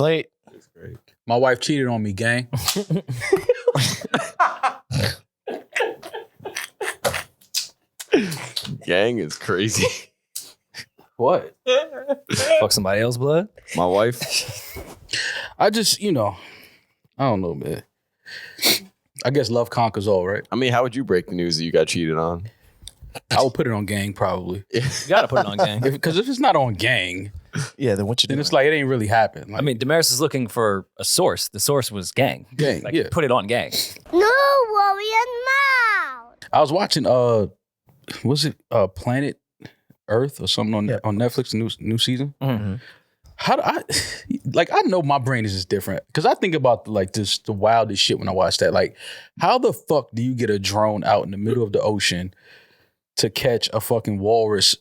Slate. That's great. My wife cheated on me, gang. Gang is crazy. What? Fuck somebody else's blood? My wife. I just, I don't know, man. I guess love conquers all, right? I mean, how would you break the news that you got cheated on? I would put it on gang, probably. You gotta put it on gang. Because if it's not on gang, Yeah, then what you then doing? it's like it ain't really happened. Like, I mean, Demaris is looking for a source. The source was gang. gang, Like, yeah. put it on gang. NewRoryNMal. I was watching, was it Planet Earth or something on Netflix, new season? Mm-hmm. How do I know my brain is just different because I think about the wildest shit when I watch that. Like, how the fuck do you get a drone out in the middle of the ocean to catch a fucking walrus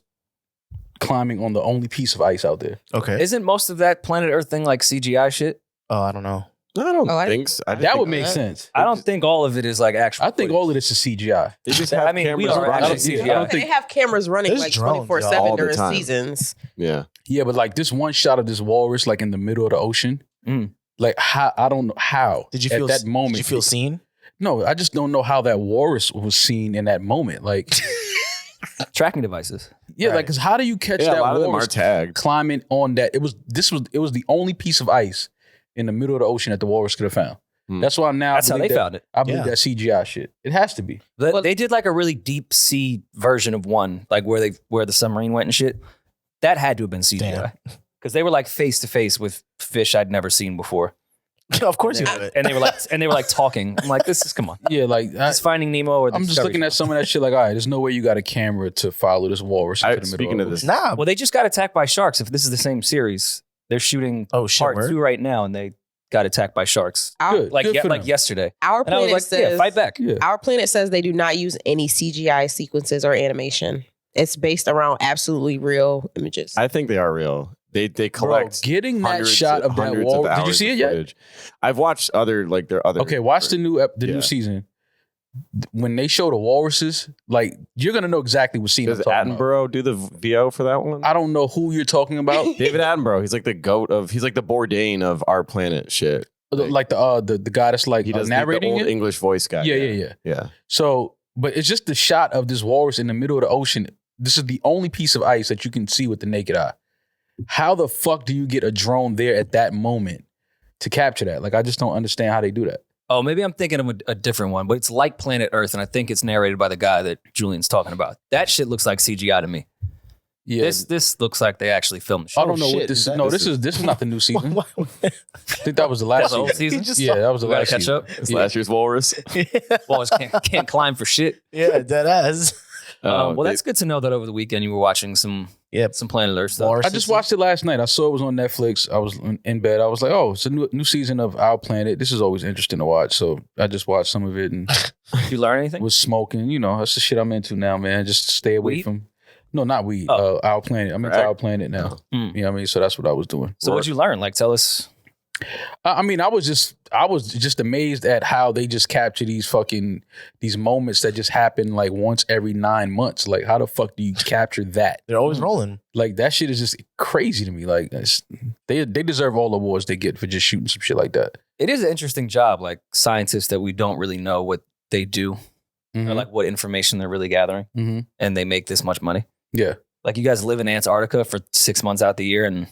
climbing on the only piece of ice out there? Okay. Isn't most of that planet Earth thing like CGI shit? Oh, I don't know. I don't I think so. That would make sense. I don't think all of it is like actual. I think all of this is CGI. They just have I mean, we cameras are running. actually I CGI. don't They have cameras running There's like drones, y'all, 24/7 all the during time. seasons. Yeah. Yeah, but like this one shot of this walrus like in the middle of the ocean. Mm. Like how I don't know how. Did you at feel that moment? Did you feel seen? No, I just don't know how that walrus was seen in that moment. Like, Tracking devices. yeah, Right. like, cause how do you catch Yeah, a that lot of them are walrus tagged. climbing on that? It was the only piece of ice in the middle of the ocean that the walrus could have found. Hmm. That's why now That's how they found it. I believe Yeah. that CGI shit. It has to be. They did like a really deep sea version of one, like where the submarine went and shit. That had to have been CGI because they were like face to face with fish I'd never seen before, Of course you have it. and they were like talking. I'm like, this is come on. Yeah, like It's Finding Nemo. Or the I'm just Discovery looking at Channel. some of that shit. Like, all right, there's no way you got a camera to follow this walrus into the middle Speaking of of this, Nah. Well, they just got attacked by sharks. If this is the same series, they're shooting Oh, shit, part word? 2 right now, and they got attacked by sharks. Good. Like Good for like them. yesterday. Our And I was planet like, says yeah, fight back. Yeah. Our planet says they do not use any CGI sequences or animation. It's based around absolutely real images. I think they are real. They Bro, collect getting that hundreds shot of that hundreds wall. Did you hours see of it yet? footage. I've watched their other. Okay, watch the new Yeah. new season. When they show the walruses, like you're gonna know exactly what scene Does I'm talking about. Attenborough do the VO for that one? I don't know who you're talking about. David Attenborough. He's like the goat of. He's like the Bourdain of our planet. Shit. Like the guy that's like He does narrating the old it. English voice guy. Yeah. So, but it's just the shot of this walrus in the middle of the ocean. This is the only piece of ice that you can see with the naked eye. How the fuck do you get a drone there at that moment to capture that? Like, I just don't understand how they do that. Oh, maybe I'm thinking of a different one, but it's like Planet Earth, and I think it's narrated by the guy that Julian's talking about. That shit looks like CGI to me. Yeah, This looks like they actually filmed the I shit. don't know shit, what this is is. that- No, this is not the new season. Why- I think that was the last That's the old season. season. Yeah, that was the We gotta last catch season. up. It's last year's walrus. Walrus can't climb for shit. yeah, dead ass. Well, that's good to know that over the weekend you were watching some Yep. Planet Earth stuff. Walrus. I just watched it last night. I saw it was on Netflix. I was in bed. I was like, oh, it's a new season of Our Planet. This is always interesting to watch. So I just watched some of it and Did you learn anything? was smoking. You know, that's the shit I'm into now, man. Just stay away Weed? from. No, not weed. Oh. Our Planet. I'm into Crack? Our Planet now. Mm. You know what I mean? So that's what I was doing. So what'd you learn? Like, tell us. I mean, I was just amazed at how they just capture these moments that just happen like once every 9 months. Like, how the fuck do you capture that? They're always rolling. Like, that shit is just crazy to me. Like, they deserve all the awards they get for just shooting some shit like that. It is an interesting job, like scientists that we don't really know what they do or like what information they're really gathering, Mhm. and they make this much money. Yeah, Like, you guys live in Antarctica for 6 months out the year, and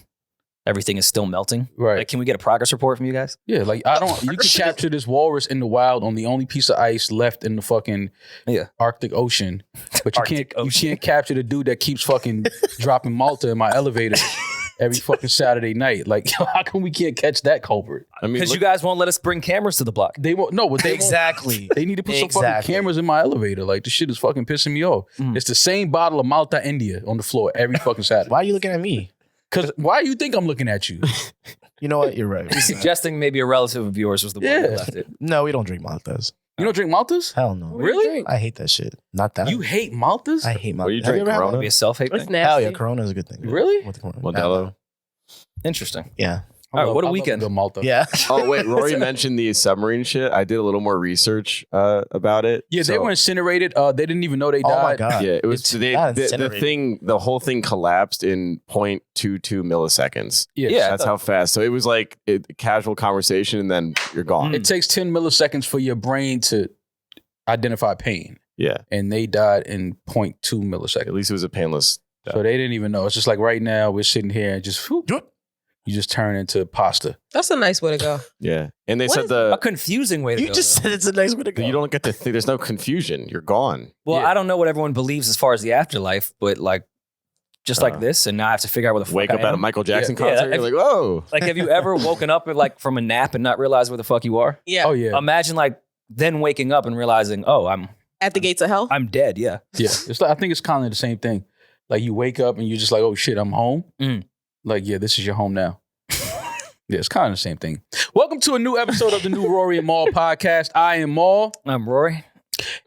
everything is still melting. right. Like, can we get a progress report from you guys? Yeah, like you could capture this walrus in the wild on the only piece of ice left in the fucking Arctic Ocean, but you can't capture the dude that keeps fucking dropping Malta in my elevator every fucking Saturday night. Like, how come we can't catch that culprit? I mean, Because look, you guys won't let us bring cameras to the block. They won't. No, but they won't. Exactly. They need to put some fucking Exactly. cameras in my elevator. Like, this shit is fucking pissing me off. It's the same bottle of Malta India on the floor every fucking Saturday. Why are you looking at me? Because why do you think I'm looking at you? You know what? You're right. He's suggesting maybe a relative of yours was the one Yeah. that left it. No, we don't drink Maltas. You don't drink Maltas? Hell no. Really? I hate that shit. Not that. You hate Maltas? I hate Maltas. Well, you Have drink ever had Corona? one? Maybe a self-hate It's thing? nasty. Hell yeah, Corona is a good thing. Really? With the Corona. Modelo. Interesting. Yeah. All right, what a I love weekend. good Malta. Yeah. Oh wait, Rory mentioned the submarine shit. I did a little more research about it. Yeah, they So- were incinerated. They didn't even know they died. Oh my god. Yeah, it was It's the not incinerated. the whole thing collapsed in 0.22 milliseconds. Yes. Yeah. That's how fast. So it was like a casual conversation, and then you're gone. It takes 10 milliseconds for your brain to identify pain, Yeah, and they died in 0.2 milliseconds. at least it was a painless. So they didn't even know. It's just like right now we're sitting here and just whoop, you just turn into pasta. That's a nice way to go. Yeah, and they What said is A the confusing way to You go. just though. said it's a nice way to go. you don't get to think. There's no confusion. You're gone. Well, Yeah. I don't know what everyone believes as far as the afterlife, but like, just like this, and now I have to figure out where the fuck Wake I up at a am. Michael Jackson Yeah, concert. if- You're like, whoa. Like, have you ever woken up like from a nap and not realized where the fuck you are? Yeah. Oh yeah, Imagine like then waking up and realizing, oh, At the gates of hell. I'm dead. Yeah. yeah. It's like, I think it's kind of the same thing. Like you wake up and you're just like, oh shit, I'm home. Mm. Like yeah, this is your home now. Yeah, it's kind of the same thing. Welcome to a new episode of the New Rory and Mal podcast. I am Mal, I'm Rory.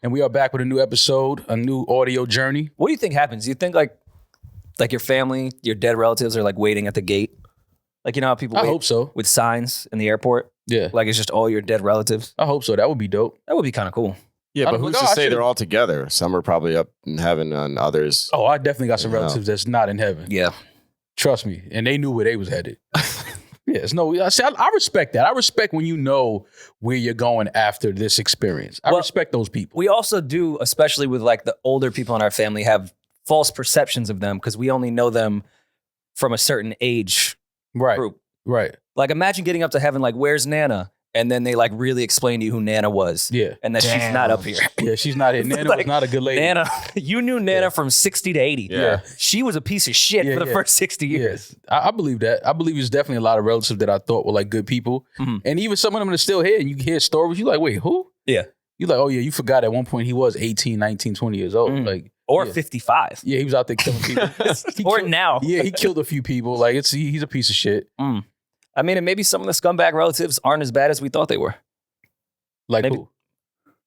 and we are back with a new episode, a new audio journey. What do you think happens? Do you think like your family, your dead relatives are like waiting at the gate? Like, you know how people I wait hope so. with signs in the airport? Yeah, Like it's just all your dead relatives? I hope so. That would be dope. That would be kind of cool. Yeah, I'm but like, who's oh, to I say should've- they're all together? Some are probably up in heaven, and others. Oh, I definitely got some Yeah. relatives that's not in heaven. Yeah. Trust me, and they knew where they was headed. Yes, no, I respect that. I respect when you know where you're going after this experience. I Well, respect those people. We also do, especially with like the older people in our family, have false perceptions of them because we only know them from a certain age Right, group. right. Like imagine getting up to heaven, like, where's Nana? And then they like really explain to you who Nana was. Yeah, And that she's Damn. not up here. yeah. She's not here. Nana was Like, not a good lady. Nana, you knew Nana from 60 to 80. Yeah. She was a piece of shit Yeah, for the yeah. first 60 years. Yes, I believe that. I believe there's definitely a lot of relatives that I thought were like good people, Mhm. and even some of them are still here. And you hear stories, you like, wait, who? Yeah. You like, oh yeah, you forgot at one point he was 18, 19, 20 years old. Mhm. Like, Or Yeah. 55. yeah, he was out there killing people. He Or killed- now. Yeah, he killed a few people. Like, he's a piece of shit. I mean, and maybe some of the scumbag relatives aren't as bad as we thought they were. Like Maybe- who?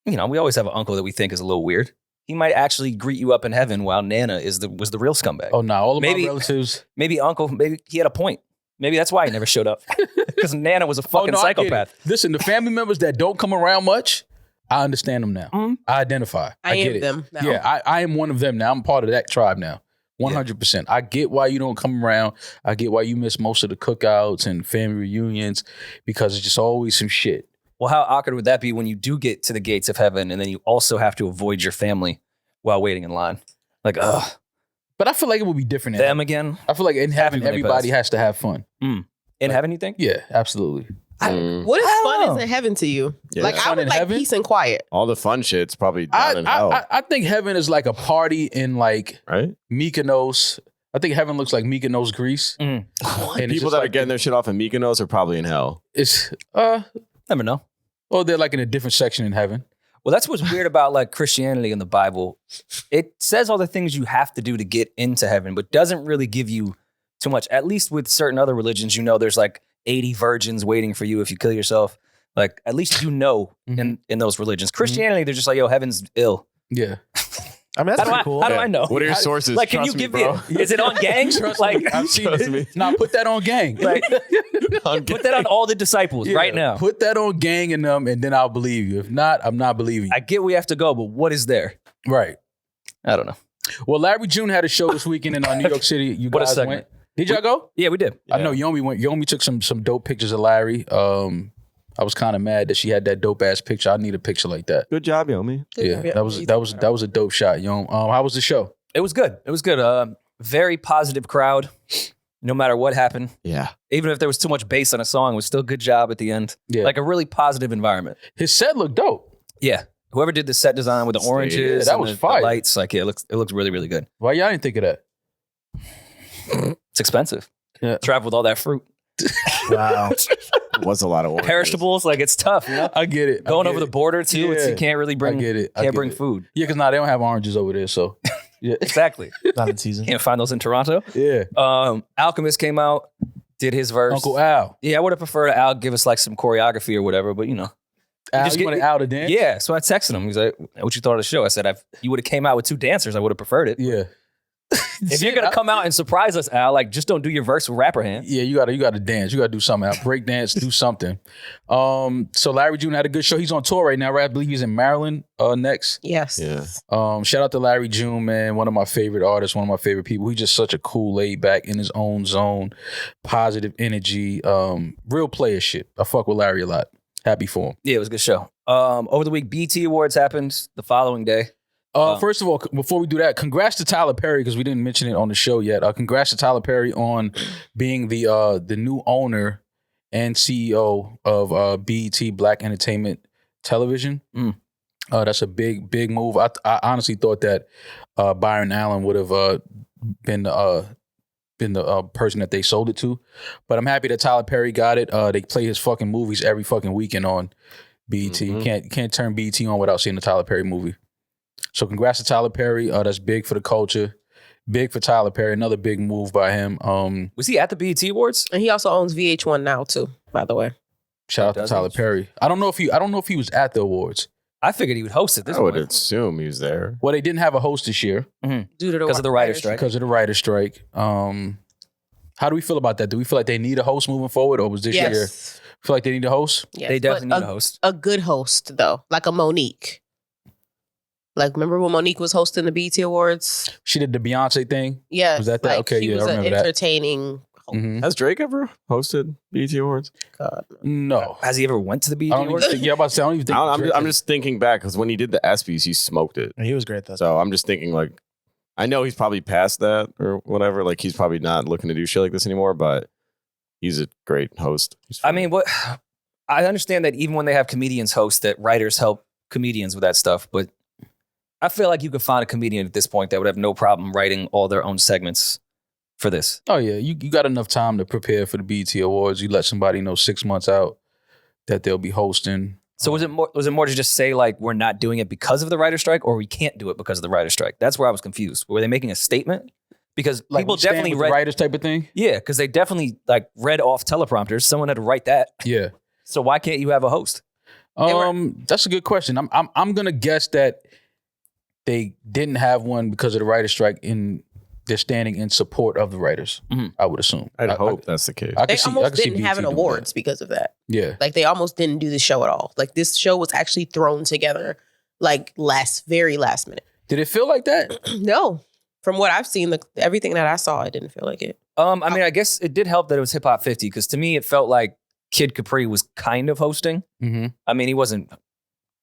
You know, we always have an uncle that we think is a little weird. He might actually greet you up in heaven while Nana was the real scumbag. Oh no, all of Maybe- my relatives. Maybe uncle, maybe he had a point. Maybe that's why he never showed up. Because Nana was a fucking no, I get it. psychopath. Listen, the family members that don't come around much, I understand them now. Mhm. I identify. I get am it. them now. Yeah, I am one of them now. I'm part of that tribe now. 100%. I get why you don't come around. I get why you miss most of the cookouts and family reunions because it's just always some shit. Well, how awkward would that be when you do get to the gates of heaven and then you also have to avoid your family while waiting in line? Like, ugh, But I feel like it would be different. In them heaven. again? I feel like in heaven, when they everybody pass. has to have fun. In heaven, you think? Yeah, absolutely. What if I don't fun know. is in heaven to you? Yeah. Like I Fun would in like heaven? peace and quiet. All the fun shit's probably down in hell, I think heaven is like a party in like right? Mykonos. I think heaven looks like Mykonos, Greece. Mm. And it's People just that are like- getting their shit off in Mykonos are probably in hell. It's Never know. oh, they're like in a different section in heaven. Well, that's what's weird about like Christianity in the Bible. It says all the things you have to do to get into heaven, but doesn't really give you too much. At least with certain other religions, you know, there's like 80 virgins waiting for you if you kill yourself. Like at least you know in those religions. Christianity, they're just like, yo, heaven's ill. Yeah. I mean, that's pretty cool. How do I know? What are your How- sources? Like, can you Trust me, give bro. me? Is it on gang? Like, I've seen Trust it. me. Now put that on gang. like, put that on all the disciples Yeah, right now. Put that on gang and them, and then I'll believe you. If not, I'm not believing you. I get we have to go, but what is there? Right. I don't know. Well, Larry June had a show this weekend in New York City. You What a guys segment. went. Did y'all go? Yeah, we did. I know Yomi went. Yomi took some dope pictures of Larry. I was kind of mad that she had that dope ass picture. I need a picture like that. Good job, Yomi. Yeah, that was a dope shot, Yom. How was the show? It was good. It was good. Very positive crowd. No matter what happened, Yeah. even if there was too much bass on a song, it was still a good job at the end. Yeah. Like a really positive environment. His set looked dope. Yeah. Whoever did the set design with the oranges, Yeah, that and was the fire. lights, like it looks really, really good. Why y'all didn't think of that? It's expensive. Yeah. Travel with all that fruit, Wow. It was a lot of oranges. perishables, like it's tough. You know? I get it. Going over the border too, Yeah. you can't really bring. I get it. I Can't get bring it. food. Yeah, because now they don't have oranges over there. So yeah, Exactly. Not in season. Can't find those in Toronto. yeah. Alchemist came out, did his verse. Uncle Al. Yeah, I would have preferred Al give us like some choreography or whatever, but you know. Al, just you get- wanted Al to dance? Yeah, so I texted him. He's like, "What you thought of the show?" I said, "You would have came out with two dancers. I would have preferred it." Yeah. If you're gonna come out and surprise us, Al, like just don't do your verse with rapper hands. Yeah, you gotta dance. You gotta do something. Break dance, do something. So Larry June had a good show. He's on tour right now, right? I believe he's in Maryland next. Yes. Yeah. Shout out to Larry June, man. One of my favorite artists, one of my favorite people. He's just such a cool, laid back, in his own zone, positive energy, real player shit. I fuck with Larry a lot. Happy for him. Yeah, it was a good show. Over the week, BET Awards happened the following day. First of all, before we do that, congrats to Tyler Perry, because we didn't mention it on the show yet. Congrats to Tyler Perry on being the new owner and CEO of BET Black Entertainment Television. That's a big move. I honestly thought that Byron Allen would have been the person that they sold it to, but I'm happy that Tyler Perry got it. They play his fucking movies every fucking weekend on BET. Mm-hmm. Can't turn BET on without seeing the Tyler Perry movie. So congrats to Tyler Perry. That's big for the culture. Big for Tyler Perry. Another big move by him. Was he at the BET Awards? And he also owns VH1 now too, by the way. Shout out to Tyler Perry. I don't know if he was at the awards. I figured he would host it this I would point. assume he was there. Well, they didn't have a host this year Due to Because of the writer's strike. because of the writer's strike. How do we feel about that? Do we feel like they need a host moving forward, or was this year feel like they need a host? Yes, They definitely but need a host. A good host though, like a Monique. Like, remember when Monique was hosting the BET Awards? She did the Beyonce thing. Yes. Was that that? Like, Okay, she yeah, was I an remember that. entertaining host. Mhm. Has Drake ever hosted BET Awards? God. No, Has he ever went to the BET I don't even Awards? think. Yeah, I'm about to say, I don't even think. I'm Drake I'm has- just thinking back because when he did the ESPYs, he smoked it. He was great. That's So I'm just thinking like, I know he's probably past that or whatever. Like he's probably not looking to do shit like this anymore, but he's a great host. I mean, what I understand that even when they have comedians host, that writers help comedians with that stuff, but I feel like you could find a comedian at this point that would have no problem writing all their own segments for this. Oh yeah, you got enough time to prepare for the BET Awards. You let somebody know 6 months out that they'll be hosting. So was it more to just say like we're not doing it because of the writer's strike, or we can't do it because of the writer's strike? That's where I was confused. Were they making a statement? Because Like people we stand definitely with the read, writers type of thing. yeah, because they definitely like read off teleprompters. Someone had to write that. Yeah. So why can't you have a host? That's a good question. I'm gonna guess that they didn't have one because of the writer's strike. They're standing in support of the writers. Mhm. I would assume. I'd hope that's the case. I They can see, I almost can see didn't BET have an doing awards because of that. that. Yeah. Like, they almost didn't do the show at all. Like, this show was actually thrown together like very last minute. Did it feel like that? No. From what I've seen, everything that I saw, it didn't feel like it. I mean, I guess it did help that it was Hip Hop 50, because to me it felt like Kid Capri was kind of hosting. Mm-hmm. I mean, he wasn't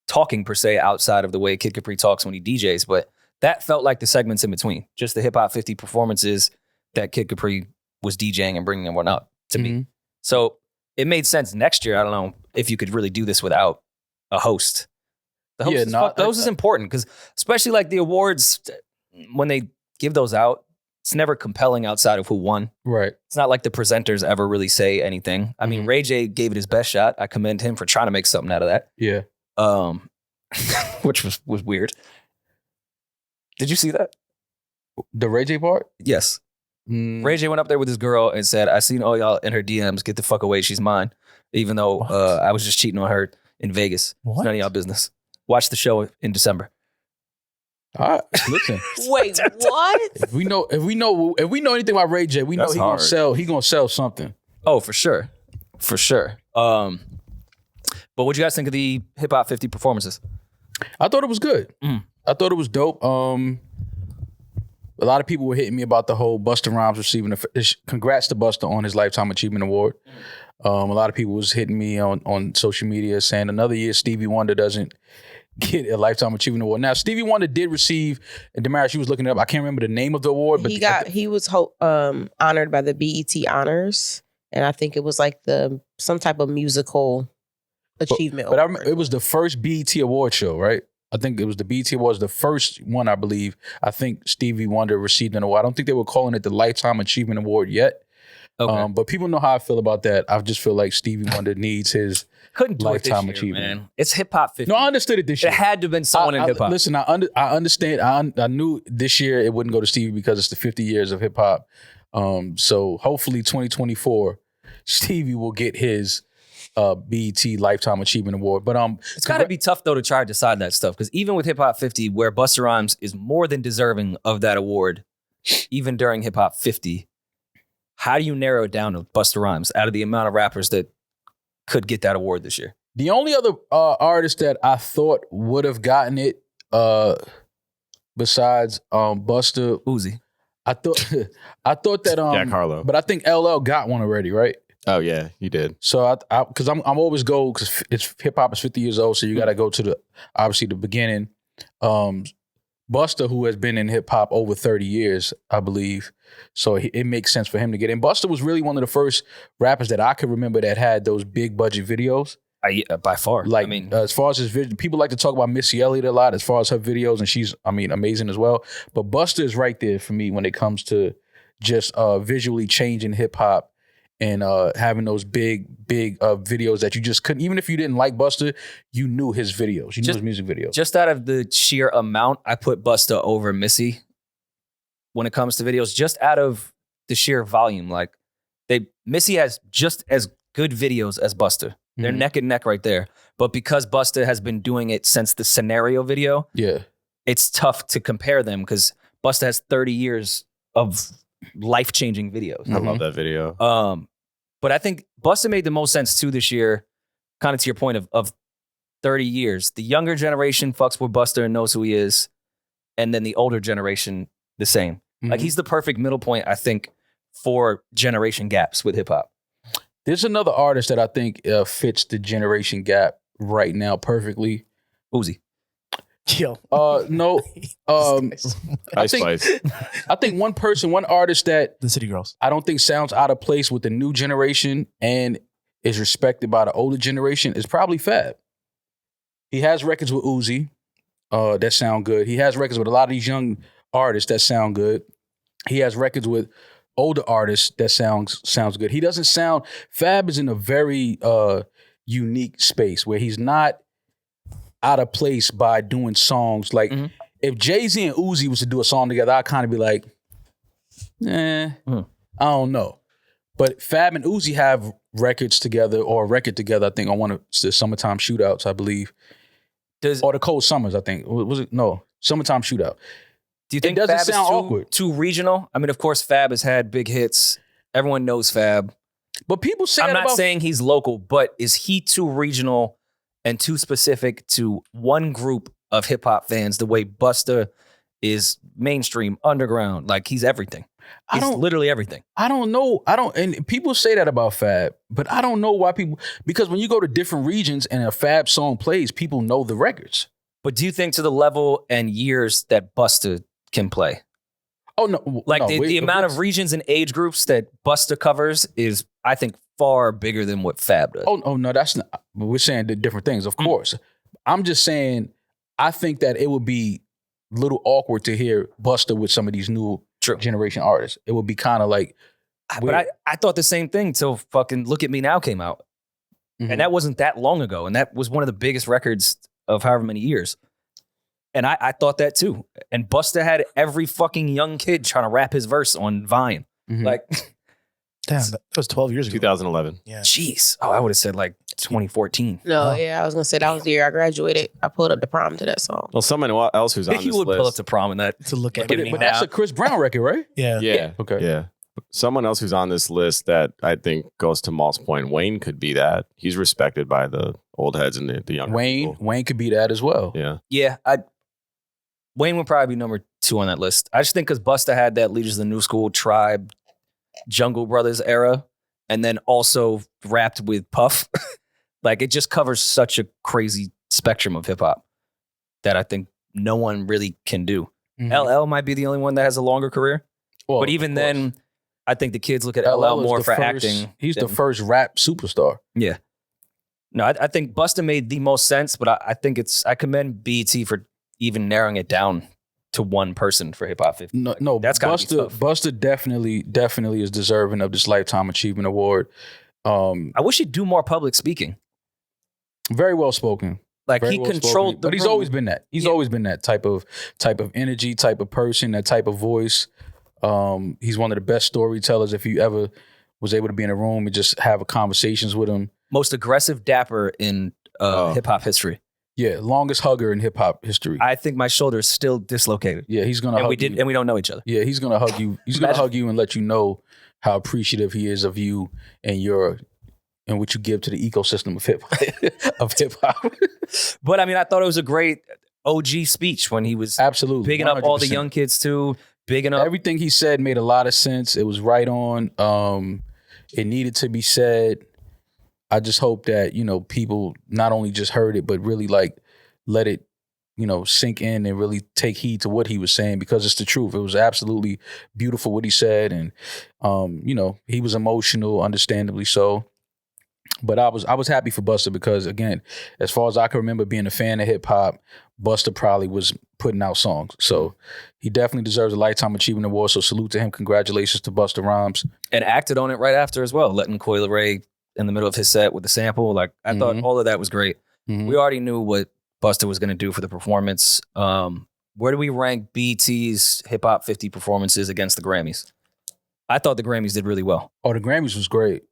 talking per se outside of the way Kid Capri talks when he DJs, but that felt like the segments in between, just the Hip Hop 50 performances that Kid Capri was DJing and bringing everyone up to me. So it made sense next year. I don't know if you could really do this without a host. The host is important, because especially like the awards, when they give those out, it's never compelling outside of who won. Right. It's not like the presenters ever really say anything. I mean, Ray J gave it his best shot. I commend him for trying to make something out of that. Yeah. Which was weird. Did you see that? The Ray J part? Yes. Mm. Ray J went up there with his girl and said, I seen all y'all in her DMs. Get the fuck away. She's mine. Even though I was just cheating on her in Vegas. What? It's none of y'all business. Watch the show in December. All right. Listen. Wait, what? If we know anything about Ray J, we know That's he hard. gonna sell something. Oh, for sure. For sure. But what you guys think of the Hip Hop 50 performances? I thought it was good. I thought it was dope. A lot of people were hitting me about the whole Busta Rhymes receiving congrats to Busta on his Lifetime Achievement Award. A lot of people was hitting me on social media saying another year Stevie Wonder doesn't get a Lifetime Achievement Award. Now, Stevie Wonder did receive, and Demaris, she was looking it up. I can't remember the name of the award, but He was honored by the BET Honors, and I think it was like some type of musical achievement. But I award. remember it was the first BET award show, right? I think it was the BET Awards, the first one, I believe. I think Stevie Wonder received an award. I don't think they were calling it the Lifetime Achievement Award yet. Okay. But people know how I feel about that. I just feel like Stevie Wonder needs his Couldn't do Lifetime it this year, Achievement. man. It's Hip Hop 50. No, I understood it this year. It had to have been someone in hip hop. Listen, I understand. I knew this year it wouldn't go to Stevie because it's the 50 years of hip hop. So hopefully 2024, Stevie will get his BET Lifetime Achievement Award. But It's got to be tough though to try to decide that stuff, because even with Hip Hop 50, where Busta Rhymes is more than deserving of that award, even during Hip Hop 50, how do you narrow it down to Busta Rhymes out of the amount of rappers that could get that award this year? The only other artist that I thought would have gotten it, besides Busta, Uzi. I thought that Jack Harlow. but I think LL got one already, right? Oh yeah, he did. So because I'm always go because it's hip hop is 50 years old, so you got to go to the beginning. Busta, who has been in hip hop over 30 years, I believe, so it makes sense for him to get in. Busta was really one of the first rappers that I could remember that had those big budget videos. By far. Like, I mean, as far as his video, people like to talk about Missy Elliott a lot as far as her videos, and she's, amazing as well. But Busta is right there for me when it comes to just visually changing hip hop and having those big videos that you just couldn't, even if you didn't like Busta, you knew his videos, you knew his music videos. Just out of the sheer amount, I put Busta over Missy when it comes to videos, just out of the sheer volume. Like, Missy has just as good videos as Busta. They're neck and neck right there. But because Busta has been doing it since the Scenario video, it's tough to compare them because Busta has 30 years of life-changing videos. I love that video. But I think Busta made the most sense too this year, kind of to your point of 30 years. The younger generation fucks with Busta and knows who he is. And then the older generation, the same. Like, he's the perfect middle point, I think, for generation gaps with hip-hop. There's another artist that I think fits the generation gap right now perfectly. Uzi. Yo. No. I think one artist that the City Girls. I don't think sounds out of place with the new generation and is respected by the older generation is probably Fab. He has records with Uzi that sound good. He has records with a lot of these young artists that sound good. He has records with older artists that sounds good. He doesn't sound, Fab is in a very unique space where he's not out of place by doing songs. Like, if Jay-Z and Uzi was to do a song together, I'd kind of be like, I don't know. But Fab and Uzi have records together, or a record together, I think, on one of the Summertime Shootouts, I believe. Or the Cold Summers, I think. Was it? No, Summertime Shootout. Do you think it doesn't Fab sound is awkward? Too regional? I mean, of course, Fab has had big hits. Everyone knows Fab. But people say I'm not saying he's local, but is he too regional and too specific to one group of hip hop fans the way Busta is mainstream, underground? Like, he's everything. He's literally everything. I don't know. And people say that about Fab, but I don't know why people, because when you go to different regions and a Fab song plays, people know the records. But do you think to the level and years that Busta can play? Oh, no. Like, no, the amount of regions and age groups that Busta covers is, I think, far bigger than what Fab does. Oh no, that's not. We're saying the different things, of course. I'm just saying, I think that it would be a little awkward to hear Busta with some of these new generation artists. It would be kind of like weird. But I thought the same thing till fucking Look at Me Now came out. And that wasn't that long ago. And that was one of the biggest records of however many years. And I thought that too. And Busta had every fucking young kid trying to rap his verse on Vine. Like, damn, that was 12 years ago. 2011. Yeah. Jeez. Oh, I would have said like 2014. No, I was gonna say that was the year I graduated. I pulled up the prom to that song. Well, someone else who's on He this would list. pull up to prom in that. To look at Look it. at But Me that's Now. a Chris Brown record, right? Yeah. Yeah. Okay. Yeah. Someone else who's on this list that I think goes to Mal's point, Wayne could be that. He's respected by the old heads and the younger people. Wayne could be that as well. Yeah. Yeah, Wayne would probably be number 2 on that list. I just think because Busta had that Leaders of the New School, Tribe, Jungle Brothers era, and then also rapped with Puff. Like, it just covers such a crazy spectrum of hip hop that I think no one really can do. LL might be the only one that has a longer career. Well, but even then, I think the kids look at LL is more the for first- acting. He's the first rap superstar. Yeah. No, I think Busta made the most sense, but I think I commend BET for even narrowing it down to one person for Hip Hop 50. No, that's gotta be tough. Busta definitely is deserving of this Lifetime Achievement Award. I wish he'd do more public speaking. Very well spoken. Like, Very he well controlled spoken. the But he's room. always been that. He's always been that type of energy, type of person, that type of voice. He's one of the best storytellers. If you ever was able to be in a room and just have conversations with him. Most aggressive dapper in hip hop history. Yeah, longest hugger in hip hop history. I think my shoulder is still dislocated. Yeah, he's gonna And hug we did, you. and we don't know each other. Yeah, he's gonna hug you. He's gonna hug you and let you know how appreciative he is of you and what you give to the ecosystem of hip hop. But I mean, I thought it was a great OG speech when he was Absolutely, bigging up all the 100%. young kids too, bigging up. Everything he said made a lot of sense. It was right on. It needed to be said. I just hope that, people not only just heard it, but really like let it, sink in and really take heed to what he was saying, because it's the truth. It was absolutely beautiful what he said. And, he was emotional, understandably so. But I was happy for Busta because, again, as far as I can remember being a fan of hip hop, Busta probably was putting out songs. So he definitely deserves a Lifetime Achievement Award. So salute to him. Congratulations to Busta Rhymes. And acted on it right after as well, letting Coi Leray in the middle of his set with the sample. Like, I thought all of that was great. Mhm. We already knew what Busta was going to do for the performance. Where do we rank BET's Hip Hop 50 performances against the Grammys? I thought the Grammys did really well. Oh, the Grammys was great.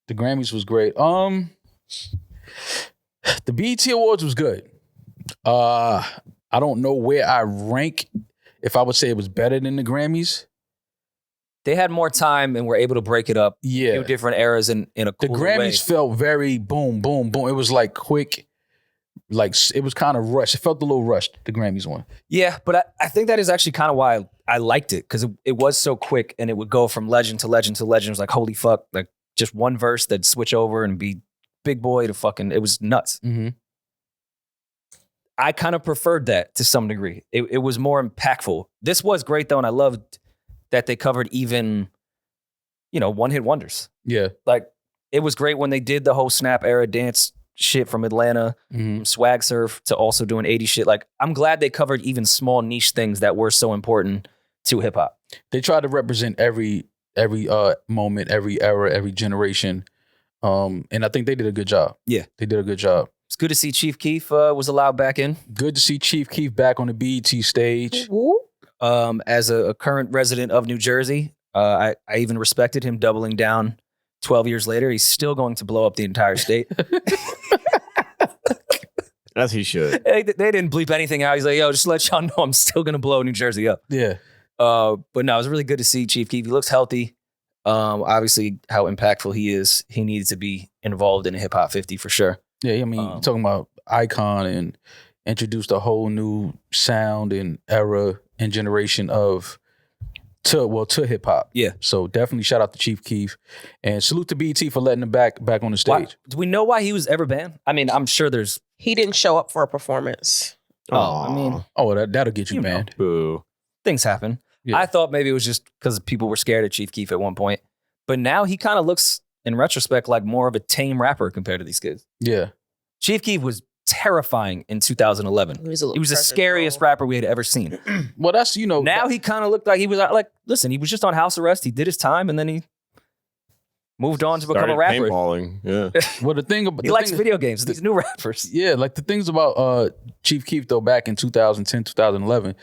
The Grammys was great. The BET Awards was good. I don't know where I rank if I would say it was better than the Grammys. They had more time and were able to break it up. Yeah. Do different eras in a The cool Grammys way. felt very boom, boom, boom. It was like quick, like it was kind of rushed. It felt a little rushed, the Grammys one. Yeah, but I think that is actually kind of why I liked it, because it was so quick and it would go from legend to legend to legend. It was like, holy fuck, like just one verse that'd switch over and be Big Boy to fucking, it was nuts. Mm-hmm. I kind of preferred that to some degree. It was more impactful. This was great though, and I loved that they covered even, one-hit wonders. Yeah. Like, it was great when they did the whole Snap era dance shit from Atlanta, Mm-hmm. from Swag Surf to also doing 80 shit. Like, I'm glad they covered even small niche things that were so important to hip hop. They tried to represent every moment, every era, every generation. And I think they did a good job. Yeah. They did a good job. It's good to see Chief Keef was allowed back in. Good to see Chief Keef back on the BET stage. As a current resident of New Jersey, I even respected him doubling down 12 years later. He's still going to blow up the entire state. As he should. They didn't bleep anything out. He's like, yo, just to let y'all know I'm still going to blow New Jersey up. Yeah. But no, it was really good to see Chief Keef. He looks healthy. Obviously, how impactful he is. He needed to be involved in a Hip Hop 50 for sure. Yeah, I mean, you're talking about icon and introduced a whole new sound and era and generation to hip hop. Yeah. So definitely shout out to Chief Keef and salute to BET for letting him back on the stage. Do we know why he was ever banned? I mean, I'm sure there's. He didn't show up for a performance. I mean, Oh, that'll get you banned. Boo. things happen. Yeah. I thought maybe it was just because people were scared of Chief Keef at one point, but now he kind of looks, in retrospect, like more of a tame rapper compared to these kids. Yeah. Chief Keef was terrifying in 200011. He was the scariest rapper we had ever seen. Well, that's, Now he kind of looked like he was like, listen, he was just on house arrest. He did his time and then he moved on to become Started a rapper. paintballing. Yeah. well, the thing about He likes video games. These new rappers. Yeah, like the things about Chief Keef though back in 2010, 2011,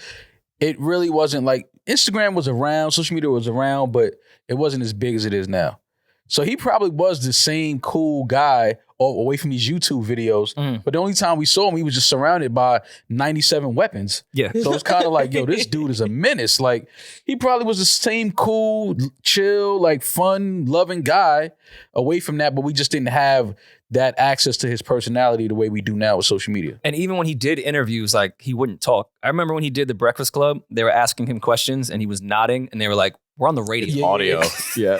it really wasn't like Instagram was around, social media was around, but it wasn't as big as it is now. So he probably was the same cool guy away from these YouTube videos, but the only time we saw him, he was just surrounded by 97 weapons. Yeah. So it's kind of like, yo, this dude is a menace. Like, he probably was the same cool, chill, like fun, loving guy away from that, but we just didn't have that access to his personality the way we do now with social media. And even when he did interviews, like, he wouldn't talk. I remember when he did the Breakfast Club, they were asking him questions and he was nodding and they were like, we're on the radio. Yeah. Audio. Yeah.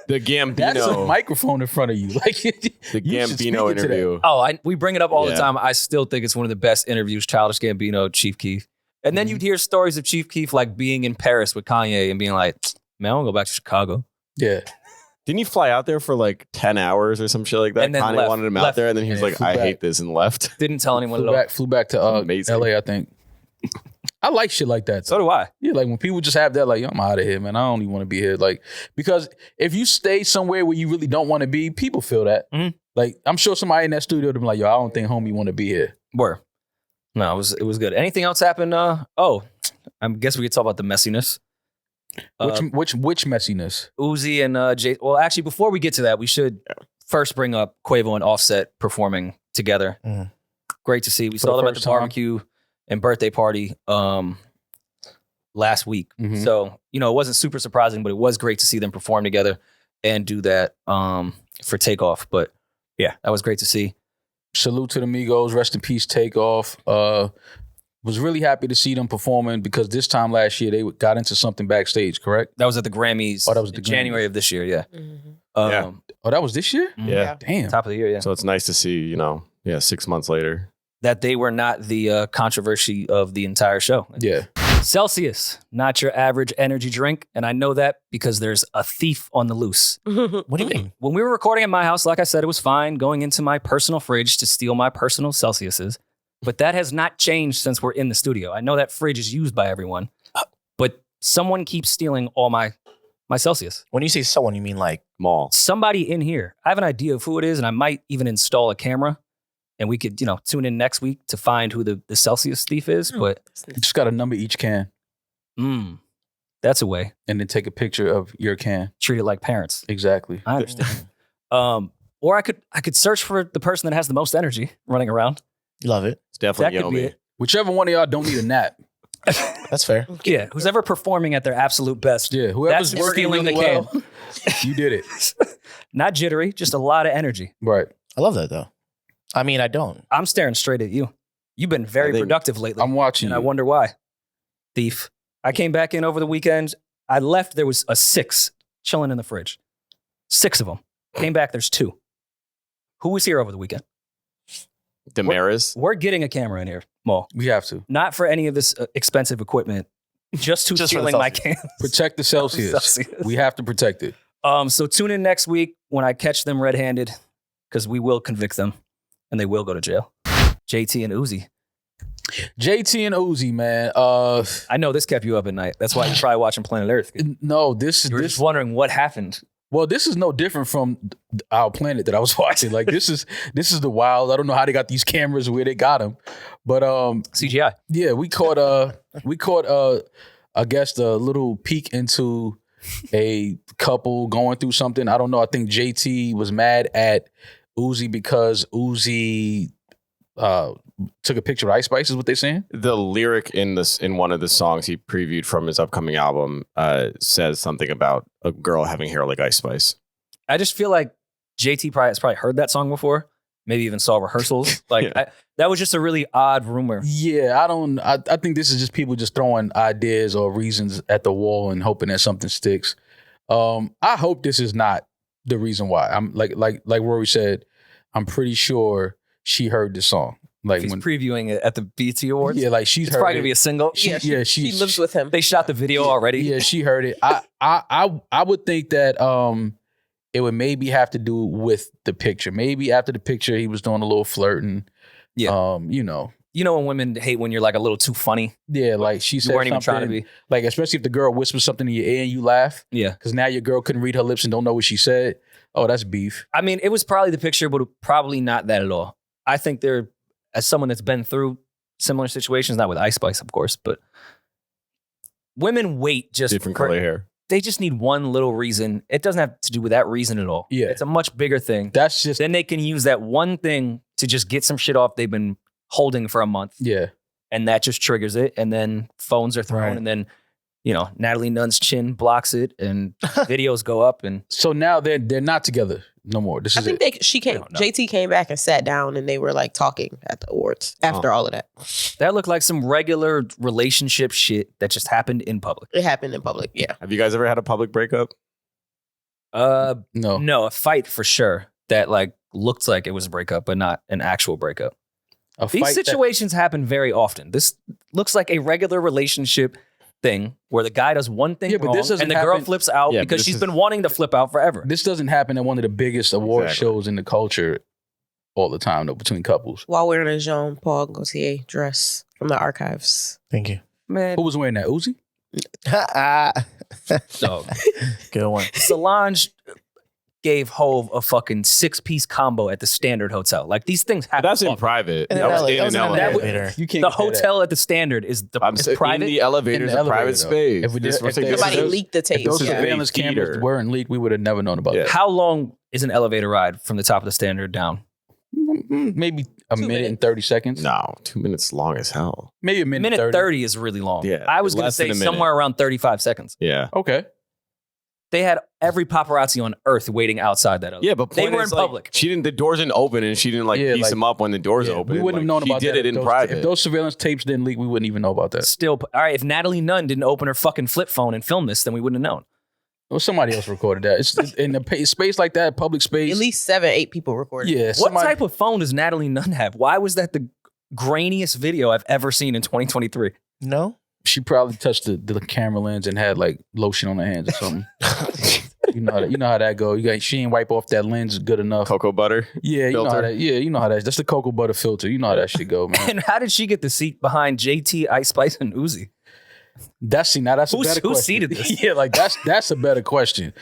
The Gambino. That's a microphone in front of you. Like, the you should speak Gambino into that. interview. Oh, we bring it up all the Yeah. time. I still think it's one of the best interviews, Childish Gambino, Chief Keef. And then you'd hear stories of Chief Keef like being in Paris with Kanye and being like, man, I want to go back to Chicago. Yeah. Didn't he fly out there for like 10 hours or some shit like that? And then Kanye left. wanted him out Left. there and then he was Yeah, like, flew I back. hate this and left. Didn't tell anyone at all. Flew back to Amazing. LA, I think. I like shit like that. So do I. Yeah, like when people just have that, like, yo, I'm out of here, man. I don't even want to be here. Like, because if you stay somewhere where you really don't want to be, people feel that. Mhm. Like, I'm sure somebody in that studio would be like, yo, I don't think homie want to be here. Were. No, it was good. Anything else happen? I guess we could talk about the messiness. Which messiness? Uzi and Jay. Well, actually, before we get to that, we should first bring up Quavo and Offset performing together. Mhm. great to see. We For saw the them at the first time. barbecue and birthday party last week. Mhm. So, it wasn't super surprising, but it was great to see them perform together and do that for Takeoff. But yeah, that was great to see. Salute to the Migos. Rest in peace, Takeoff. Was really happy to see them performing because this time last year they got into something backstage, correct? That was at the Grammys. Oh, that was at the in January of this year, yeah. Mhm. Yeah. Oh, that was this year? Yeah. Damn. Top of the year, yeah. So it's nice to see, 6 months later. That they were not the controversy of the entire show. Yeah. Celsius, not your average energy drink. And I know that because there's a thief on the loose. What do you mean? When we were recording at my house, like I said, it was fine going into my personal fridge to steal my personal Celsiuses. But that has not changed since we're in the studio. I know that fridge is used by everyone, but someone keeps stealing all my Celsius. When you say someone, you mean like Mall. Somebody in here. I have an idea of who it is, and I might even install a camera. And we could, tune in next week to find who the Celsius thief is. But You just got to number each can that's a way. and then take a picture of your can. Treat it like parents. Exactly. I understand. Or I could search for the person that has the most energy running around. you love it. It's definitely That could be Yomi. it. Whichever one of y'all don't need a nap. That's fair. Yeah, who's ever performing at their absolute best. Yeah, whoever's That's working stealing really the well, you did it. Not jittery, just a lot of energy. Right. I love that though. I mean, I don't. I'm staring straight at you. You've been very I think- productive lately. I'm watching and you. I wonder why. Thief. I came back in over the weekend. I left, there was a 6 chilling in the fridge. 6 of them. Came back, there's 2. Who was here over the weekend? Demaris. We're getting a camera in here, Mo. We have to. Not for any of this expensive equipment. Just to Just for the stealing my Celsius. cans. Protect the Celsius. Celsius. We have to protect it. So tune in next week when I catch them red-handed, because we will convict them and they will go to jail. JT and Uzi. JT and Uzi, man. I know this kept you up at night. That's why you're probably watching Planet Earth. No, this You were this just wondering what happened. well, this is no different from Our Planet that I was watching. Like this is the wild. I don't know how they got these cameras where they got them, but CGI. yeah, we caught I guess a little peek into a couple going through something. I don't know. I think JT was mad at Uzi because Uzi took a picture of Ice Spice, is what they're saying? The lyric in one of the songs he previewed from his upcoming album says something about a girl having hair like Ice Spice. I just feel like JT has probably heard that song before. Maybe even saw rehearsals. Like that was just a really odd rumor. Yeah, I think this is just people just throwing ideas or reasons at the wall and hoping that something sticks. I hope this is not the reason why. I'm like Rory said, I'm pretty sure she heard the song. Like He's when previewing it at the BT Awards. yeah, like she's It's heard probably it. gonna be a single. She lives with him. They shot the video already. Yeah, she heard it. I would think that it would maybe have to do with the picture. Maybe after the picture he was doing a little flirting. Yeah. You know. You know when women hate when you're like a little too funny. Yeah, like she You said weren't even trying to something, be. like especially if the girl whispers something in your ear and you laugh. Yeah. Because now your girl couldn't read her lips and don't know what she said. Oh, that's beef. I mean, it was probably the picture, but probably not that at all. I think they're, as someone that's been through similar situations, not with Ice Spice, of course, but women wait just Different for- color hair. They just need one little reason. It doesn't have to do with that reason at all. Yeah. It's a much bigger thing. That's just Then they can use that one thing to just get some shit off they've been holding for a month. yeah. And that just triggers it. And then phones are thrown. Right. And then, Natalie Nunn's chin blocks it and videos go up. And So now they're not together no more. This I is think it. JT came back and sat down and they were like talking at the awards after all of that. that looked like some regular relationship shit that just happened in public. It happened in public. Yeah. Have you guys ever had a public breakup? No. No, a fight for sure that like looked like it was a breakup, but not an actual breakup. A These fight that- situations happen very often. This looks like a regular relationship thing where the guy does one thing Yeah, but wrong this doesn't and the girl happen- flips out Yeah, but because this she's is- been wanting to flip out forever. This doesn't happen at one of the biggest award Exactly. shows in the culture all the time, though, between couples. While wearing a Jean Paul Gaultier dress from the archives. Thank you. Man, Who was wearing that? Uzi? so Good one. Solange gave Hove a fucking 6-piece combo at the Standard Hotel. Like these things happen. That's in often. private. In That an was ele- in that was an in an elevator. elevator. You can't The get that. hotel at the Standard is I'm is saying private. in the elevator is In the a private elevator, though. space. If we did- This- if they- this Somebody is- leaked the If tape. those This is a Yeah. big surveillance cameras theater. weren't leaked, we would have never known about Yeah. that. How long is an elevator ride from the top of the Standard down? Maybe a minute and 30 seconds? No, 2 minutes long as hell. Maybe a minute 30 is really long. Yeah, I was going to less than say a minute. somewhere around 35 seconds. Yeah. Okay. They had every paparazzi on earth waiting outside that. Yeah, but they point were in is, like, public. she didn't. The doors didn't open, and she didn't Yeah, piece like- them up when the doors Yeah, opened. we wouldn't have known about She that. did it if in private. If those surveillance tapes didn't leak, we wouldn't even know about that. Still, all right, if Natalie Nunn didn't open her fucking flip phone and film this, then we wouldn't have known. Well, somebody else recorded that. It's in a space like that, public space. At least 7-8 people recorded. Yeah. What somebody- type of phone does Natalie Nunn have? Why was that the grainiest video I've ever seen in 2023? No. She probably touched the camera lens and had like lotion on her hands or something. You know how that go. She ain't wipe off that lens good enough. Cocoa butter. Yeah, you know how filter. that. Yeah, you know how that. That's the cocoa butter filter. You know how that shit go, man. And how did she get the seat behind JT, Ice Spice, and Uzi? That's a better Who question. seeded this? Yeah, like that's a better question.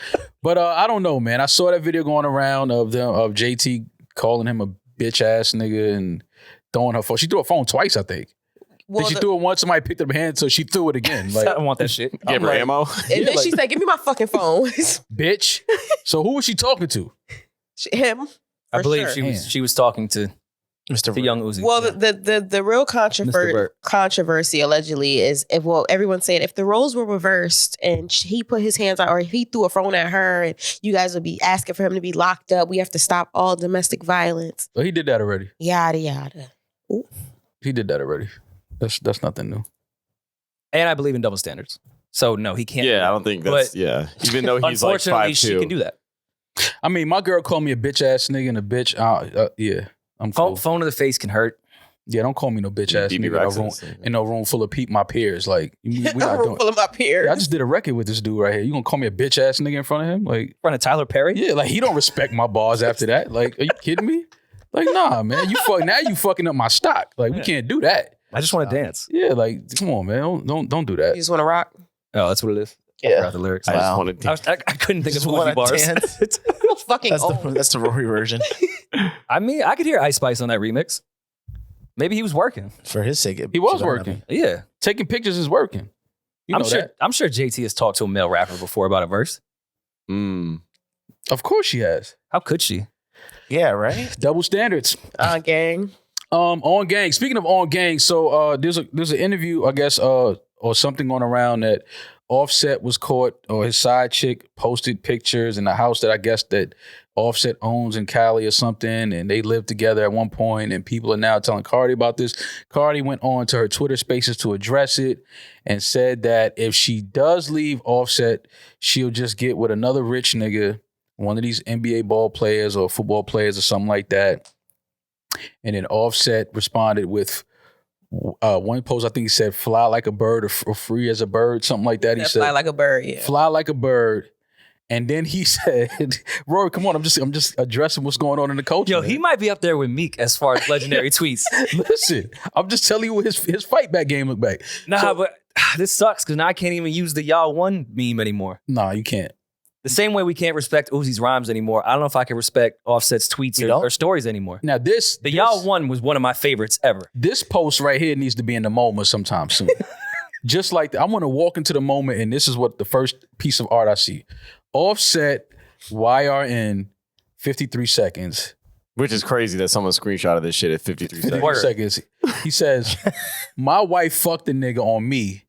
But I don't know, man. I saw that video going around of JT calling him a bitch ass nigga and throwing her phone. She threw her phone twice, I think. Well, She threw it once, somebody picked up her hand, so she threw it again. I Like, don't want that shit. Give her like- ammo. and then she said, "Give me my fucking phone." bitch. So who was she talking to? Him. I for believe sure. she was talking to Mr. the young Uzi. Well, the real Mr. Burt. controversy allegedly is everyone's saying if the roles were reversed and he put his hands out or if he threw a phone at her and you guys would be asking for him to be locked up, we have to stop all domestic violence. Oh, he did that already. Yada yada. He did that already. That's nothing new. And I believe in double standards. So no, he can't. Yeah, I don't think that's. But yeah, even though he's like unfortunately, 5'2". she can do that. I mean, my girl called me a bitch ass nigga and a bitch. Yeah, I'm Phone, cool. phone to the face can hurt. Yeah, don't call me no bitch ass BB nigga Rex in no room full of my peers. Like, we not I'm doing. full of my peers. I just did a record with this dude right here. You gonna call me a bitch ass nigga in front of him? Like, In front of Tyler Perry. yeah, like he don't respect my bars after that. Like, are you kidding me? Like, nah, man, now you fucking up my stock. Like, we can't do that. I just want to dance. Yeah, like, come on, man, don't do that. You just want to rock. Oh, that's what it is. Yeah. Forgot the lyrics. I just Wow. wanted I couldn't think of Just Uzi wanna bars. dance. Fucking old. That's the Rory version. I mean, I could hear Ice Spice on that remix. Maybe he was working. For his sake, He was should working. Yeah, Taking pictures is working. You I'm know sure. that. I'm sure JT has talked to a male rapper before about a verse. Of course she has. How could she? Yeah, right. Double standards. Gang. On gang. Speaking of on gang, so there's an interview, I guess, or something going around that Offset was caught, or his side chick posted pictures in the house that I guess that Offset owns in Cali or something, and they lived together at one point, and people are now telling Cardi about this. Cardi went on to her Twitter Spaces to address it and said that if she does leave Offset, she'll just get with another rich nigga, one of these NBA ball players or football players or something like that. And then Offset responded with one post, I think he said, fly like a bird or free as a bird, something like that. He said, Fly like a bird. Yeah. fly like a bird. And then he said, Rory, come on, I'm just addressing what's going on in the culture. Yo, man. he might be up there with Meek as far as legendary tweets. Listen, I'm just telling you what his fight back game look like. Nah, but this sucks because now I can't even use the y'all won meme anymore. Nah, you can't. The same way we can't respect Uzi's rhymes anymore. I don't know if I can respect Offset's tweets You don't? or stories anymore. Now this Y'all won was one of my favorites ever. This post right here needs to be in the MoMA sometime soon. Just like I want to walk into the moment, and this is what the first piece of art I see. Offset YRN 53 seconds. Which is crazy that someone screenshotted this shit at 53 seconds. 53 seconds. He says, my wife fucked a nigga on me.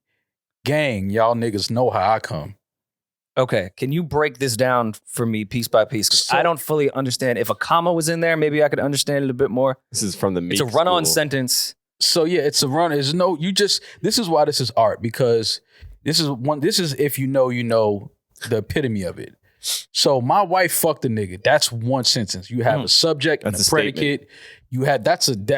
Gang, y'all niggas know how I come. Okay, can you break this down for me piece by piece? 'Cause So- I don't fully understand. If a comma was in there, maybe I could understand it a bit more. This is from the Meek It's a run-on school. sentence. So yeah, it's a run. This is why this is art, because this is if you know the epitome of it. So my wife fucked a nigga. That's one sentence. You have a subject and That's a a predicate. You have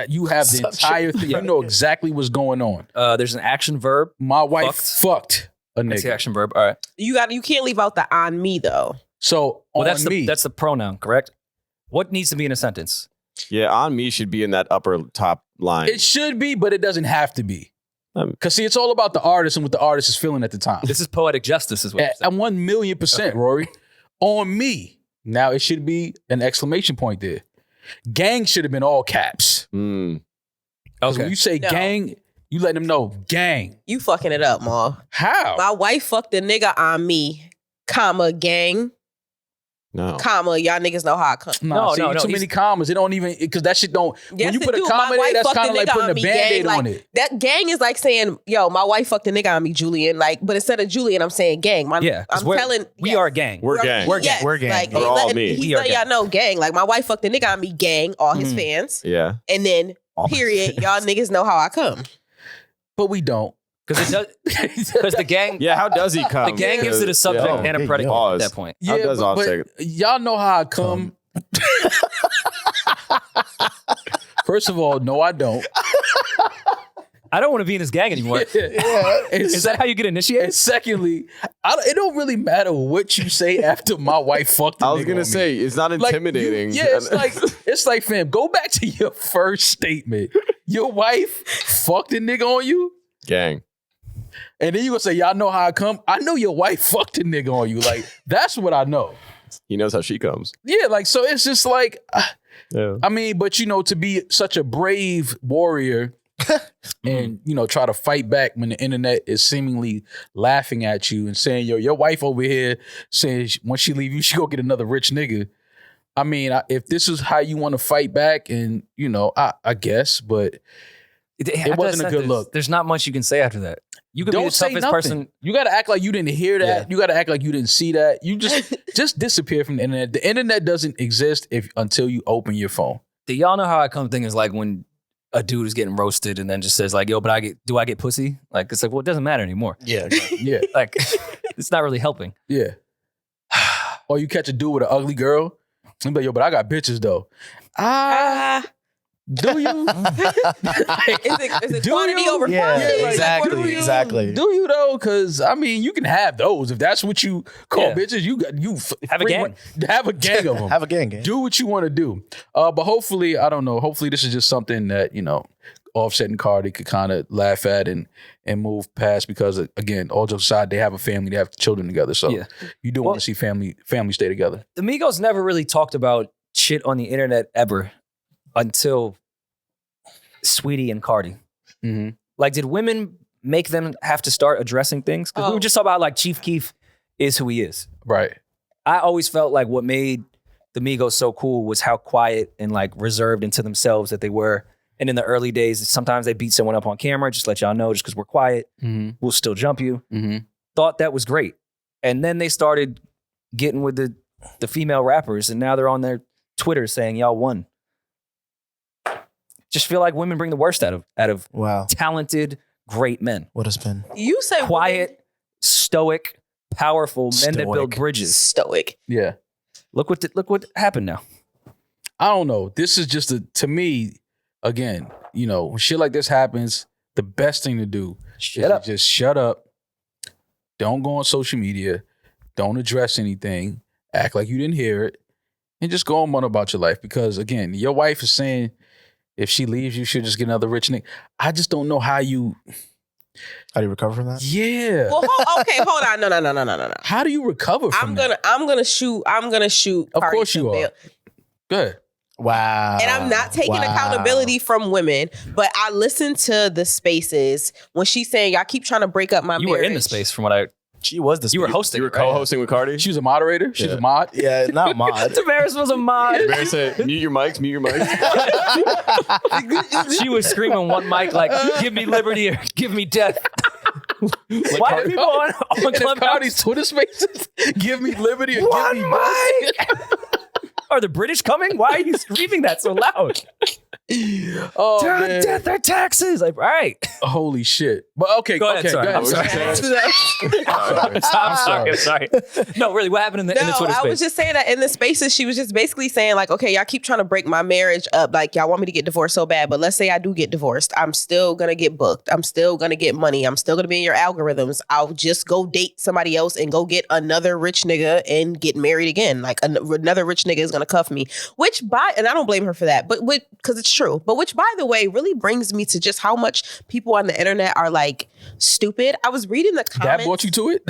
you have the entire thing. You know exactly what's going on. There's an action verb. My wife Fucked. fucked a That's the nigga. action verb. All right. You can't leave out the on me though. So Well, on me, that's the pronoun, correct? What needs to be in a sentence? Yeah, on me should be in that upper top line. it should be, but it doesn't have to be. Because see, it's all about the artist and what the artist is feeling at the time. This is poetic justice, is what you're At saying. 1,000,000%, Rory. On me. Now it should be an exclamation point there. Gang should have been all caps. Because when you say No. gang, you let them know gang. You fucking it up, Ma. How? My wife fucked a nigga on me, comma, gang. No. comma, y'all niggas know how I come. Nah, No, too many commas. It don't even, because that shit don't, Yes, when you it put a do. comma My in wife there, that's fucked kind of a like nigga putting a on me, Band-Aid gang. on Like, it. that gang is like saying, yo, my wife fucked a nigga on me, Julian. Like, but instead of Julian, I'm saying gang. Yeah, 'cause I'm telling. we yes. are a gang. We're gang. We're gang. Yes, We're gang. Like, We're all me. He's We are letting y'all gang. know gang. Like, my wife fucked a nigga on me, gang, all his Mhm. fans. Yeah. And then, All his period, y'all niggas know how I come. But we don't. Because the gang, Yeah, how does he come? the gang gives it a subject Yeah. and a Hey, predicate yo. at that point. How does Offset? y'all know how I come. First of all, no, I don't. I don't want to be in this gang anymore. Is that how you get initiated? And secondly, it don't really matter what you say after my wife fucked a I was nigga gonna on me. say it's not Like, intimidating. it's like, fam, go back to your first statement. Your wife fucked a nigga on you, gang. and then you gonna say, y'all know how I come. I know your wife fucked a nigga on you. Like, that's what I know. He knows how she comes. Yeah, like, so it's just like, Yeah. I mean, but to be such a brave warrior and, try to fight back when the internet is seemingly laughing at you and saying, yo, your wife over here says when she leave you, she go get another rich nigga. I mean, if this is how you want to fight back, and, I guess, but it wasn't a good look. There's not much you can say after that. You could be the Don't say toughest nothing. person. You got to act like you didn't hear that. Yeah. You got to act like you didn't see that. You just disappear from the internet. The internet doesn't exist until you open your phone. Do y'all know how I come thing is like when a dude is getting roasted and then just says like, yo, but do I get pussy? Like, it's like, well, it doesn't matter anymore. Yeah. Exactly. Yeah, Like, it's not really helping. yeah. Or you catch a dude with an ugly girl. You be like, yo, but I got bitches though. Do you? Is it Do quantity you? over Yeah, quantity? exactly, What do you- exactly. Do you though? Because I mean, you can have those if that's what you call Yeah. bitches. You Have a gang. Have a gang of them. Have a gang. Do what you want to do. But hopefully, I don't know. Hopefully, this is just something that Offset and Cardi could kind of laugh at and move past, because again, all jokes aside, they have a family, they have children together. So Yeah. you do want to see family stay together. The Migos never really talked about shit on the internet ever until Sweetie and Cardi. Mm-hmm. Like, did women make them have to start addressing things? Because we were just talking about like Chief Keef is who he is. Right. I always felt like what made the Migos so cool was how quiet and like reserved into themselves that they were. And in the early days, sometimes they beat someone up on camera, just let y'all know, just because we're quiet, we'll still jump you. Mm-hmm. Thought that was great. And then they started getting with the female rappers, and now they're on their Twitter saying y'all won. Just feel like women bring the worst out of Wow. talented, great men. What a spin. You say Quiet, stoic, powerful men that build Stoic. women bridges. stoic. Yeah. Look what happened now. I don't know. This is just to me, again, when shit like this happens, the best thing to do Shut up. is just shut up. Don't go on social media. Don't address anything. Act like you didn't hear it. And just go on about your life. Because again, your wife is saying if she leaves, you should just get another rich nigga. I just don't know how you. How do you recover from that? Yeah. Well, hold on. No. How do you recover from that? I'm gonna shoot. Of Cardi course you some are. bail. Good. Wow. And I'm not taking Wow. accountability from women, but I listened to the spaces when she's saying y'all keep trying to break up my You marriage. were in the space from what I. She was the. You were hosting. You were it, right? co-hosting with Cardi. She was a moderator. She's Yeah. a mod. Yeah, not mod. Demaris was a mod. Barry said, "Mute your mics. Mute your mics." She was screaming one mic like, "Give me liberty or give me death." Why are people on And if Clubhouse? Cardi's Twitter spaces, give me liberty or One give me death. Are the British coming? Why are you screaming that so loud? Oh, man. Death or taxes? Like, all right. Holy shit. But okay, Go ahead, okay, sorry. go ahead. I'm sorry. I'm sorry. No, really, what happened in the Twitter I space? was just saying that in the spaces, she was just basically saying like, okay, y'all keep trying to break my marriage up. Like, y'all want me to get divorced so bad, but let's say I do get divorced. I'm still going to get booked. I'm still going to get money. I'm still going to be in your algorithms. I'll just go date somebody else and go get another rich nigga and get married again. Like another rich nigga is going to cuff me, and I don't blame her for that, but because it's true. But which, by the way, really brings me to just how much people on the internet are like stupid. I was reading the comments. That brought you to it?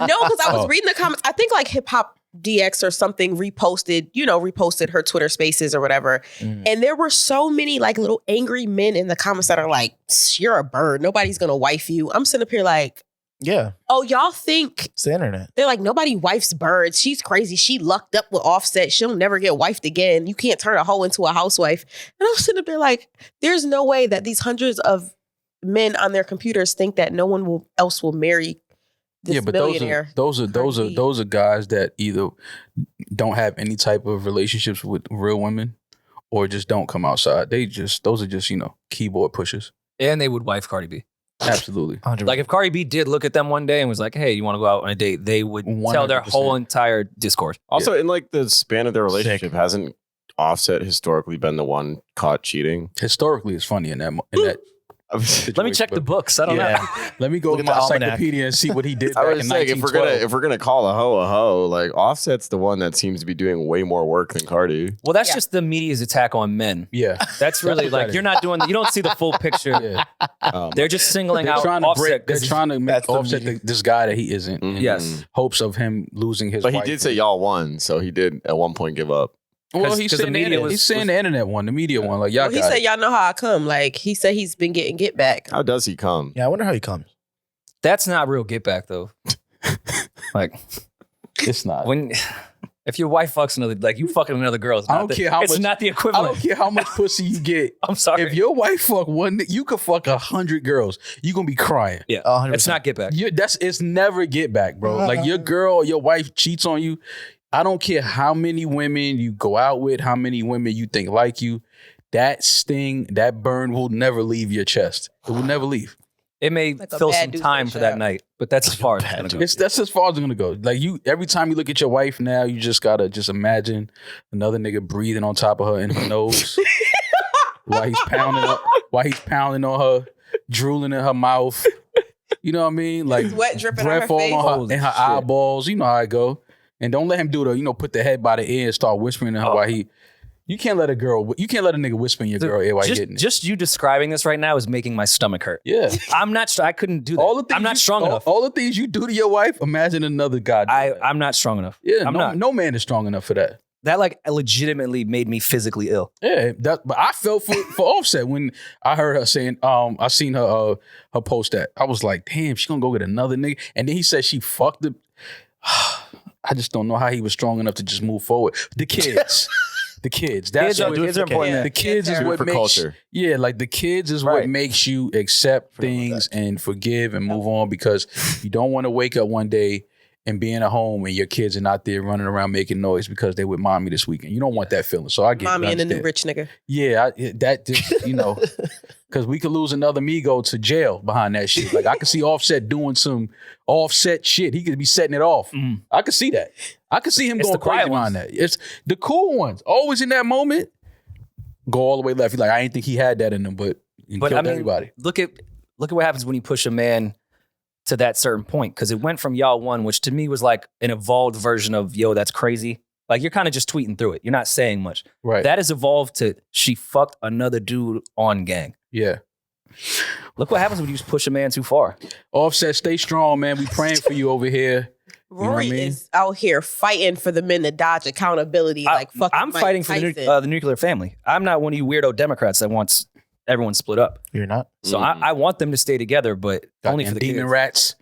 No, because I was reading the comments. I think like Hip Hop DX or something reposted her Twitter spaces or whatever. And there were so many like little angry men in the comments that are like, you're a bird. Nobody's going to wife you. I'm sitting up here like, Yeah, Oh, y'all think it's the internet. they're like, nobody wifes birds. She's crazy. She lucked up with Offset. She'll never get wifed again. You can't turn a hoe into a housewife. And I was sitting up there like, there's no way that these hundreds of men on their computers think that no one else will marry this millionaire. those are guys that either don't have any type of relationships with real women or just don't come outside. Those are just, keyboard pushers. And they would wife Cardi B. Absolutely. 100%. Like if Cardi B did look at them one day and was like, "Hey, you want to go out on a date?" They would tell their 100%. whole entire discourse. Also, in like the span of their relationship, hasn't Offset historically been the one caught cheating? Historically, it's funny in that Let me check the books. I don't know. Let me go Look to at my the almanac. encyclopedia and see what he did I back was in saying, if 1912. we're gonna call a hoe, like Offset's the one that seems to be doing way more work than Cardi. Well, that's Yeah. just the media's attack on men. Yeah. That's really what that like is. you're not doing. You don't see the full picture. Yeah. They're just singling They're out trying to Offset. they're 'cause trying to make That's the Offset media. this guy that he isn't. Mhm. Yes. Hopes of him losing his But he wife. did say y'all won, so he did at one point give up. Well, 'cause he's the saying media was- he's saying the internet one, the media one. Like, y'all Well, he got said, it. y'all know how I come. Like, he said he's been getting get back. How does he come? Yeah, I wonder how he comes. That's not real get back though. Like It's not. when if your wife fucks another, like you fucking another girl, it's I not don't the- care how it's much- not the I equivalent. don't care how much pussy you get. I'm sorry. If your wife fuck one, you could fuck 100 girls. You gonna be crying. yeah, 100%. it's not get back. It's never get back, bro. Like your girl or your wife cheats on you. I don't care how many women you go out with, how many women you think like you. That sting, that burn will never leave your chest. It will never leave. It may Like a fill bad some dude time for for that sure. night, but that's as far as it's gonna go. That's as far as it's gonna go. Like every time you look at your wife now, you just gotta just imagine another nigga breathing on top of her in her nose while he's pounding on her, drooling in her mouth. You know what I mean? Like Sweat dripping on her breath all face. on her Holy in her shit. eyeballs. You know how it go. And don't let him do put the head by the ear and start whispering to her while he. You can't let a nigga whisper in your girl ear while you're hitting it. Just you describing this right now is making my stomach hurt. Yeah. I'm not. I couldn't do that. All the things I'm not strong enough. All the things you do to your wife, imagine another guy. doing that. I'm not strong enough. Yeah, I'm not. no man is strong enough for that. That like legitimately made me physically ill. Yeah, but I felt for Offset when I heard her saying, I seen her post that. I was like, damn, she gonna go get another nigga. And then he said she fucked the. I just don't know how he was strong enough to just move forward. The kids. The kids. That's Kids are- what, kids are important. Yeah. the kids is Do it what for makes culture. Yeah, like the kids is what Right. makes you accept things and forgive and move on, because you don't want to wake up one day and be in a home and your kids are not there running around making noise because they with mommy this weekend. You don't want that feeling. So I get Mommy it, I and the new understand. rich nigga. Yeah, that just, because we could lose another Migo to jail behind that shit. Like I could see Offset doing some Offset shit. He could be setting it off. Mm. I could see that. I could see him It's going the quiet crazy behind ones. that. It's the cool ones. Always in that moment, go all the way left. He's like, I didn't think he had that in him, but he But killed I mean, everybody. look at what happens when you push a man to that certain point, because it went from y'all one, which to me was like an evolved version of yo, that's crazy. Like you're kind of just tweeting through it. You're not saying much. Right. That has evolved to she fucked another dude on gang. Yeah. Look what happens when you just push a man too far. Offset, stay strong, man. We praying for you over here. Rory what I mean? is out here fighting for the men to dodge accountability. Like fucking I'm Mike fighting for Tyson. the nuclear family. I'm not one of you weirdo Democrats that wants everyone split up. You're not. So I want them to stay together, but only for the Demon kids. rats.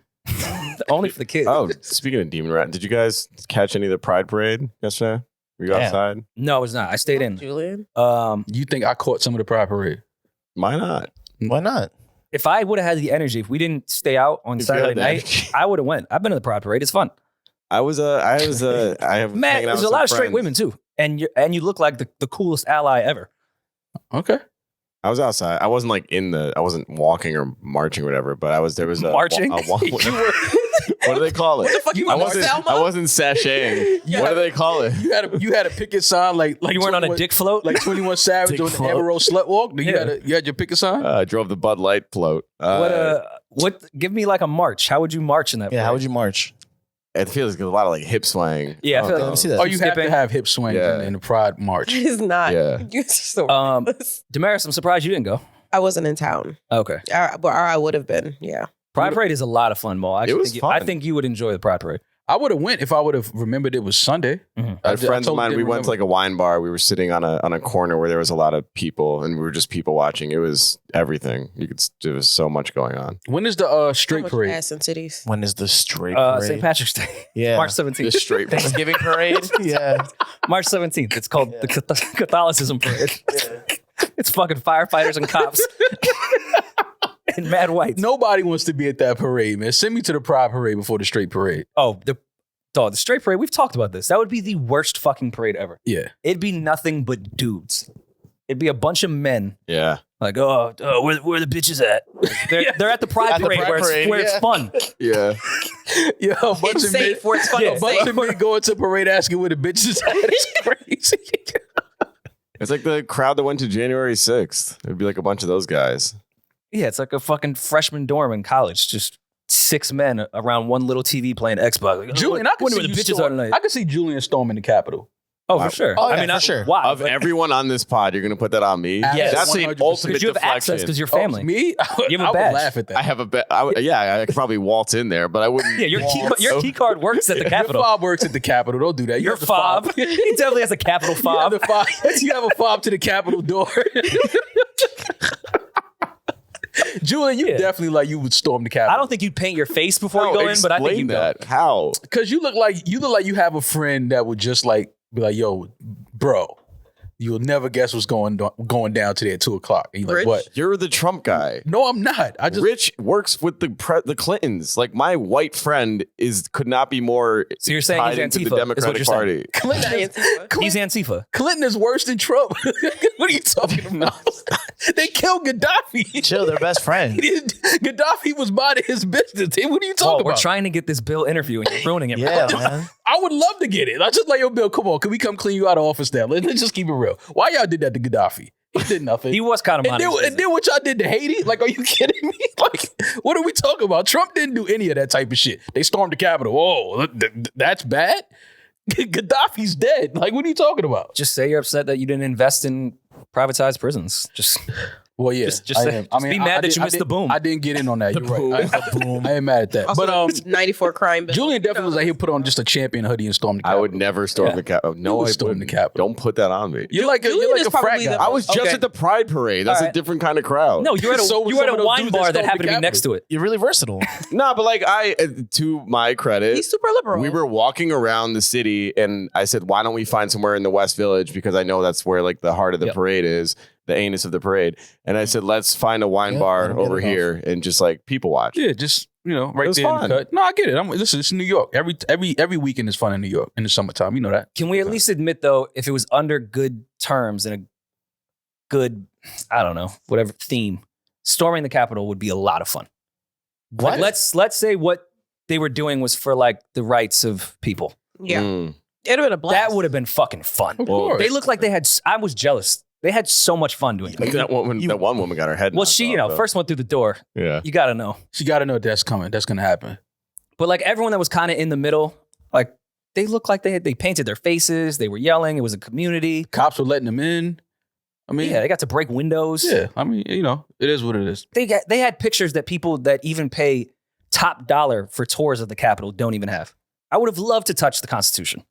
Only for the kids. Oh, speaking of Demon Rat, did you guys catch any of the Pride Parade yesterday? Were you Damn. outside? No, it was not. I stayed in. Julian. You think I caught some of the Pride Parade? Why not? Why not? If I would have had the energy, if we didn't stay out on If you Saturday had the night, energy. I would have went. I've been to the Pride Parade. It's fun. I have Man, hanging out there's with a lot some of straight friends. women too, and you look like the coolest ally ever. Okay. I was outside. I wasn't I wasn't walking or marching or whatever, but there was a Marching? what do they call it? What the fuck you I want, wasn't Selma? I wasn't sashaying. Yeah. What do they call it? You had a picket sign like You weren't on a 21 dick float. like 21 Savage Dick on the float. Amarillo slut walk. You had your picket sign. I drove the Bud Light float. What? Give me like a march. How would you march in that? Yeah, how parade? would you march? It feels like a lot of like hip swaying. Yeah, I feel don't like- know. Let me see that. Oh, you have to skipping. have hip swings Yeah. in the Pride March. It's not. Yeah. You're so ridiculous. Demaris, I'm surprised you didn't go. I wasn't in town. Okay. Or I would have been. Yeah. Pride Parade is a lot of fun, Mo. I It was think fun. I think you would enjoy the Pride Parade. I would have went if I would have remembered it was Sunday. I had friends of mine. We went to like a wine bar. We were sitting on a corner where there was a lot of people, and we were just people watching. It was everything. There was so much going on. When is the straight parade? Ass and titties. When is the straight parade? St. Patrick's Day. Yeah. March 17th. The straight. Thanksgiving parade? Yeah. March 17th. It's called the Catholicism Parade. It's fucking firefighters and cops. And mad whites. Nobody wants to be at that parade, man. Send me to the Pride Parade before the straight parade. Oh, the straight parade. We've talked about this. That would be the worst fucking parade ever. Yeah. It'd be nothing but dudes. It'd be a bunch of men. Yeah. Like, where the bitches at? They're at the Pride Parade where it's fun. Yeah. Yo, a bunch It's of men, safe where it's fun. a bunch of men going to a parade asking where the bitches at. It's crazy. It's like the crowd that went to January 6th. It'd be like a bunch of those guys. Yeah, it's like a fucking freshman dorm in college. Just 6 men around one little TV playing Xbox. Like, Julian, I wonder can where see the bitches are tonight. I can see Julian storming the Capitol. Oh, for sure. Oh, yeah, for sure. Why? Of everyone on this pod, you're going to put that on me? Yes, That's the 100%. ultimate Because you have access deflection. because you're Oh, family. me? You have a I would badge. laugh at that. I have a bet. I could probably waltz in there, but I wouldn't. Yeah, your key card works at the Capitol. Your fob works at the Capitol. Don't do that. Your have the fob. He definitely has a Capitol You fob. have, the fob. You have a fob to the Capitol door. Julian, you definitely like you would storm the Capitol. I don't think you'd paint your face before you go in, but I think explain you that. How? Because you look like you have a friend that would just like be like, yo, bro, you'll never guess what's going down today at 2:00. And you're like, Rich? what? You're the Trump guy. No, I'm not. I just Rich works with the Clintons. Like my white friend could not be more So you're saying tied he's into Antifa, the is what Democratic you're saying. Party. He's Antifa. Clinton is worse than Trump. What are you talking about? They killed Gaddafi. Chill, they're best friends. Gaddafi was minding his business. What are you talking We're about? trying to get this bill interview and you're ruining it. Yeah, man. I would love to get it. I just like, yo, Bill, come on. Can we come clean you out of office now? Let's just keep it real. Why y'all did that to Gaddafi? He did nothing. He was kind of and minding his then, and then what y'all did to Haiti? Like, are you kidding me? Like, what are we talking about? Trump didn't do any of that type of shit. They stormed the Capitol. Oh, that's bad? Gaddafi's dead. Like, what are you talking about? Just say you're upset that you didn't invest in privatized prisons. Just Well, yeah. Just say- be mad that you missed the boom. I didn't get in on that. You're right. I ain't mad at that. Also, But 94 crime bill. Julian definitely was like, he'll put on just a champion hoodie and storm the I Capitol. would never storm the Capitol. No, would I storm wouldn't. the Capitol. Don't put that on me. You're like Julian is a frat probably guy. the I was just Okay. at the Pride Parade. That's All a right. different kind of crowd. no, you're at So you were at some a of those wine dudes that bar that stormed happened the to be Capitol. next to it. You're really versatile. No, but like to my credit, He's super liberal. we were walking around the city and I said, why don't we find somewhere in the West Village? Because I know that's where like the heart of the Yep. parade is, the anus of the parade. And I said, let's find a wine Yeah, bar let 'em get over it off. here and just like people watch. Yeah, just right was there in the fun. cut. No, I get it. Listen, it's New York. Every weekend is fun in New York in the summertime. You know that. Can we at least admit though, if it was under good terms and a good, I don't know, whatever theme, storming the Capitol would be a lot of fun. What? Like, let's say what they were doing was for like the rights of people. Yeah. Mm. It'd have been a blast. That would have been fucking fun. Of Well, course. They looked like they had. I was jealous. They had so much fun doing it. Like that one woman got her head. Well, knocked she, off, though. first went through the door. Yeah. You got to know. You got to know that's coming. That's gonna happen. But like everyone that was kind of in the middle, like they looked like they painted their faces. They were yelling. It was a community. Cops were letting them in. I mean, Yeah, they got to break windows. yeah. I mean, it is what it is. They had pictures that people that even pay top dollar for tours of the Capitol don't even have. I would have loved to touch the Constitution.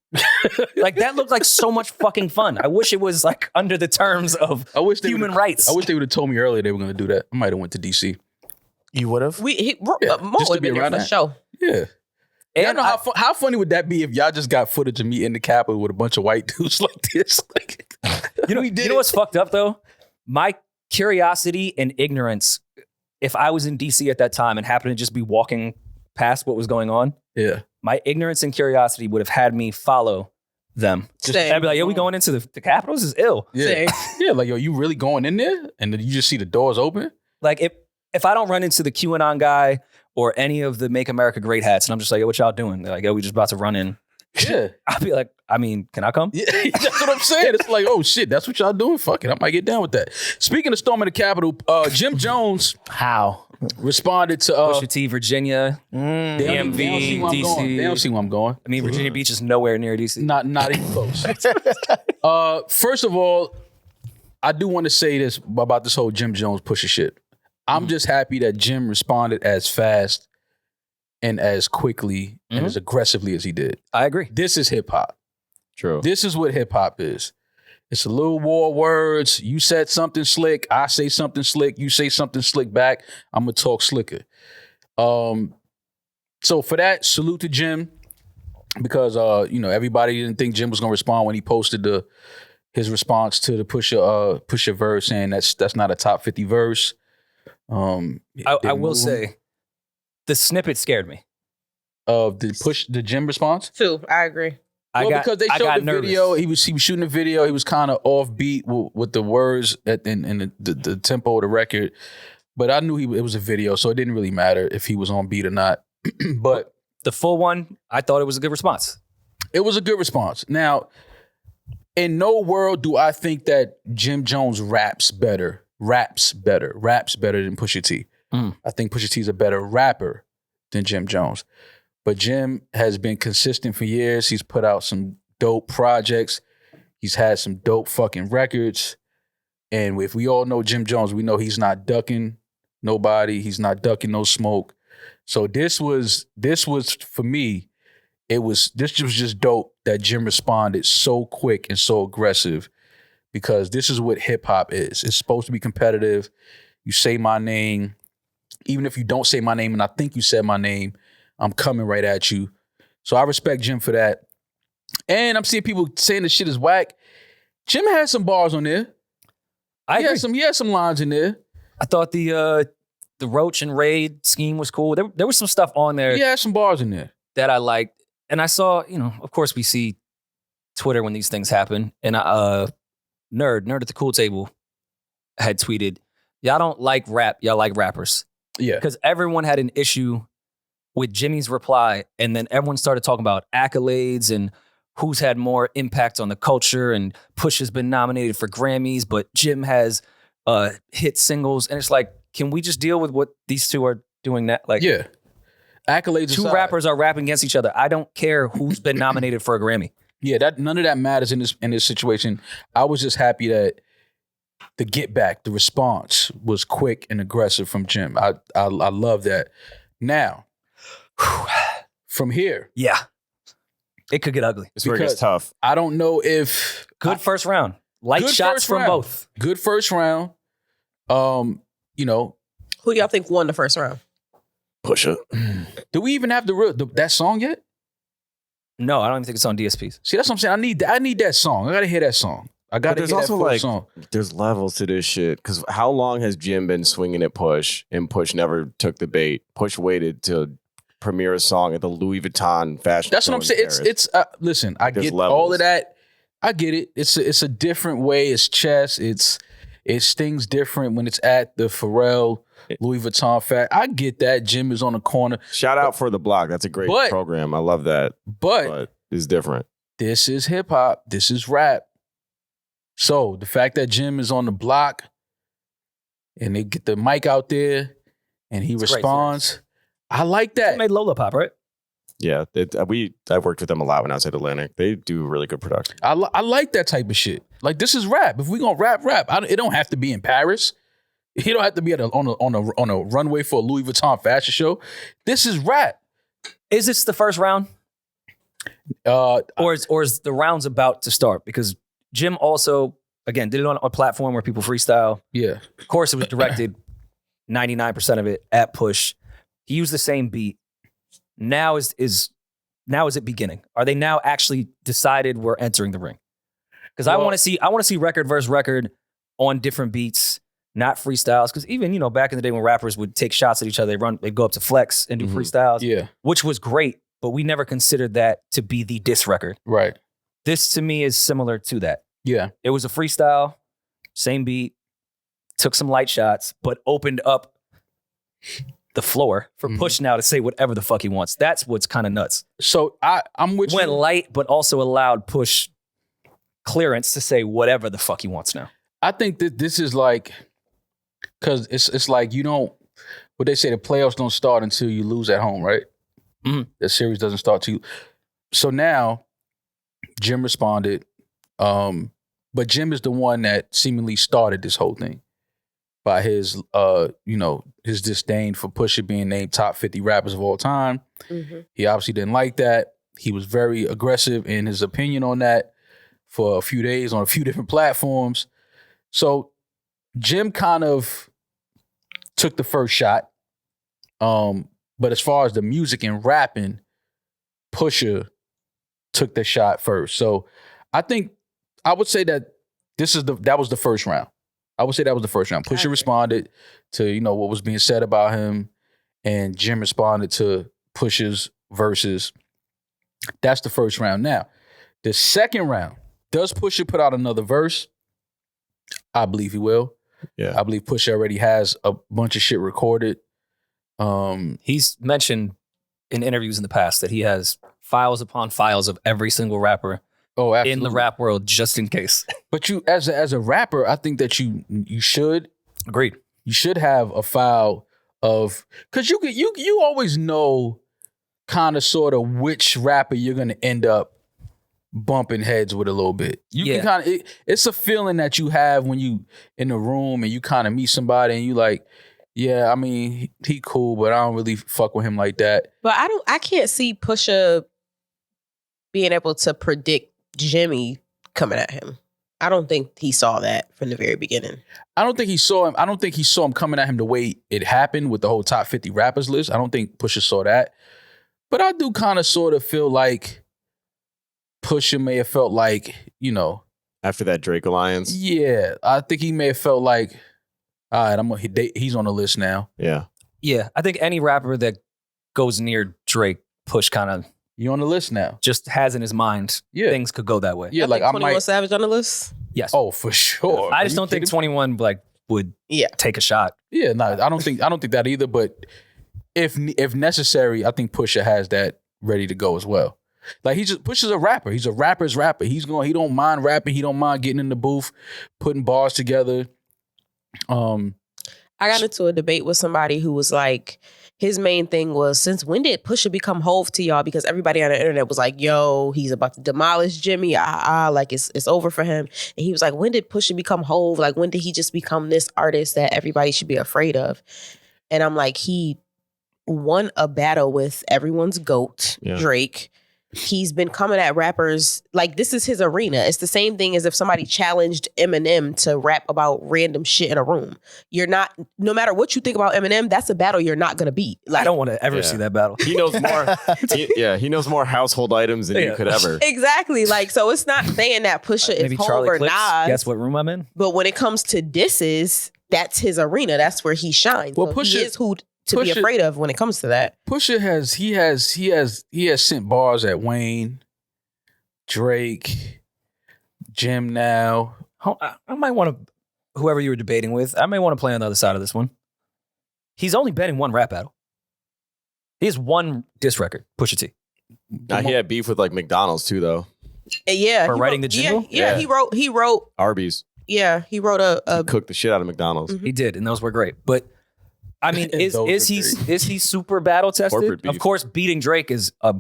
Like that looked like so much fucking fun. I wish it was like under the terms of I wish they human would've- rights. I wish they would have told me earlier they were gonna do that. I might have went to DC. You would have? Mo just to would be have been there around for that. show. Yeah. Y'all And know how funny would that be if y'all just got footage of me in the Capitol with a bunch of white dudes like this? Like, you know what's fucked up though? My curiosity and ignorance, if I was in DC at that time and happened to just be walking past what was going on, yeah. my ignorance and curiosity would have had me follow them. Same. I'd be like, yo, we going into the Capitol? This is ill. Yeah. Same. Yeah, like, yo, you really going in there? And then you just see the doors open? Like if I don't run into the QAnon guy or any of the Make America Great hats and I'm just like, yo, what y'all doing? They're like, yo, we just about to run in. Yeah. I'll be like, I mean, can I come? Yeah, that's what I'm saying. It's like, oh shit, that's what y'all doing? Fuck it, I might get down with that. Speaking of storming the Capitol, Jim Jones How? responded to Pusha T, Virginia, they don't see DMV, where I'm going. DC. They don't see where I'm going. I mean, Virginia Beach is nowhere near DC. Not even close. First of all, I do want to say this about this whole Jim Jones Pusha shit. I'm just happy that Jim responded as fast and as quickly and as aggressively as he did. I agree. This is hip hop. True. This is what hip hop is. It's a little war of words. You said something slick. I say something slick. You say something slick back. I'm going to talk slicker. So for that, salute to Jim, because everybody didn't think Jim was going to respond when he posted his response to the Pusha verse, saying that's not a top 50 verse. I will say the snippet scared me. Of the Jim response? Too. I agree. Because they showed the nervous. video, he was shooting the video. He was kind of offbeat with the words and the tempo of the record. But I knew it was a video, so it didn't really matter if he was on beat or not. But the full one, I thought it was a good response. It was a good response. Now, in no world do I think that Jim Jones raps better than Pusha T. I think Pusha T is a better rapper than Jim Jones. But Jim has been consistent for years. He's put out some dope projects. He's had some dope fucking records. And if we all know Jim Jones, we know he's not ducking nobody. He's not ducking no smoke. So this was for me, this was just dope that Jim responded so quick and so aggressive, because this is what hip hop is. It's supposed to be competitive. You say my name. Even if you don't say my name and I think you said my name, I'm coming right at you. So I respect Jim for that. And I'm seeing people saying the shit is whack. Jim had some bars on there. I agree. He had some lines in there. I thought the Roach and Raid scheme was cool. There was some stuff on there. He had some bars in there that I liked. And I saw, of course we see Twitter when these things happen. And Nerd at the Cool Table had tweeted, y'all don't like rap, y'all like rappers. Yeah. Because everyone had an issue with Jimmy's reply, and then everyone started talking about accolades and who's had more impact on the culture, and Push has been nominated for Grammys, but Jim has hit singles. And it's like, can we just deal with what these two are doing now? Like, yeah. Accolades two aside. rappers are rapping against each other. I don't care who's been nominated for a Grammy. Yeah, none of that matters in this situation. I was just happy that the get back, the response was quick and aggressive from Jim. I love that. Now, from here. Yeah. It could get ugly. This where it gets tough. I don't know if... Good first round. Light shots from both. Good first round. Who y'all think won the first round? Pusha. Do we even have that song yet? No, I don't even think it's on DSPs. See, that's what I'm saying. I need that song. I gotta hear that song. I gotta hear that full song. There's levels to this shit. Because how long has Jim been swinging at Push, and Push never took the bait? Push waited to premiere a song at the Louis Vuitton fashion. That's what I'm saying. It's listen. I get all of that. I get it. It's a different way. It's chess. It stings different when it's at the Pharrell Louis Vuitton fact. I get that. Jim is on the corner. Shout out for the block. That's a great program. I love that. But it's different. This is hip hop. This is rap. So the fact that Jim is on the block and they get the mic out there and he responds, I like that. They made Lola Pop, right? Yeah, I've worked with them a lot when I was at Atlantic. They do really good production. I like that type of shit. Like, this is rap. If we gonna rap, it don't have to be in Paris. You don't have to be on a runway for a Louis Vuitton fashion show. This is rap. Is this the first round? Or is the rounds about to start? Because Jim also, again, did it on a platform where people freestyle. Yeah. Of course, it was directed 99% of it at Push. He used the same beat. Now is it beginning? Are they now actually decided we're entering the ring? Because I want to see record versus record on different beats, not freestyles. Because even back in the day when rappers would take shots at each other, they'd go up to flex and do freestyles. Yeah, which was great, but we never considered that to be the diss record. Right. This to me is similar to that. Yeah, it was a freestyle, same beat, took some light shots, but opened up the floor for Push now to say whatever the fuck he wants. That's what's kind of nuts. So I'm with Went light, but also allowed Push clearance to say whatever the fuck he wants now. I think that this is like, because it's like you don't, what they say, the playoffs don't start until you lose at home, right? The series doesn't start till you. So now Jim responded, but Jim is the one that seemingly started this whole thing by his his disdain for Pusha being named top 50 rappers of all time. Mm-hmm. He obviously didn't like that. He was very aggressive in his opinion on that for a few days on a few different platforms. So Jim kind of took the first shot. But as far as the music and rapping, Pusha took the shot first. So I would say that that was the first round. I would say that was the first round. Pusha responded to, what was being said about him, and Jim responded to Pusha's verses. That's the first round. Now, the second round, does Pusha put out another verse? I believe he will. Yeah. I believe Pusha already has a bunch of shit recorded. He's mentioned in interviews in the past that he has files upon files of every single rapper in the rap world, just in case. But you, as a rapper, I think that you should. Agreed. You should have a file of, because you always know kind of sort of which rapper you're gonna end up bumping heads with a little bit. You can kind of, it's a feeling that you have when you in the room and you kind of meet somebody and you like, yeah, I mean, he cool, but I don't really fuck with him like that. But I can't see Pusha being able to predict Jimmy coming at him. I don't think he saw that from the very beginning. I don't think he saw him coming at him the way it happened with the whole top 50 rappers list. I don't think Pusha saw that. But I do kind of sort of feel like Pusha may have felt like, after that Drake alliance. Yeah, I think he may have felt like, all right, he's on the list now. Yeah. Yeah, I think any rapper that goes near Drake, Push kind of You on the list now? just has in his mind things could go that way. Yeah, I like think I 21 might. Savage on the list. Yes. Oh, for sure. I just Are don't you think kidding 21 would take a shot. me? Yeah, no, I don't think that either. But if necessary, I think Pusha has that ready to go as well. Like Pusha's a rapper. He's a rapper's rapper. He don't mind rapping. He don't mind getting in the booth, putting bars together. I got into a debate with somebody who was like, his main thing was, since when did Pusha become Hove to y'all? Because everybody on the internet was like, yo, he's about to demolish Jimmy. Like it's over for him. And he was like, when did Pusha become Hove? Like, when did he just become this artist that everybody should be afraid of? And I'm like, he won a battle with everyone's GOAT, Drake. He's been coming at rappers like this is his arena. It's the same thing as if somebody challenged Eminem to rap about random shit in a room. You're not, no matter what you think about Eminem, that's a battle you're not gonna beat. Like, I don't want to ever see that battle. He knows more. He knows more household items than you could ever. Exactly. Like, so it's not saying that Pusha is Maybe Hov Charlie or Clips. Nas. Guess what room I'm in? But when it comes to disses, that's his arena. That's where he shines. Well, so Pusha- he is who to be afraid of when it comes to that. Pusha has sent bars at Wayne, Drake, Jim now. I might want to, whoever you were debating with, I may want to play on the other side of this one. He's only been in one rap battle. He has one diss record, Pusha T. Nah, he had beef with like McDonald's too, though. Yeah. For he writing wrote- the jingle? Yeah, he wrote. Arby's. Yeah, he wrote a Cooked the shit out of McDonald's. Mhm. He did, and those were great. But I mean, is Those he were great. is he super battle tested? Corporate beef. Of course, beating Drake is a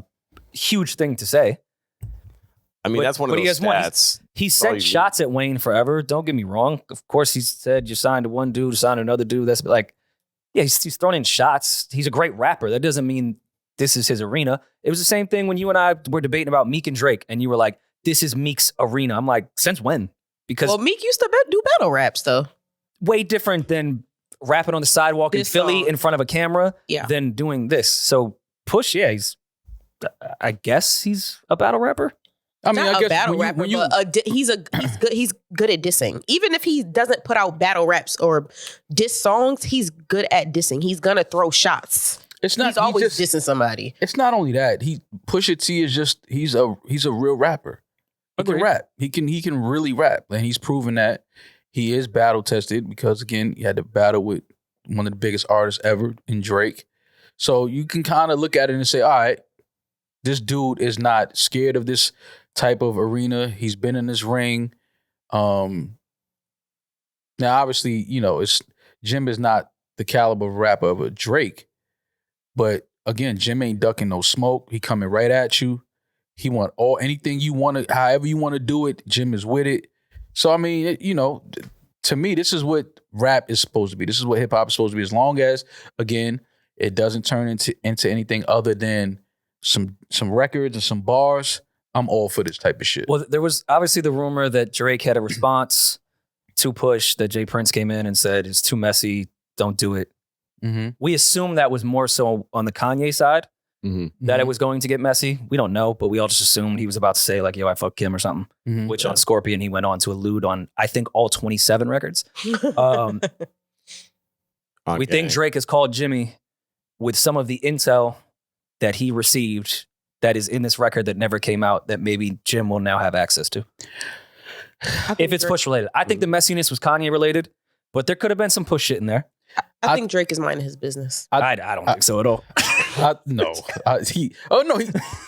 huge thing to say. I mean, But- that's one of but he those has one. stats. He Probably- sent shots at Wayne forever. Don't get me wrong. Of course, he said you signed to one dude, signed to another dude. That's like, yeah, he's throwing in shots. He's a great rapper. That doesn't mean this is his arena. It was the same thing when you and I were debating about Meek and Drake, and you were like, this is Meek's arena. I'm like, since when? Because well, Meek used to do battle raps though. way different than rapping on the sidewalk in This Philly song. in front of a camera Yeah. than doing this. So Push, I guess he's a battle rapper. I mean, Not I a guess battle when you- rapper, when you, but he's good at dissing. Even if he doesn't put out battle raps or diss songs, he's good at dissing. He's gonna throw shots. it's not. He's always just, dissing somebody. It's not only that. Pusha T is just he's a real rapper. He can Agreed. rap. He can really rap, and he's proven that he is battle tested because again, he had to battle with one of the biggest artists ever in Drake. So you can kind of look at it and say, all right, this dude is not scared of this type of arena. He's been in this ring. Now, obviously, Jim is not the caliber of rapper of a Drake, but again, Jim ain't ducking no smoke. He coming right at you. He want anything you want to, however you want to do it. Jim is with it. So I mean, to to me, this is what rap is supposed to be. This is what hip hop is supposed to be. As long as, again, it doesn't turn into anything other than some records and some bars, I'm all for this type of shit. Well, there was obviously the rumor that Drake had a response to Push, that Jay Prince came in and said, it's too messy, don't do it. Mm-hmm. We assume that was more so on the Kanye side, that it was going to get messy. We don't know, but we all just assumed he was about to say like, yo, I fuck Kim or something, which on Scorpion, he went on to allude on, I think, all 27 records. We think Drake has called Jimmy with some of the intel that he received that is in this record that never came out that maybe Jim will now have access to. If it's Push related. I think the messiness was Kanye related, but there could have been some Push shit in there. I think Drake is minding his business. I don't think so at all.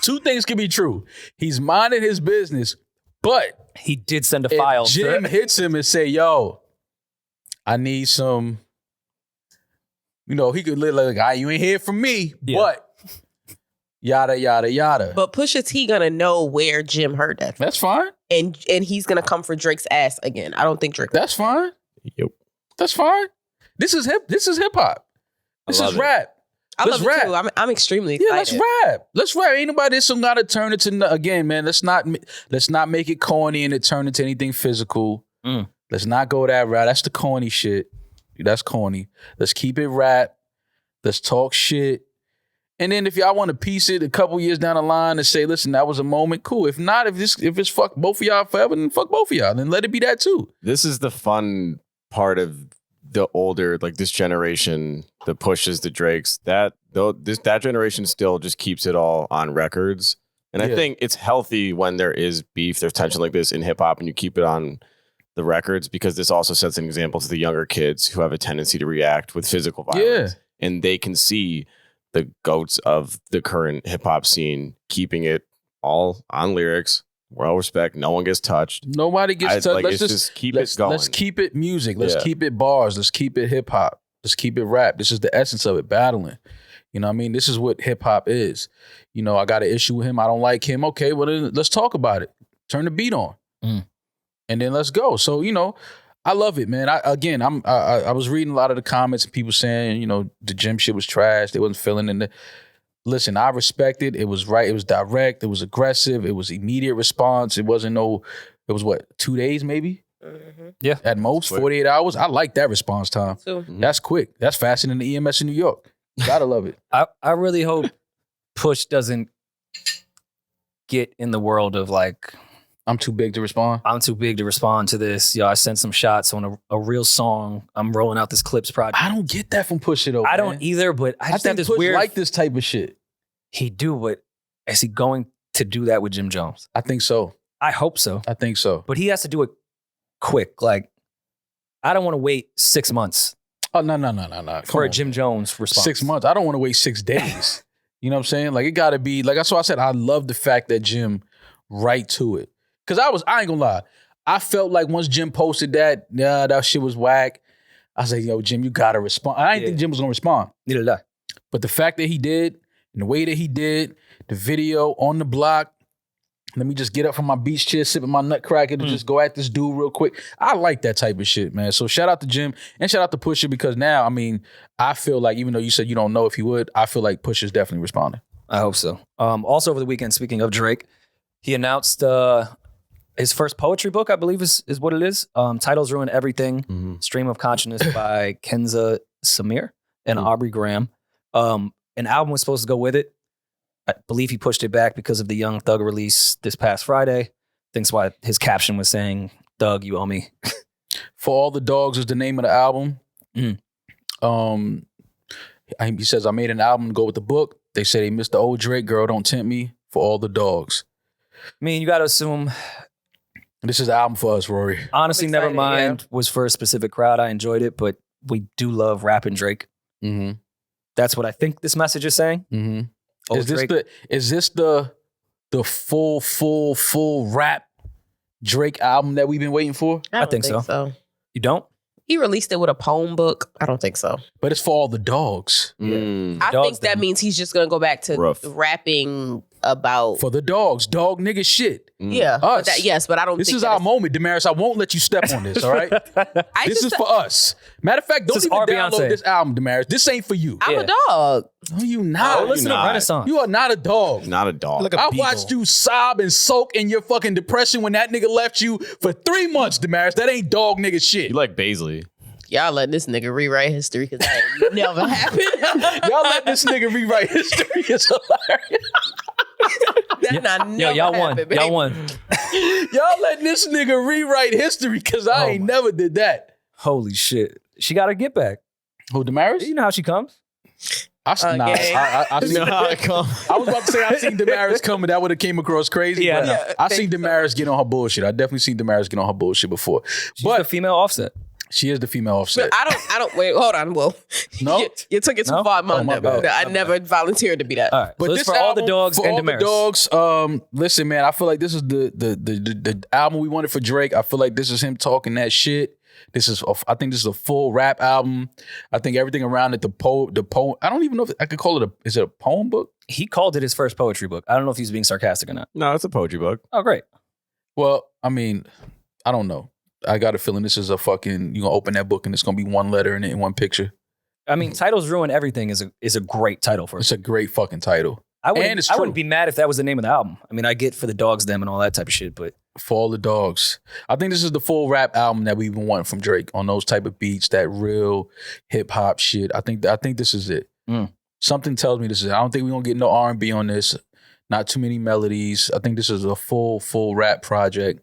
Two things can be true. He's minding his business, but he did send a file. Jim hits him and say, yo, I need some, he could live like, you ain't hear from me, but yada, yada, yada. But Pusha T gonna know where Jim heard that. That's fine. And he's gonna come for Drake's ass again. I don't think Drake. That's fine. Yep. That's fine. This is hip hop. This is rap. I love it too. I'm extremely excited. Yeah, let's rap. Ain't nobody that's gotta turn it to, again, man, let's not make it corny and it turn into anything physical. Let's not go that route. That's the corny shit. That's corny. Let's keep it rap. Let's talk shit. And then if y'all want to piece it a couple years down the line and say, listen, that was a moment, cool. If not, if it's fuck both of y'all forever, then fuck both of y'all. Then let it be that too. This is the fun part of the older, like this generation, the Pushes, the Drakes, that generation still just keeps it all on records. And I think it's healthy when there is beef, there's tension like this in hip hop, and you keep it on the records, because this also sets an example to the younger kids who have a tendency to react with physical violence. Yeah. And they can see the goats of the current hip hop scene keeping it all on lyrics, well respect, no one gets touched. Nobody gets touched. Let's just keep it going. Let's keep it music. Let's keep it bars. Let's keep it hip hop. Let's keep it rap. This is the essence of it, battling. You know what I mean? This is what hip hop is. I got an issue with him. I don't like him. Okay, well then let's talk about it. Turn the beat on. And then let's go. So, I love it, man. I was reading a lot of the comments and people saying, the gym shit was trash. They wasn't feeling it. Listen, I respect it. It was right. It was direct. It was aggressive. It was immediate response. It was 2 days maybe? Yeah. At most, 48 hours. I like that response time. So, That's quick. That's faster than the EMS in New York. Gotta love it. I really hope Push doesn't get in the world of like, I'm too big to respond. I'm too big to respond to this. I sent some shots on a real song. I'm rolling out this Clips project. I don't get that from Pusha though. I don't either, but I just think have this Push weird like this type of shit. He do, but is he going to do that with Jim Jones? I think so. I hope so. I think so. But he has to do it quick. Like, I don't want to wait 6 months. Oh, no. For a Jim Jones response. 6 months. I don't want to wait 6 days. You know what I'm saying? Like, it got to be, like, that's why I said I love the fact that Jim right to it. Because I ain't gonna lie, I felt like once Jim posted that shit was whack, I was like, yo, Jim, you gotta respond. I didn't think Jim was gonna respond. Neither did I. But the fact that he did, and the way that he did, the video on the block, let me just get up from my beach chair, sipping my nutcracker to just go at this dude real quick. I like that type of shit, man. So shout out to Jim and shout out to Pusha, because now, I feel like, even though you said you don't know if he would, I feel like Pusha's definitely responding. I hope so. Also over the weekend, speaking of Drake, he announced his first poetry book, I believe is what it is. Titles Ruin Everything, Stream of Consciousness by Kenza Samir and Aubrey Graham. An album was supposed to go with it. I believe he pushed it back because of the Young Thug release this past Friday. I think that's why his caption was saying, Thug, you owe me. For All the Dogs is the name of the album. He says, I made an album to go with the book. They say they missed the old Drake, Girl Don't Tempt Me, For All the Dogs. You got to assume... This is the album for us, Rory. Honestly, Nevermind was for a specific crowd. I enjoyed it, but we do love rapping Drake. That's what I think this message is saying. Is this the full rap Drake album that we've been waiting for? I think so. You don't? He released it with a poem book. I don't think so. But it's For All the Dogs. I think that means he's just gonna go back to rapping about for the dogs, dog nigga shit. Yeah, but Us. yes, but I don't. This think is that our it's- moment, Demaris. I won't let you step on this. All right. I This just- is for us. Matter of fact, don't This is even our download Beyonce. this album, Demaris. This ain't for you. I'm Yeah. a dog. No, you not. Oh, listen to not. Renaissance. You are not a dog. Not a dog. Like a I beagle. watched you sob and soak in your fucking depression when that nigga left you for 3 months, Demaris. That ain't dog nigga shit. You like Baisley. Y'all let this nigga rewrite history because that ain't never happened. Y'all let this nigga rewrite history. It's hilarious. That not Yo, never y'all won. happened, baby. Y'all won. Y'all let this nigga rewrite history because I ain't never did that. Holy shit. She got her get back. Who, Demaris? You know how she comes. I seen Okay. I seen I was about to say I seen Demaris coming. That would have came across crazy. Yeah, but I know. I seen Demaris get on her bullshit. I definitely seen Demaris get on her bullshit before. She's the female Offset. She is the female Offset. But I don't, wait, hold on. Well, No? you took it too No? far, Oh, my bad. I never volunteered to be that. All right. But so this it's for all the album, dogs for and all Demaris. the dogs, listen, man, I feel like this is the album we wanted for Drake. I feel like this is him talking that shit. I think this is a full rap album. I think everything around it, the poem. I don't even know if I could call it is it a poem book? He called it his first poetry book. I don't know if he's being sarcastic or not. No, it's a poetry book. Oh, great. Well, I mean, I don't know. I got a feeling this is a fucking, you're gonna open that book and it's gonna be one letter in it in one picture. I mean, Titles Ruin Everything is a great title for it. It's a great fucking title. I and it's wouldn't true. be mad if that was the name of the album. I mean, I get for the dogs, them, and all that type of shit, but For all the dogs. I think this is the full rap album that we've been wanting from Drake on those type of beats, that real hip hop shit. I think this is it. Something tells me this is it. I don't think we're gonna get no R&B on this. Not too many melodies. I think this is a full rap project.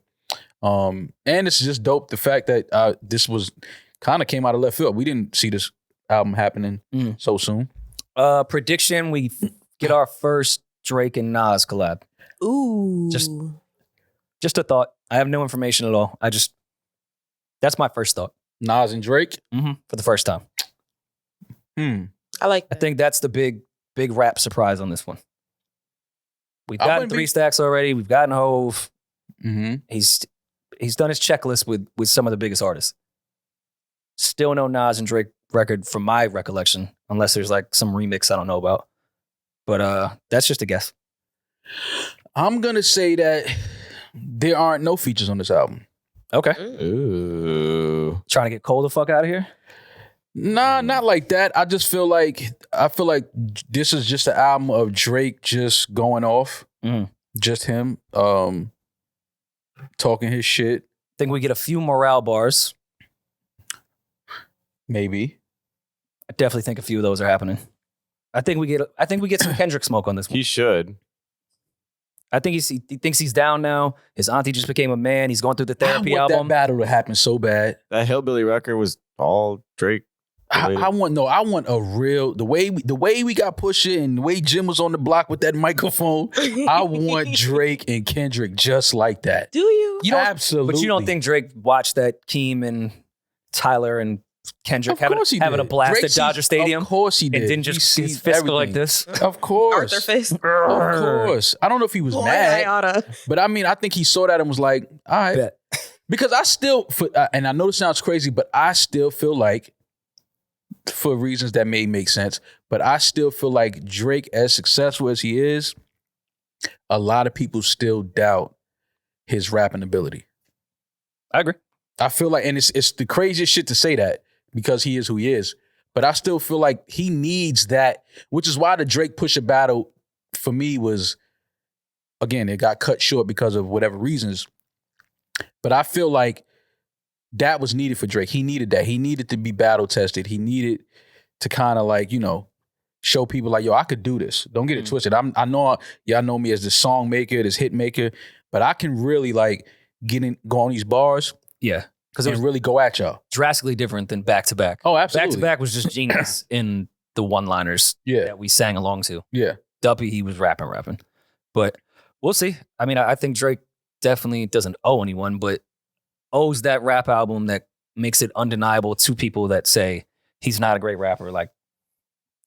And it's just dope the fact that this was kind of came out of left field. We didn't see this album happening so soon. prediction, we get our first Drake and Nas collab. Ooh. Just a thought. I have no information at all. That's my first thought. Nas and Drake. For the first time. I like I that. think that's the big rap surprise on this one. We've I gotten wouldn't 3 be- stacks already. We've gotten Hove. Mm-hmm. He's done his checklist with some of the biggest artists. Still no Nas and Drake record from my recollection, unless there's like some remix I don't know about. But that's just a guess. I'm gonna say that there aren't no features on this album. Okay. Ooh. Trying to get Cole the fuck out of here? Nah, not like that. I feel like this is just an album of Drake just going off. Just him talking his shit. Think we get a few morale bars. Maybe. I definitely think a few of those are happening. I think we get some Kendrick smoke on this one. He should. I think he thinks he's down now. His auntie just became a man. He's going through the therapy I want album. that battle to happen so bad. That Hillbilly record was all Drake. I want a real the way we got Pusha and the way Jim was on the block with that microphone. I want Drake and Kendrick just like that. Do you? You don't, Absolutely. But you don't think Drake watched that Keem and Tyler and Kendrick Of having course he a did. blast Drake at Dodger sees- Stadium? Of course he did. And didn't He just his sees fist go like everything. this? Of course. Arthur Fist. Of course. I don't know if he was mad, I oughta. but I mean, I think he saw that and was like, all right. Bet. Because I still, and I know this sounds crazy, but I still feel like, for reasons that may make sense, but I still feel like Drake, as successful as he is, a lot of people still doubt his rapping ability. I agree. I feel like, and it's the craziest shit to say that because he is who he is, but I still feel like he needs that, which is why the Drake Pusha battle for me was, again, it got cut short because of whatever reasons. But I feel like that was needed for Drake. He needed that. He needed to be battle tested. He needed to kind of like, show people like, yo, I could do this. Don't get it twisted. I know y'all know me as this song maker, this hit maker, but I can really like go on these bars Yeah. Because it and was really go at y'all. drastically different than back to back. Oh, Back absolutely. to back was just genius in the one-liners Yeah. that we sang along to. Yeah. Duppy, he was rapping. But we'll see. I mean, I think Drake definitely doesn't owe anyone, but owes that rap album that makes it undeniable to people that say he's not a great rapper. Like,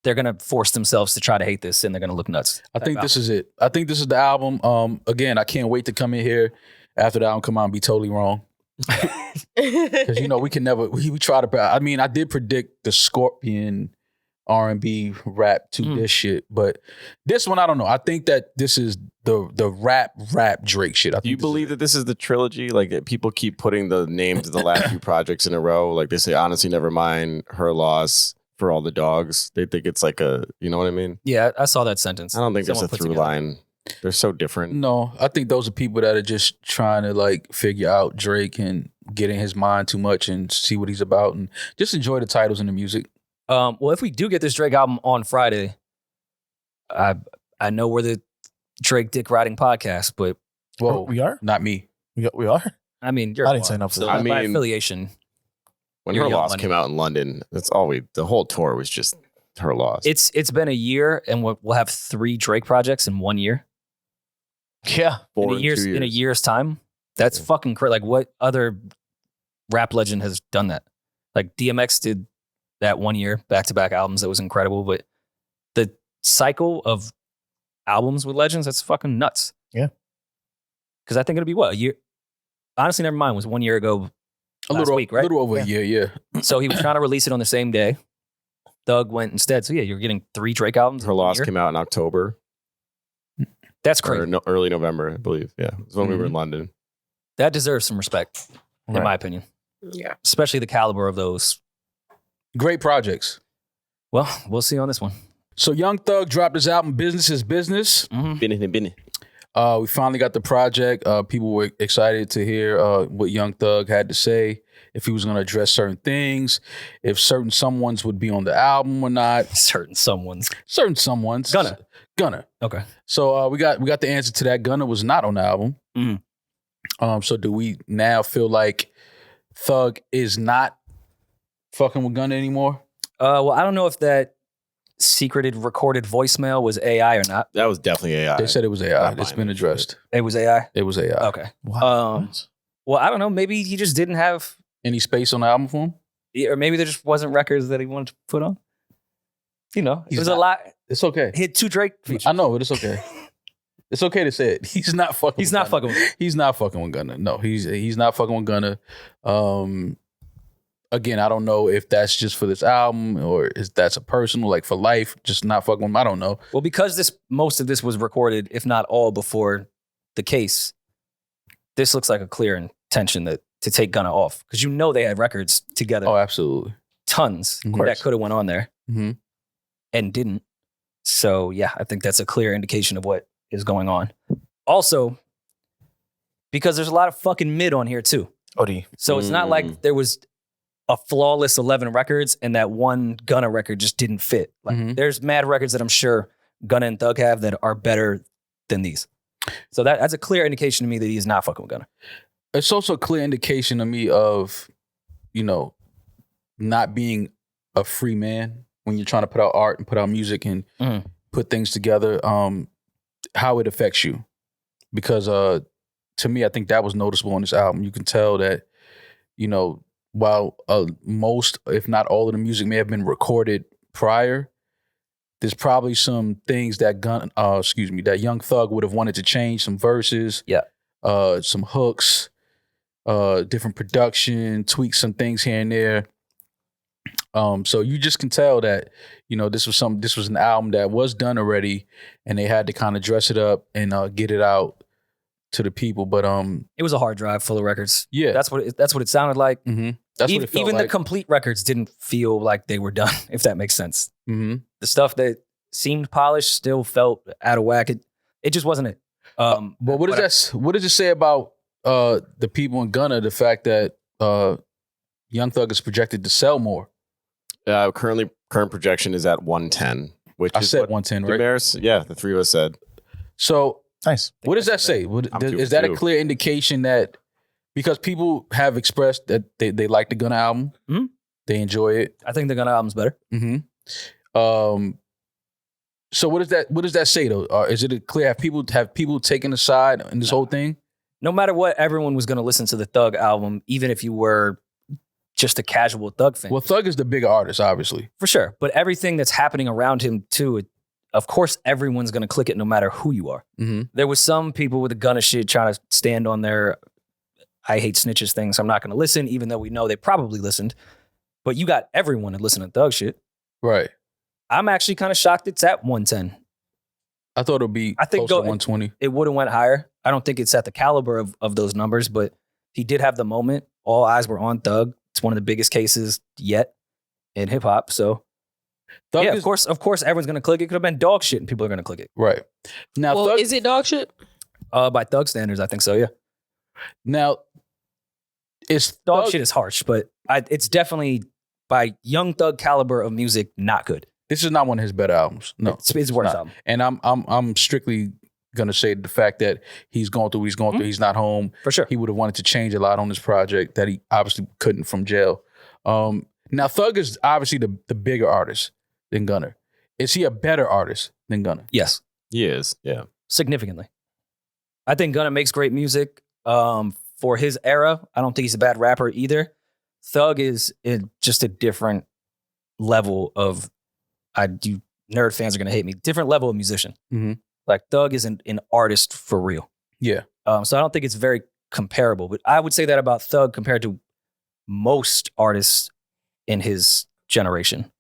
they're going to force themselves to try to hate this and they're going to look nuts. I think this is it. I think this is the album. Again, I can't wait to come in here after the album come out and be totally wrong. Because we can never we try to. I mean, I did predict the Scorpion R&B rap to this shit. But this one, I don't know. I think that this is the rap Drake shit. Do you believe that this is the trilogy? Like people keep putting the names of the last few projects in a row. Like they say, honestly, never mind, Her Loss, For All the Dogs. They think it's like a, you know what I mean? Yeah, I saw that sentence. I don't think there's Someone a put through together. line. They're so different. No, I think those are people that are just trying to like figure out Drake and get in his mind too much and see what he's about and just enjoy the titles and the music. Well, if we do get this Drake album on Friday, I know we're the Drake Dick Riding podcast, but Whoa, We are? not me. We are? I mean, you're I didn't sign up for so that. I by mean- affiliation. When You're Her young Loss money. came out in London, that's all the whole tour was just Her Loss. It's been a year, and we'll have 3 Drake projects in 1 year. Yeah. Four in a year's time. That's fucking crazy. Like, what other rap legend has done that? Like DMX did that 1 year, back-to-back albums. That was incredible. But the cycle of albums with legends, that's fucking nuts. Yeah. Because I think it'll be what, a year? Honestly, never mind. It was 1 year ago. Last week, right? A little over a year, yeah. So he was trying to release it on the same day. Thug went instead. So yeah, you're getting 3 Drake albums. Her in a Loss year? came out in October That's or crazy. early November, I believe. Yeah, it was when we were in London. That deserves some respect, in Right. my opinion. Yeah. Especially the caliber of those. Great projects. Well, we'll see on this one. So Young Thug dropped his album Business is Business. Binny. We finally got the project. People were excited to hear what Young Thug had to say, if he was going to address certain things, if certain someones would be on the album or not. Certain someone's. Certain someones. Gunna. Okay. So we got the answer to that. Gunna was not on the album. Mhm. So do we now feel like Thug is not fucking with Gunna anymore? Well, I don't know if that secreted recorded voicemail was AI or not. That was definitely AI. They said it was AI. Not It's buying been that addressed. It was AI. It was AI. Okay. Wow. Well, I don't know. Maybe he just didn't have, Any space on the album for him? or maybe there just wasn't records that he wanted to put on. You know, He's it was not- a lot. It's okay. He had 2 Drake features. I know, but it's okay. It's okay to say it. He's not fucking. He's with not Gunna. fucking with. He's not fucking with Gunna. No, he's not fucking with Gunna. Again, I don't know if that's just for this album or is that's a personal, like for life, just not fucking with him. I don't know. Well, because most of this was recorded, if not all, before the case, this looks like a clear intention to take Gunna off. Because they had records together, Oh, absolutely. tons Of course. that could have went on there Mhm. and didn't. So yeah, I think that's a clear indication of what is going on. Also, because there's a lot of fucking mid on here too. OD. So it's not like there was a flawless 11 records and that one Gunna record just didn't fit. Like Mhm. there's mad records that I'm sure Gunna and Thug have that are better than these. So that's a clear indication to me that he is not fucking with Gunna. It's also a clear indication to me of, not being a free man when you're trying to put out art and put out music and Mhm. put things together, how it affects you. Because to me, I think that was noticeable on this album. You can tell that, while most, if not all of the music may have been recorded prior, there's probably some things that that Young Thug would have wanted to change, some verses, some hooks, different production, tweak some things here and there. So you just can tell that, this was an album that was done already and they had to kind of dress it up and get it out to the people. But It was a hard drive full of records. yeah, That's what it sounded like. mm-hmm. That's what it felt Even like. the complete records didn't feel like they were done, if that makes sense. Mm-hmm. The stuff that seemed polished still felt out of whack. It just wasn't it. But what does it say about the people in Gunna, the fact that Young Thug is projected to sell more? Current projection is at 110, which I is said what 110, right? Demaris, yeah, the 3 of us said. So Nice. what does that say? I'm 2 Is for that a 2. clear indication that, because people have expressed that they like the Gunna album, Mhm. they enjoy it. I think the Gunna album's better. Mm-hmm. So what does that say though? Is it clear? Have people taken a side in this whole thing? No matter what, everyone was going to listen to the Thug album, even if you were just a casual Thug fan. Well, Thug is the bigger artist, obviously. For sure. But everything that's happening around him too, of course, everyone's going to click it no matter who you are. Mm-hmm. There was some people with the Gunna shit trying to stand on their I hate snitches thing, so I'm not going to listen, even though we know they probably listened. But you got everyone to listen to Thug shit. Right. I'm actually kind of shocked it's at 110. I thought it would be I think close to 120. It would have went higher. I don't think it's at the caliber of those numbers, but he did have the moment. All eyes were on Thug. It's one of the biggest cases yet in hip hop. So Thug yeah, is, of course, everyone's gonna click it. Could have been dog shit, and people are gonna click it. right. Now, Well, Thug, is it dog shit? By Thug standards, I think so. Yeah, now it's dog Thug, shit is harsh, but it's definitely by Young Thug caliber of music, not good. This is not one of his better albums. No, It's his worst not. album. And I'm strictly gonna say the fact that he's going through, through, he's not home. For sure. He would have wanted to change a lot on this project that he obviously couldn't from jail. Now Thug is obviously the bigger artist than Gunna. Is he a better artist than Gunna? Yes, He is. Yeah. significantly. I think Gunna makes great music for his era. I don't think he's a bad rapper either. Thug is just a different level of, nerd fans are going to hate me, different level of musician. Mhm. Like Thug is an artist for real. Yeah. So I don't think it's very comparable, but I would say that about Thug compared to most artists in his generation.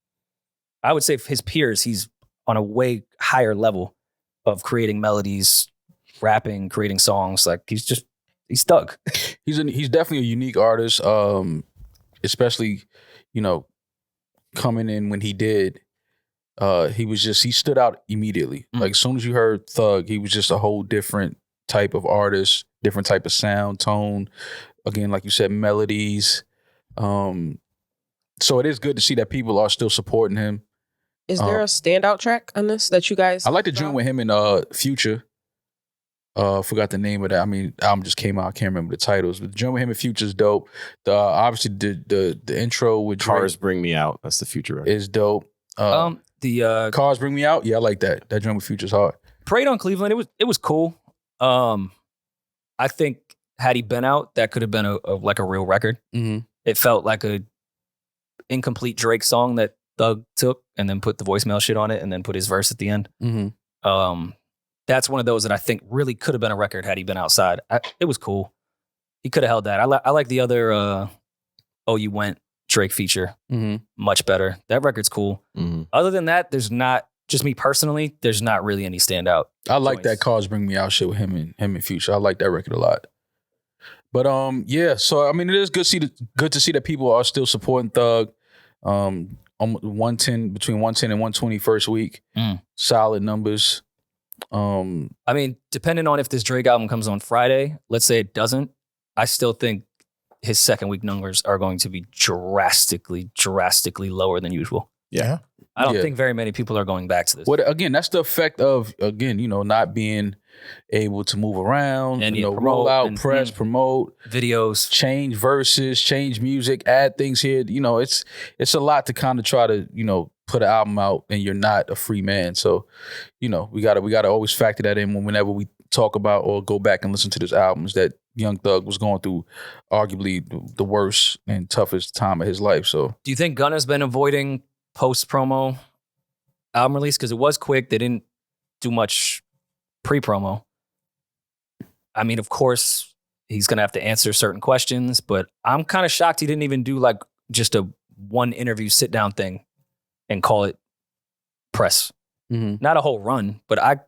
I would say his peers, he's on a way higher level of creating melodies, rapping, creating songs. Like he's Thug. He's definitely a unique artist, especially, coming in when he did. He stood out immediately. Like as soon as you heard Thug, he was just a whole different type of artist, different type of sound, tone. Again, like you said, melodies. So it is good to see that people are still supporting him. Is there a standout track on this that you guys? I like the joint with him and Future. Forgot the name of that. I mean, the album just came out. I can't remember the titles. But the joint with him and Future's dope. Obviously the intro with Cars Drake Bring Me Out. That's the future record. is dope. The Cars Bring Me Out. Yeah, I like that. That joint with Future's hard. Parade on Cleveland, it was cool. I think had he been out, that could have been a real record. Mm-hmm. It felt like a incomplete Drake song that Thug took and then put the voicemail shit on it and then put his verse at the end. Mm-hmm. That's one of those that I think really could have been a record had he been outside. It was cool. He could have held that. I like the other Oh You Went Drake feature Mm-hmm. much better. That record's cool. Mhm. Other than that, there's not, just me personally, there's not really any standout. I like joints. that Cars Bring Me Out shit with him and Future. I like that record a lot. But yeah, so I mean, it is good to see that people are still supporting Thug. 110 between 110 and 120 first week, solid numbers. I mean, depending on if this Drake album comes on Friday, let's say it doesn't, I still think his second week numbers are going to be drastically lower than usual. Yeah. I don't Yeah. think very many people are going back to this. What again? That's the effect of not being able to move around, And roll promote out, and- press, promote, Videos. change verses, change music, add things here. It's a lot to kind of try to put an album out, and you're not a free man. So, we gotta always factor that in whenever we talk about or go back and listen to this albums that Young Thug was going through, arguably the worst and toughest time of his life. So Do you think Gunna's been avoiding post-promo album release? Because it was quick. They didn't do much pre-promo. I mean, of course, he's going to have to answer certain questions, but I'm kind of shocked he didn't even do like just a one interview sit-down thing and call it press. Not a whole run, but I'm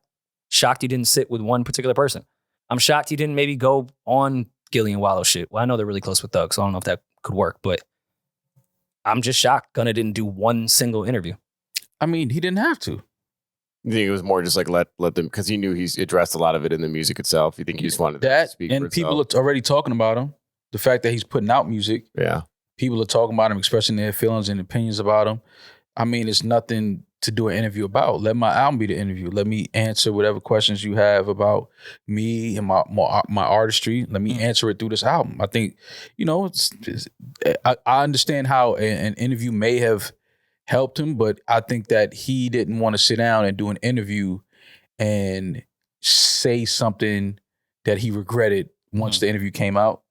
shocked he didn't sit with one particular person. I'm shocked he didn't maybe go on Gillian Wallow shit. Well, I know they're really close with Thug, so I don't know if that could work, but I'm just shocked Gunna didn't do one single interview. I mean, he didn't have to. You think it was more just like let them, because he knew he's addressed a lot of it in the music itself. You think he just wanted That to speak and for people itself? are already talking about him. The fact that he's putting out music, Yeah. people are talking about him, expressing their feelings and opinions about him. I mean, it's nothing to do an interview about. Let my album be the interview. Let me answer whatever questions you have about me and my artistry. Let me answer it through this album. I think, I understand how an interview may have helped him, but I think that he didn't want to sit down and do an interview and say something that he regretted once the interview came out,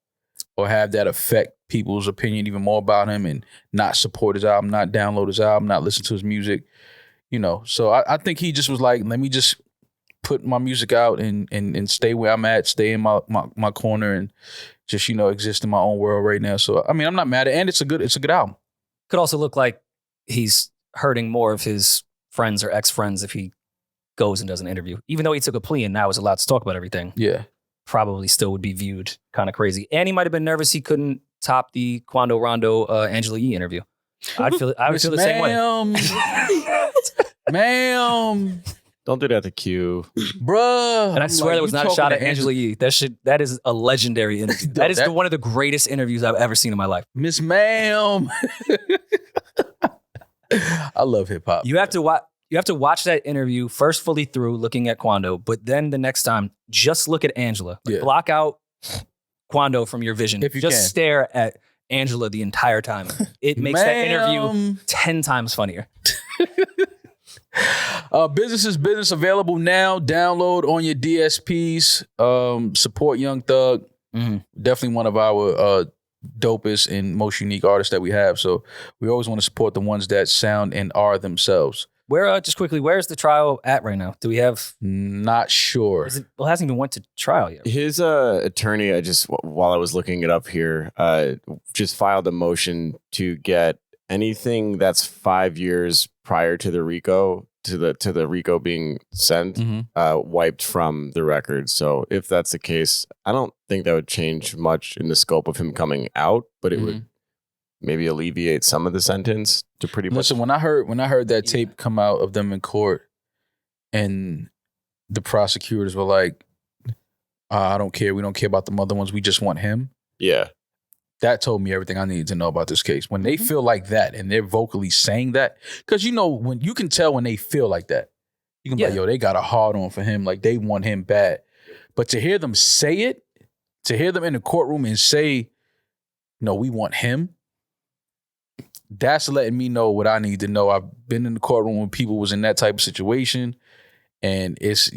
or have that affect people's opinion even more about him and not support his album, not download his album, not listen to his music. So I think he just was like, let me just put my music out and stay where I'm at, stay in my corner, and just exist in my own world right now. So I mean, I'm not mad at it, and it's a good album. Could also look like he's hurting more of his friends or ex-friends if he goes and does an interview. Even though he took a plea and now is allowed to talk about everything, Yeah. probably still would be viewed kind of crazy. And he might have been nervous he couldn't top the Quando Rondo Angela Yee interview. I would feel the same way. Ma'am, Don't do that to Q. bruh. And I swear that was not a shot at Angela Yee. Yee. That is a legendary interview. That is one of the greatest interviews I've ever seen in my life. Miss Ma'am. I love hip hop. You have to watch that interview first fully through, looking at Quando, but then the next time, just look at Angela. Like, Yeah. block out Quando from your vision. If you just can. stare at Angela the entire time. It makes that interview 10 times funnier. Business is Business available now. Download on your DSPs. Support Young Thug. Definitely one of our dopest and most unique artists that we have. So we always want to support the ones that sound and are themselves. Just quickly, where's the trial at right now? Do we have? Not sure. It hasn't even went to trial yet. His attorney, while I was looking it up here, just filed a motion to get anything that's 5 years prior to the RICO to the RICO being sent wiped from the record. So if that's the case, I don't think that would change much in the scope of him coming out, but it would maybe alleviate some of the sentence to pretty much. Listen, when I heard that tape come out of them in court, and the prosecutors were like, "I don't care. We don't care about the other ones. We just want him." Yeah. That told me everything I needed to know about this case. When they feel like that and they're vocally saying that, because when you can tell when they feel like that, you can be like, yo, they got a hard on for him. Like, they want him bad. But to hear them say it, to hear them in the courtroom and say, no, we want him, that's letting me know what I need to know. I've been in the courtroom when people was in that type of situation, and it's,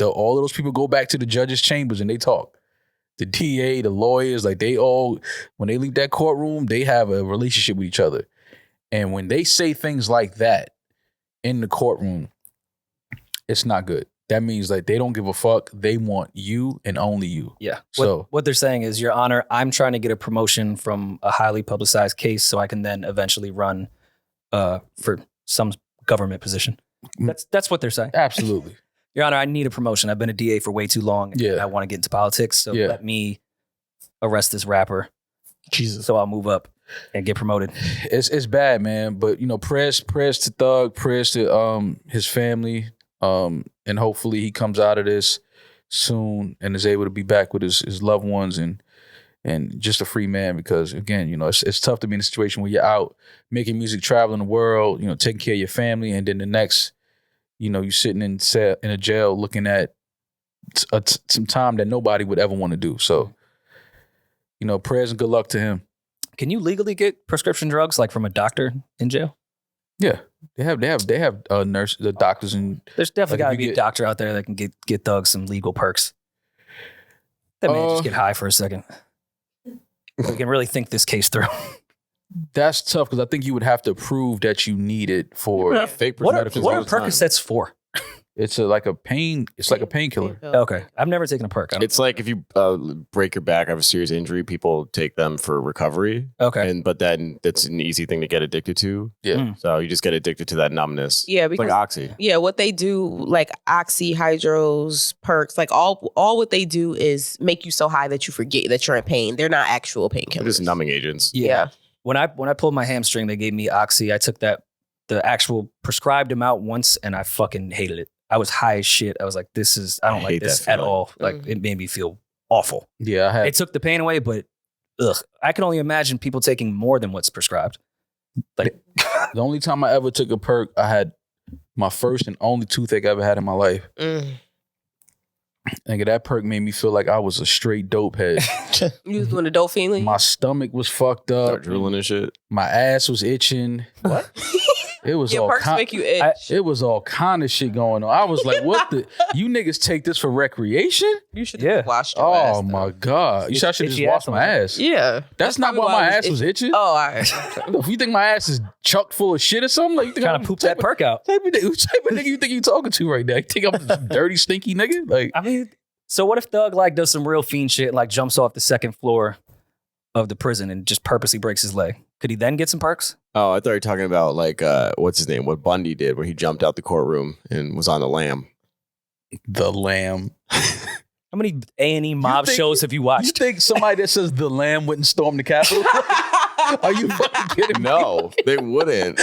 all of those people go back to the judge's chambers and they talk. The DA, the lawyers, like, they all, when they leave that courtroom, they have a relationship with each other. And when they say things like that in the courtroom, it's not good. That means, like, they don't give a fuck. They want you and only you. Yeah. So what they're saying is, Your Honor, I'm trying to get a promotion from a highly publicized case so I can then eventually run for some government position. That's what they're saying. absolutely. Your Honor, I need a promotion. I've been a DA for way too long. And I want to get into politics. So let me arrest this rapper. Jesus. So I'll move up and get promoted. It's bad, man. But, prayers to Thug, prayers to his family. And hopefully he comes out of this soon and is able to be back with his loved ones and just a free man, because, again, it's tough to be in a situation where you're out making music, traveling the world, taking care of your family, and then the next, you're sitting in a jail looking at some time that nobody would ever want to do. So, prayers and good luck to him. Can you legally get prescription drugs like from a doctor in jail? Yeah, they have nurses, the doctors, and there's definitely like, got to be a doctor out there that can get Thug some legal perks. That man just get high for a second. We can really think this case through. That's tough, because I think you would have to prove that you need it for Fake What are prescriptions all the time. Percocets for? it's like a painkiller. Okay, I've never taken a perk. It's like if you break your back, have a serious injury, people take them for recovery. Okay. But then that's an easy thing to get addicted to. Yeah. So you just get addicted to that numbness. Yeah, It's because like Oxy. yeah, what they do, like Oxy, Hydros, perks, like all what they do is make you so high that you forget that you're in pain. They're not actual They're painkillers. just numbing agents. Yeah. When I pulled my hamstring, they gave me Oxy. I took the actual prescribed amount once, and I fucking hated it. I was high as shit. I was like, I don't like hate this that at feeling. all. Like, it made me feel awful. Yeah, I had. It took the pain away, but I can only imagine people taking more than what's prescribed. Like, The only time I ever took a perk, I had my first and only toothache I ever had in my life. Nigga, that perk made me feel like I was a straight dope head. You was doing the dope feeling? My stomach was fucked Start up. drooling and shit. My ass was itching. what? It was Yeah, all perks make you itch. it was all kind of shit going on. I was like, what the? You niggas take this for recreation? You should Yeah. have washed your ass. Oh my God. You should I should just Itchy wash ass my on ass. Yeah. That's not probably why my why it was ass was itching. Oh, all right. If you think my ass is chucked full of shit or something, like you think Trying I'm to poop that perk out. Type of nigga you think you talking to right now? You think I'm a dirty, stinky nigga? Like, I mean, so what if Thug like does some real fiend shit, like jumps off the second floor of the prison and just purposely breaks his leg, could he then get some perks? Oh, I thought you were talking about like what's his name? What Bundy did when he jumped out the courtroom and was on the lam. The Lamb. How many A&E mob shows have you You watched? think somebody that says the Lamb wouldn't storm the Capitol? Are you fucking kidding me? No, they wouldn't.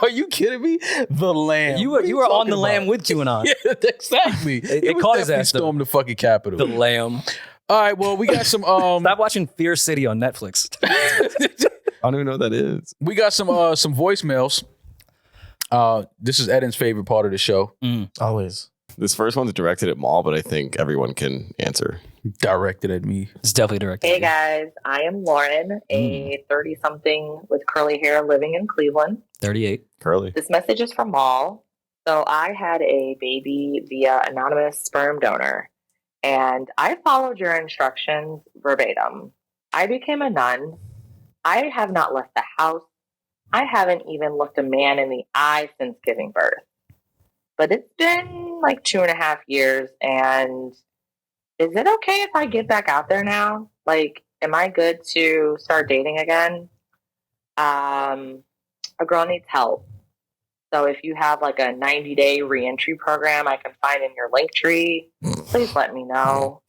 Are you kidding me? The Lamb. You What were are on talking the lam about? with QAnon. Yeah, exactly. They was caught his definitely ass, though. stormed the fucking Capitol. The lamb. All right, well, we got some Stop watching Fear City on Netflix. I don't even know what that is. we got some voicemails. This is Eddin's favorite part of the show. Always. This first one's directed at Maul, but I think everyone can answer. Directed at me. It's definitely directed. Hey guys, I am Lauren, a 30-something with curly hair living in Cleveland. 38. Curly. This message is from Maul. So I had a baby via anonymous sperm donor, and I followed your instructions verbatim. I became a nun. I have not left the house. I haven't even looked a man in the eye since giving birth. But it's been like 2.5 years, and is it okay if I get back out there now? Like, am I good to start dating again? A girl needs help. So if you have like a 90-day reentry program I can find in your link tree, please let me know.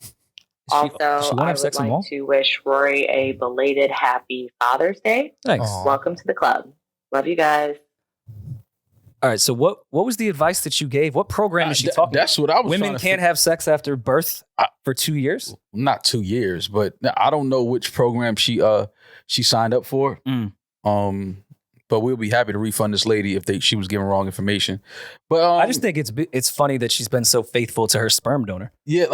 Also, she wanna I have would sex with like Maul? to wish Rory a belated happy Father's Day. Thanks. Aw. Welcome to the club. Love you guys. All right, so what was the advice that you gave? What program is she talking That's what I was Women trying to can't have sex after birth for 2 years? not 2 years, but I don't know which program she signed up for. But we'll be happy to refund this lady if she was giving wrong information. But I just think it's funny that she's been so faithful to her sperm donor. yeah,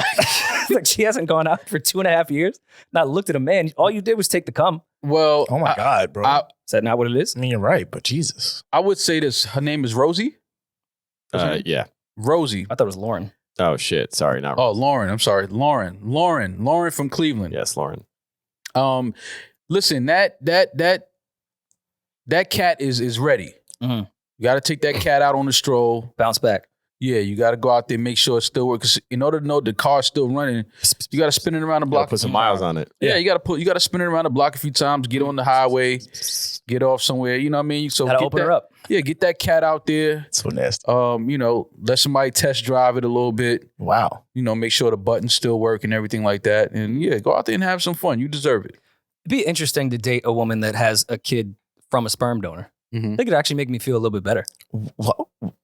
Like she hasn't gone out for 2.5 years, not looked at a man. All you did was take the cum. well, Oh my God, bro. Is that not what it is? I mean, you're right, but Jesus. I would say this. Her name is Rosie. Yeah. Rosie. I thought it was Lauren. Oh shit. Sorry, not. Oh, Lauren. I'm sorry, Lauren from Cleveland. Yes, Lauren. Listen, that cat is ready. Mhm. You got to take that cat out on the stroll. Bounce back. Yeah, you got to go out there and make sure it still works. 'Cause in order to know the car's still running, you got to spin it around the block. Put some miles on it. Yeah, you got to spin it around the block a few times. Get on the highway, get off somewhere. You know what I mean? So Gotta get open that, her up. Yeah, get that cat out there. So nasty. Let somebody test drive it a little bit. Wow. Make sure the buttons still work and everything like that. And yeah, go out there and have some fun. You deserve it. It'd be interesting to date a woman that has a kid from a sperm donor. Mhm. I think it'd actually make me feel a little bit better.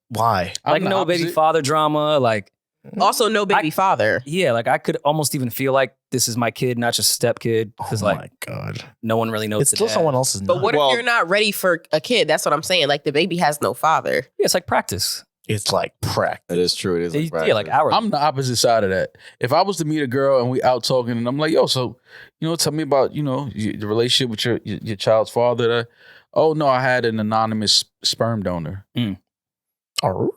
Why? I'm Like the no baby opposite. father drama. Like, Also, no baby father. yeah, like I could almost even feel like this is my kid, not just step kid. Because Oh like my God. no one really knows It's the still dad. someone else's. But nut. what Well- if you're not ready for a kid? That's what I'm saying. Like the baby has no father. Yeah, it's like practice. It's like practice. That is true. It is. Yeah, like hourly. I'm the opposite side of that. If I was to meet a girl and we out talking and I'm like, yo, so, tell me about, the relationship with your child's father. Oh, no, I had an anonymous sperm donor. Oh.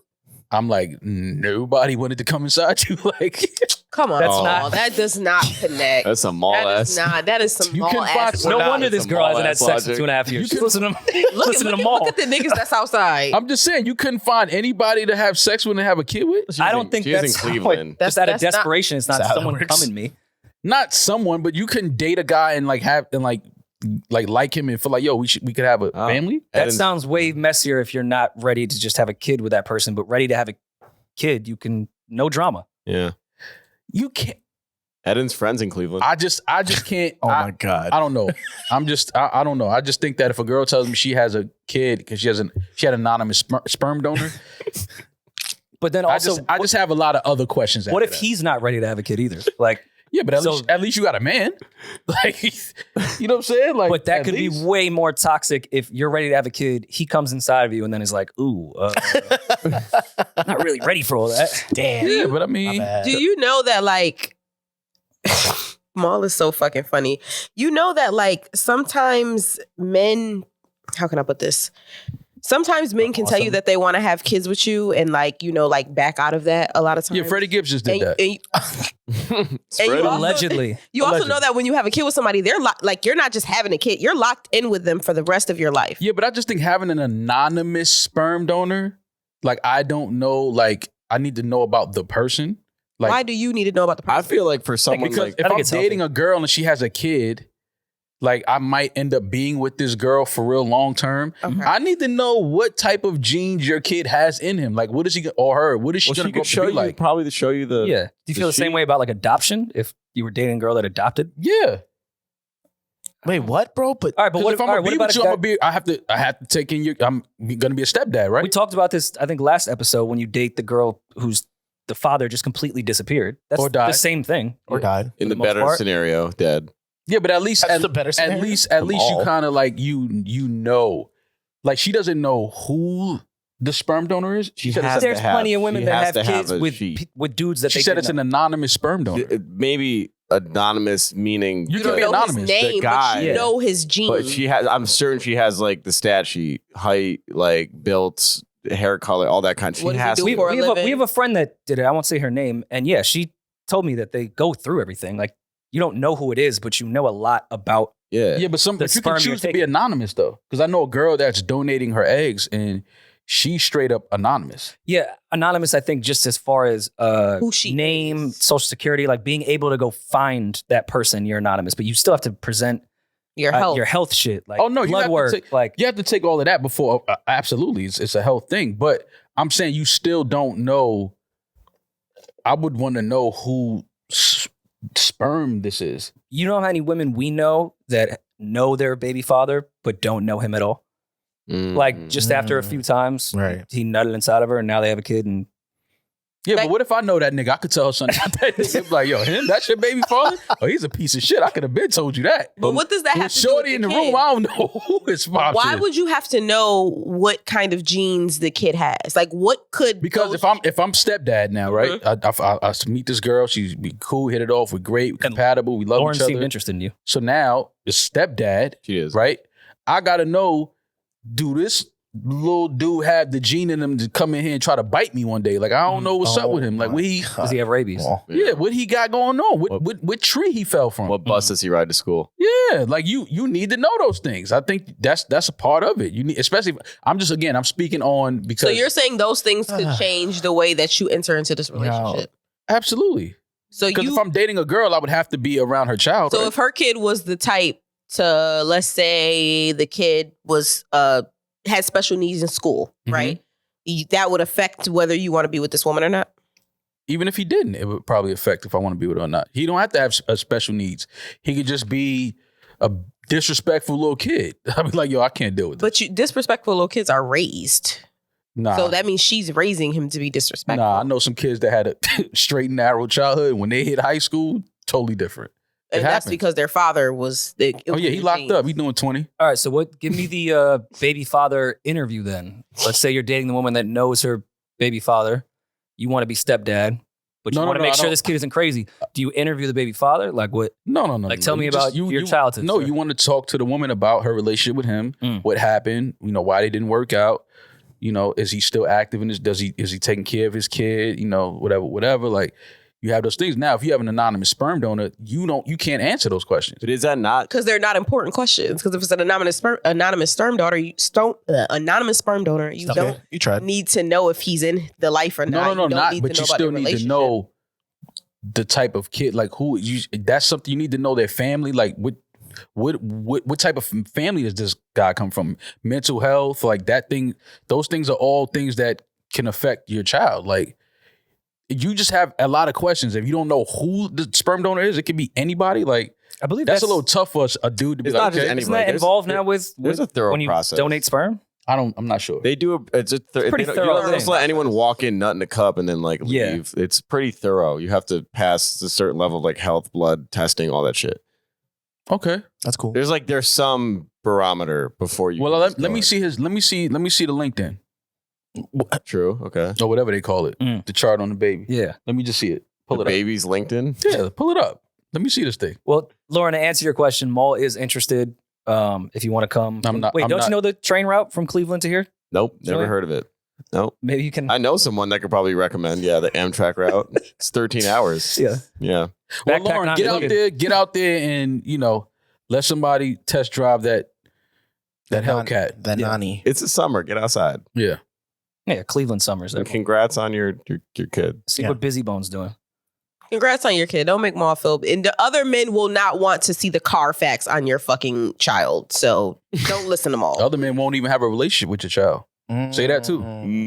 I'm like, nobody wanted to come inside you. Like, Come on, That's Maul. not- That does not connect. That's a Maul That ass. is not. That is some You Maul can ass. find- no Nah, wonder it's this a girl hasn't had Maul-ass sex in logic. 2.5 years. You Just listen to listen to Maul. Look at the niggas that's outside. I'm just saying, you couldn't find anybody to have sex with and have a kid with? I don't think She's in that's Cleveland. That's- just out of that's not- desperation. It's not That's how it someone works. coming me. Not someone, but you couldn't date a guy and like him and feel like, yo, we could have a Oh. family. That Eddin- sounds way messier if you're not ready to just have a kid with that person, but ready to have a kid, you can no drama. Yeah. You can't. Eddin's friends in Cleveland. I just can't. Oh my God. I don't know. I don't know. I just think that if a girl tells me she has a kid because she had an anonymous sperm donor, But then also, I just have a lot of other questions. what after if that. he's not ready to have a kid either? Like, Yeah, but So- at least you got a man. Like, you know what I'm saying? Like, but that at could least. be way more toxic if you're ready to have a kid. He comes inside of you and then is like, "Ooh, not really ready for all that." Damn. Yeah, but I My mean, bad. Do you know that like Maul is so fucking funny? You know that like sometimes men, how can I put this? Sometimes men can tell you Awesome. that they want to have kids with you and like, like back out of that a lot of times. yeah, Freddie Gibbs just did and, that. and Spread you it. also- Allegedly, you also know that when you have a kid with somebody, they're like you're not just having a kid, you're locked in with them for the rest of your life. Yeah, but I just think having an anonymous sperm donor, like, I don't know, like, I need to know about the person. Like, Why do you need to know about the I person? feel like for someone because like if I think I'm it's dating a girl and she has a kid, like I might end up being with this girl for real long term. Okay. I need to know what type of genes your kid has in him. Like, what is he or her? What is she going to grow up to be like? Probably to show you the. Yeah. Do you feel the same way about like adoption? If you were dating a girl that adopted? Yeah. Wait, what, bro? But All right, but what if I'm gonna be about with a you, guy- I have to take in your. I'm gonna be a stepdad, right? We talked about this, I think, last episode when you date the girl whose the father just completely disappeared. That's Or died. the same thing. or died. In the most better part. scenario, dead. Yeah, but at least That's at, the better at scenario. least From you all. kind of like you know, like she doesn't know who the sperm donor is. She said has it's to There's have- plenty of women she that has have to have kids a with sheet. with dudes that she they said didn't it's an know. anonymous sperm donor. Maybe anonymous, meaning You You can don't be know anonymous. his name, guy- but you Yeah. know his gene. but she has. I'm certain she has like the stat sheet, height, like built, hair color, all that kind. She What does he has. do to- for a We living? have a friend that did it. I won't say her name. And yeah, she told me that they go through everything. Like you don't know who it is, but you know a lot about. Yeah. Yeah, but The you can sperm you're choose to be taking. anonymous though, because I know a girl that's donating her eggs and she's straight up anonymous. Yeah, anonymous. I think just as far as Who she name, is. social security, like being able to go find that person, you're anonymous, but you still have to present your health. your health shit, like Oh, no, you have blood to work, take- like You have to take all of that before. Absolutely, it's a health thing. But I'm saying you still don't know. I would want to know who sperm this is. you know how many women we know that know their baby father but don't know him at all. Like just after a few times, Right. he nutted inside of her, and now they have a kid. And Yeah, Like- but what if I know that nigga? I could tell her something. That nigga be like, yo, him? That's your baby father? Oh, he's a piece of shit. I could have been told you that. but what does that With have to do Shorty with in the the kid? room, I don't know who his father Why is. would you have to know what kind of genes the kid has? Like, what could Because those- if I'm stepdad now, right? I meet this girl. She's be cool, hit it off. We're great, we're compatible. We love Lauren each other. seemed interested in you. So now the stepdad, She is. right? I gotta know, do this little dude have the gene in him to come in here and try to bite me one day? Like I don't know what's up with him. Like what he, Does he have rabies? Well, yeah, what he got going on? What tree he fell from? What bus does he ride to school? Yeah, like you need to know those things. I think that's a part of it. You need, especially. I'm speaking on because So you're saying those things could change the way that you enter into this relationship. absolutely. So Because you, if I'm dating a girl, I would have to be around her child. so right? if her kid was the type to, let's say, the kid was had special needs in school, Mhm. right? That would affect whether you want to be with this woman or not. Even if he didn't, it would probably affect if I want to be with her or not. He don't have to have special needs. He could just be a disrespectful little kid. I'd be like, yo, I can't deal with this. But disrespectful little kids are raised. Nah. So that means she's raising him to be disrespectful. Nah, I know some kids that had a straight and narrow childhood. When they hit high school, totally different. And It that's happens. because their father was the. Oh yeah, he locked up. He's doing 20. All right, so what? Give me the baby father interview then. Let's say you're dating the woman that knows her baby father. You want to be stepdad, but you No, want to no, make I sure don't- this kid isn't crazy. Do you interview the baby father? Like what? No. Like, tell me You about your childhood, No, sir. you want to talk to the woman about her relationship with him, what happened, why they didn't work out. Is he still active in this? Is he taking care of his kid? Whatever. Like you have those things. Now, if you have an anonymous sperm donor, you can't answer those questions. But is that not? Because they're not important questions. Because if it's an anonymous sperm donor, anonymous sperm donor, you don't you tried. need to know if he's in the life or not. No, You don't not. need But to you know about still their need to relationship. know the type of kid, like who. That's something you need to know their family. Like what type of family does this guy come from? Mental health, like that thing. Those things are all things that can affect your child. Like you just have a lot of questions. If you don't know who the sperm donor is, it could be anybody. Like I believe that's a little tough for a dude to be It's like, not just okay, anybody. Isn't that There's- involved now with there's a thorough when you process. donate sperm? I'm not sure. They do. It's a pretty you thorough don't just thing. let anyone walk in, nut in a cup, and then like Yeah. leave. It's pretty thorough. You have to pass a certain level of like health, blood testing, all that shit. Okay. That's cool. There's some barometer before you. Well, can let just me go see his. Let me see the LinkedIn in. True. Okay. or whatever they call it. Mm. The chart on the baby. Yeah. Let me just see it. Pull The it up. baby's LinkedIn. Yeah, pull it up. Let me see this thing. Well, Lauren, to answer your question, Maul is interested. If you want to come, I'm not- Wait, I'm don't not- you know the train route from Cleveland to here? Nope. Never Really? heard of it. Nope. Maybe you can. I know someone that could probably recommend. Yeah, the Amtrak route. It's 13 hours. Yeah. Yeah. Well, Backpack Lauren, not get out needed. there, and let somebody test drive that Hellcat. That Yeah. Nani. It's the summer. Get outside. Yeah. Yeah, Cleveland summers. And congrats on your kid. See Yeah. what Busy Bone's doing. Congrats on your kid. Don't make Maul feel. And the other men will not want to see the Carfax on your fucking child. So don't listen to Maul. Other men won't even have a relationship with your child. Say that too.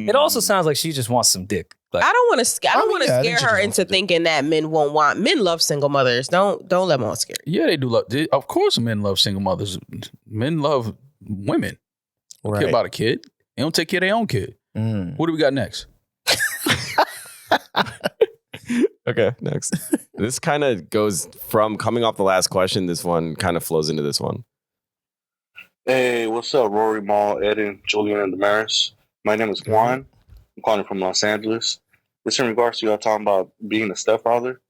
It also sounds like she just wants some dick. Like, I don't want to. I don't want to I think scare she her just into wants to- thinking that men won't want. Men love single mothers. Don't let Maul scare you. Yeah, they do love. Of course, men love single mothers. Men love women. Don't care about a kid. They don't take care of their own kid. What do we got next? Okay, next. This kind of goes from coming off the last question. This one kind of flows into this one. Hey, what's up, NewRoryNMal, Eddin, Julian, and Demaris? My name is Juan. I'm calling from Los Angeles. This in regards to y'all talking about being a stepfather.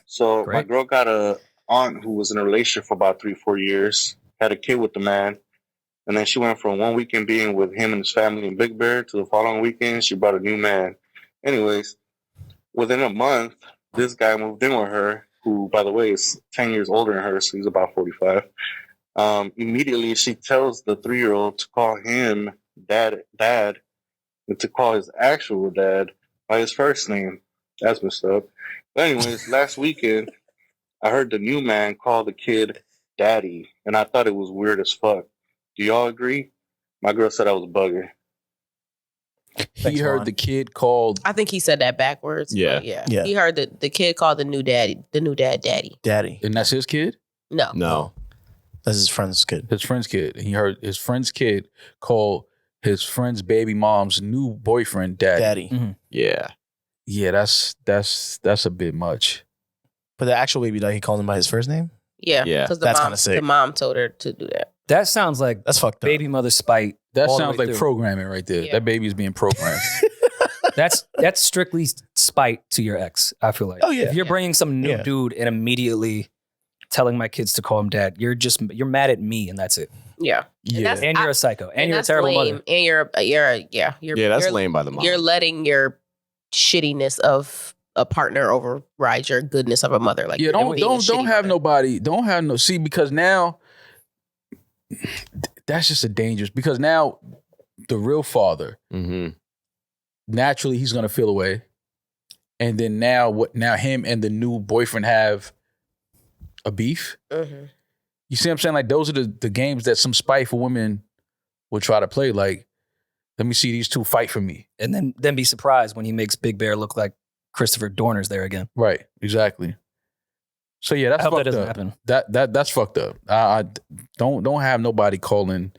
So my girl got a aunt who was in a relationship for about 3-4 years, had a kid with the man, and then she went from one weekend being with him and his family in Big Bear to the following weekend she brought a new man. Anyways, within a month, this guy moved in with her, who, by the way, is 10 years older than her, so he's about 45. Immediately, she tells the 3-year-old to call him dad, and to call his actual dad by his first name. That's messed up. But anyways, last weekend, I heard the new man call the kid daddy, and I thought it was weird as fuck. Do y'all agree? My girl said I was bugging. He heard the kid called. I think he said that backwards. Yeah. Yeah. He heard the kid called the new dad daddy. Daddy. And that's his kid? No. That's his friend's kid. His friend's kid. And he heard his friend's kid call his friend's baby mom's new boyfriend daddy. Yeah. Yeah, that's a bit much. But the actual baby dad, he called him by his first name? Yeah. Because That's kinda sick. the mom told her to do that. that sounds like That's fucked up. baby mother spite. That all the sounds way like through. programming right there. Yeah. That baby is being programmed. That's strictly spite to your ex. I feel like. Oh, yeah. If you're bringing some new Yeah. dude and immediately telling my kids to call him dad, you're mad at me, and that's it. Yeah. Yeah. And you're a psycho, and you're a that's terrible lame. mother. And you're Yeah, that's you're, lame by the mom. You're letting your shittiness of a partner override your goodness of a mother. Like Yeah, you're being a don't shitty have mother. nobody. Don't have no. See, because now that's just a dangerous. Because now the real father, Mm-hmm. naturally, he's gonna feel away, and then now what? Now him and the new boyfriend have a beef. Mhm. You see what I'm saying? Like those are the games that some spiteful women will try to play. Like, let me see these two fight for me. And then be surprised when he makes Big Bear look like Christopher Dorner's there again. Right. Exactly. So yeah, that's I hope that fucked doesn't up. happen. That's fucked up. I don't have nobody calling.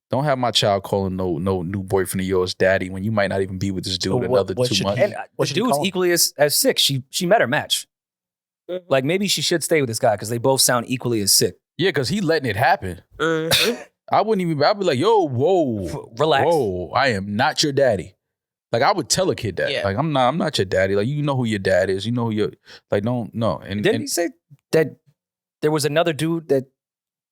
Don't have my child calling no new boyfriend of yours daddy when you might not even be with this dude So what another 2 should months. he- And What the should he dude's call him? equally as sick. She met her match. Mhm. Like maybe she should stay with this guy because they both sound equally as sick. Yeah, because he letting it happen. Mhm. I wouldn't even. I'd be like, yo, whoa, Relax. whoa, I am not your daddy. Like I would tell a kid that. Yeah. Like I'm not your daddy. Like you know who your dad is. You know who your like don't no. And, Didn't and he say that there was another dude that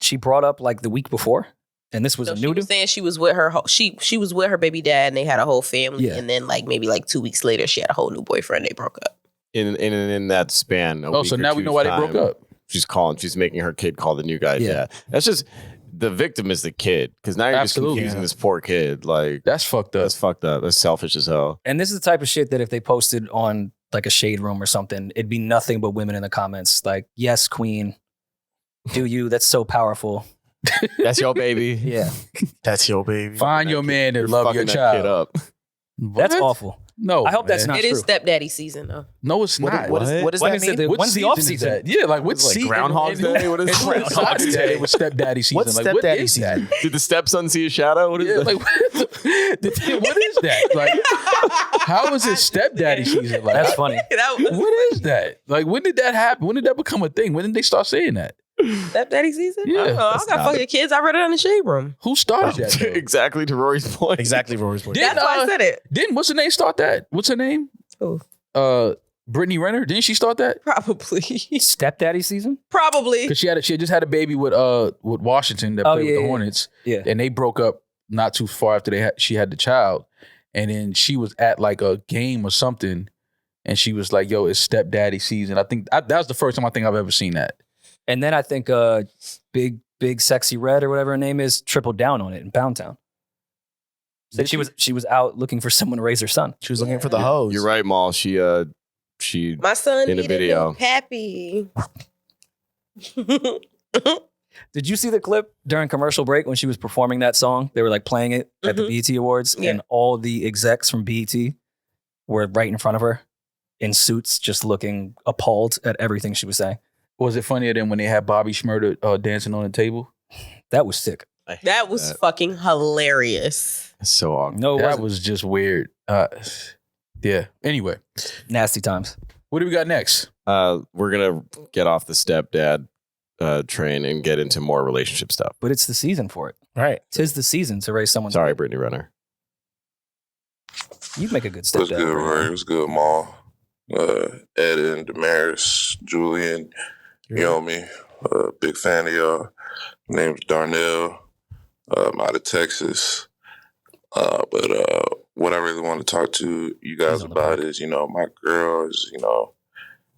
she brought up like the week before, and this was So a she new was dude? saying she was with her she was with her baby dad and they had a whole family. Yeah. And then maybe 2 weeks later she had a whole new boyfriend. They broke up. In that span. oh, so now we know why they broke up. She's making her kid call the new guy. Yeah. Yeah. That's just, the victim is the kid. Because now you're Absolutely. just confusing Yeah. this poor kid. Like, That's fucked up. that's fucked up. That's selfish as hell. And this is the type of shit that if they posted on like a shade room or something, it'd be nothing but women in the comments like, yes, queen, do you? That's so powerful. That's your baby. Yeah. That's your baby. Find your man and love your fucking that child. kid up. That's What? awful. No, I hope that's man. not It is true. stepdaddy season though. No, it's not. What does When that is it mean? the- when's the off season is season? that? Yeah, like what It's like season? Groundhog's and- Day? What is and that? it's Groundhog's Day with stepdaddy season. What's like, stepdaddy what is season? that? Did the stepson see a shadow? What is Yeah, that? like what is that? Like, how is it stepdaddy season? Like, That's funny. That was what is that? Like, when did that happen? When did that become a thing? When did they start saying that? stepdaddy season? Yeah, I don't know. I that's got not fucking kids. I read it on the shade room. Who started that? though? Exactly to Rory's point. Exactly, Rory's point. Didn't, That's why I said it. Didn't what's her name start that? What's her name? Who? Brittany Renner. Didn't she start that? Probably. Stepdaddy season? Probably. Because she had just had a baby with Washington that Oh, played yeah, with the yeah. Hornets, Yeah. and they broke up not too far after she had the child, and then she was at like a game or something, and she was like, "Yo, it's stepdaddy season." I think that was the first time I think I've ever seen that. And then I think big sexy red or whatever her name is tripled down on it in Pound Town. Said she was out looking for someone to raise her son. She was looking for the hose. You're right, Maul. She she My son in a needed video. new pappy. Did you see the clip during commercial break when she was performing that song? They were like playing it at the BET Awards, and all the execs from BET were right in front of her in suits, just looking appalled at everything she was saying. Was it funnier than when they had Bobby Shmurda dancing on the table? That was sick. That was fucking hilarious. It's so awkward. No, it That wasn't. was just weird. Yeah. Anyway, Nasty times. what do we got next? We're gonna get off the stepdad train and get into more relationship stuff. But it's the season for it. Right. 'Tis the season to raise someone's. Sorry, Brittany Renner. You'd make a good What's stepdad. good, Rory? What's good, Mal? Eddin, Demaris, Julian, you know me. Big fan of y'all. My name's Darnell. I'm out of Texas. But what I really want to talk to you guys about is, my girl is,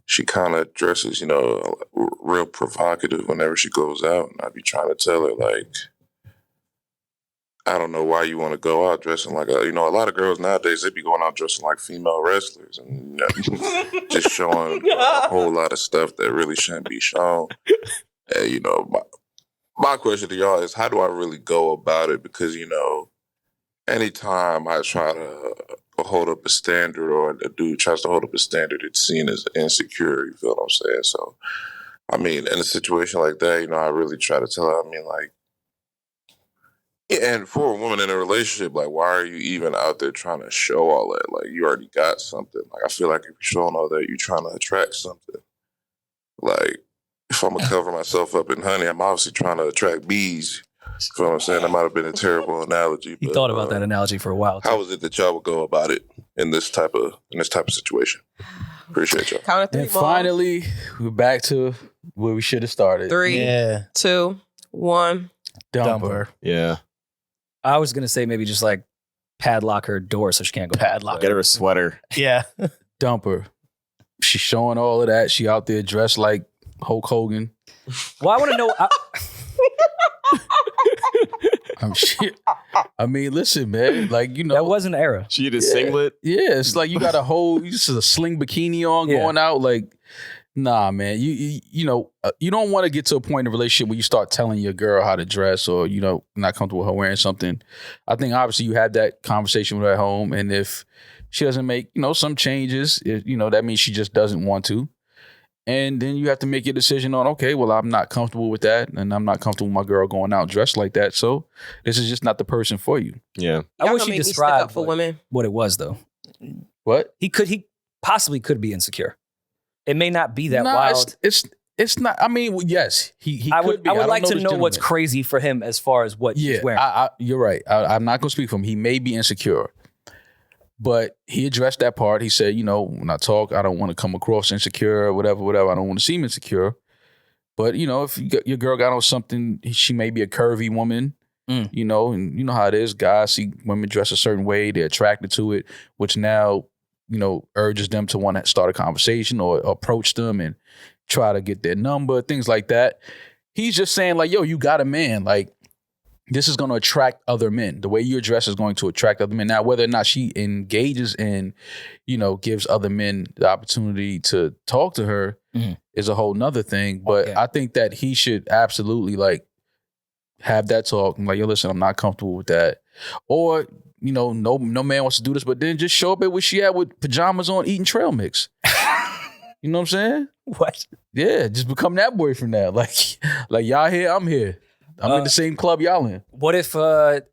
she kind of dresses, real provocative whenever she goes out. And I be trying to tell her, like, I don't know why you want to go out dressing like a lot of girls nowadays, they be going out dressing like female wrestlers and just showing a whole lot of stuff that really shouldn't be shown. And, my question to y'all is, how do I really go about it? Because, anytime I try to hold up a standard or a dude tries to hold up a standard, it's seen as insecure, you feel what I'm saying? So, I mean, in a situation like that, I really try to tell her, and for a woman in a relationship, like, why are you even out there trying to show all that? Like, you already got something. Like, I feel like if you're showing all that, you're trying to attract something. Like, if I'm going to cover myself up in honey, I'm obviously trying to attract bees. You know what I'm saying? That might have been a terrible analogy. He thought about that analogy for a while. How is it that y'all would go about it in this type of situation? Appreciate y'all. Count of three. And finally, we're back to where we should have started. 3, Yeah. 2, 1. Dumper. Yeah. I was going to say maybe just like padlock her door so she can't go. Padlock. Get her a sweater. Yeah. Dumper. She's showing all of that. She out there dressed like Hulk Hogan. Well, I want to know. Shit. I mean, listen, man. Like, That was an era. She had a singlet. Yeah, it's like you got a whole just a sling bikini on going out. Like, nah, man. You don't want to get to a point in a relationship where you start telling your girl how to dress or not comfortable with her wearing something. I think obviously you had that conversation with her at home, and if she doesn't make some changes, that means she just doesn't want to. And then you have to make your decision on, okay, well, I'm not comfortable with that, and I'm not comfortable with my girl going out dressed like that. So this is just not the person for you. Yeah. I wish he described for women. what it was, though. What? He possibly could be insecure. It may not be that wild. It's not. I mean, yes, he I could would be. I would like to know what's gentleman. crazy for him as far as what he's wearing. You're right. I'm not going to speak for him. He may be insecure. But he addressed that part. He said, when I talk, I don't want to come across insecure or whatever. I don't want to seem insecure. But, if your girl got on something, she may be a curvy woman, and you know how it is. Guys see women dress a certain way. They're attracted to it, which now, urges them to want to start a conversation or approach them and try to get their number, things like that. He's just saying like, yo, you got a man. Like, this is going to attract other men. The way you dress is going to attract other men. Now, whether or not she engages and, gives other men the opportunity to talk to her is a whole nother thing. But I think that he should absolutely like have that talk. I'm like, yo, listen, I'm not comfortable with that. Or, no man wants to do this, but then just show up at where she at with pajamas on eating trail mix. You know what I'm saying? What? Yeah, just become that boyfriend now. Like y'all here, I'm here. I'm in the same club y'all in. What if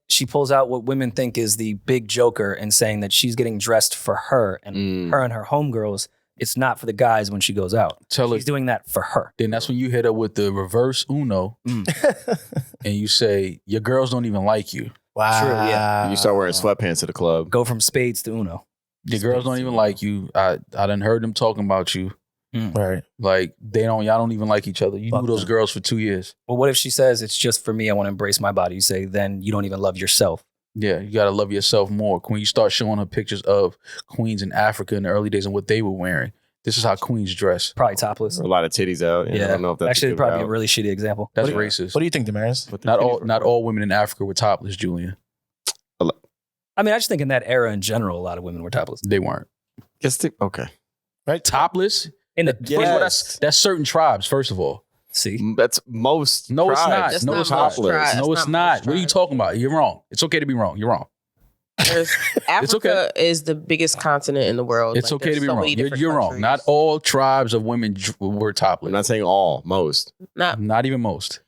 she pulls out what women think is the big joker and saying that she's getting dressed for her and her homegirls, it's not for the guys when she goes out. She's doing that for her. Then that's when you hit her with the reverse Uno and you say, your girls don't even like you. Wow. True, yeah. You start wearing sweatpants to the club. Go from spades to Uno. Your girls don't even like you. I done heard them talking about you. Right. Like y'all don't even like each other. You knew those girls for 2 years. Well, what if she says it's just for me, I want to embrace my body? You say, then you don't even love yourself. Yeah, you gotta love yourself more. When you start showing her pictures of queens in Africa in the early days and what they were wearing, this is how queens dress. Probably topless. A lot of titties out. Yeah. I don't know if that's actually a good probably route. a really shitty example. That's racist. What do you think, Demaris? Not all women in Africa were topless, Julian. I mean, I just think in that era in general, a lot of women were topless. They weren't. Okay. right? Topless. In the First of all, that's certain tribes. First of all, see, That's most. no, it's not. tribes. No, not it's most not. tribes. No, That's it's not not. most What are you tribes. talking about? You're wrong. It's okay to be wrong. You're wrong. Africa is the biggest continent in the world. It's okay to there's be so wrong. many different You're wrong. countries. Not all tribes of women were topless. I'm not saying all, most. Not even most.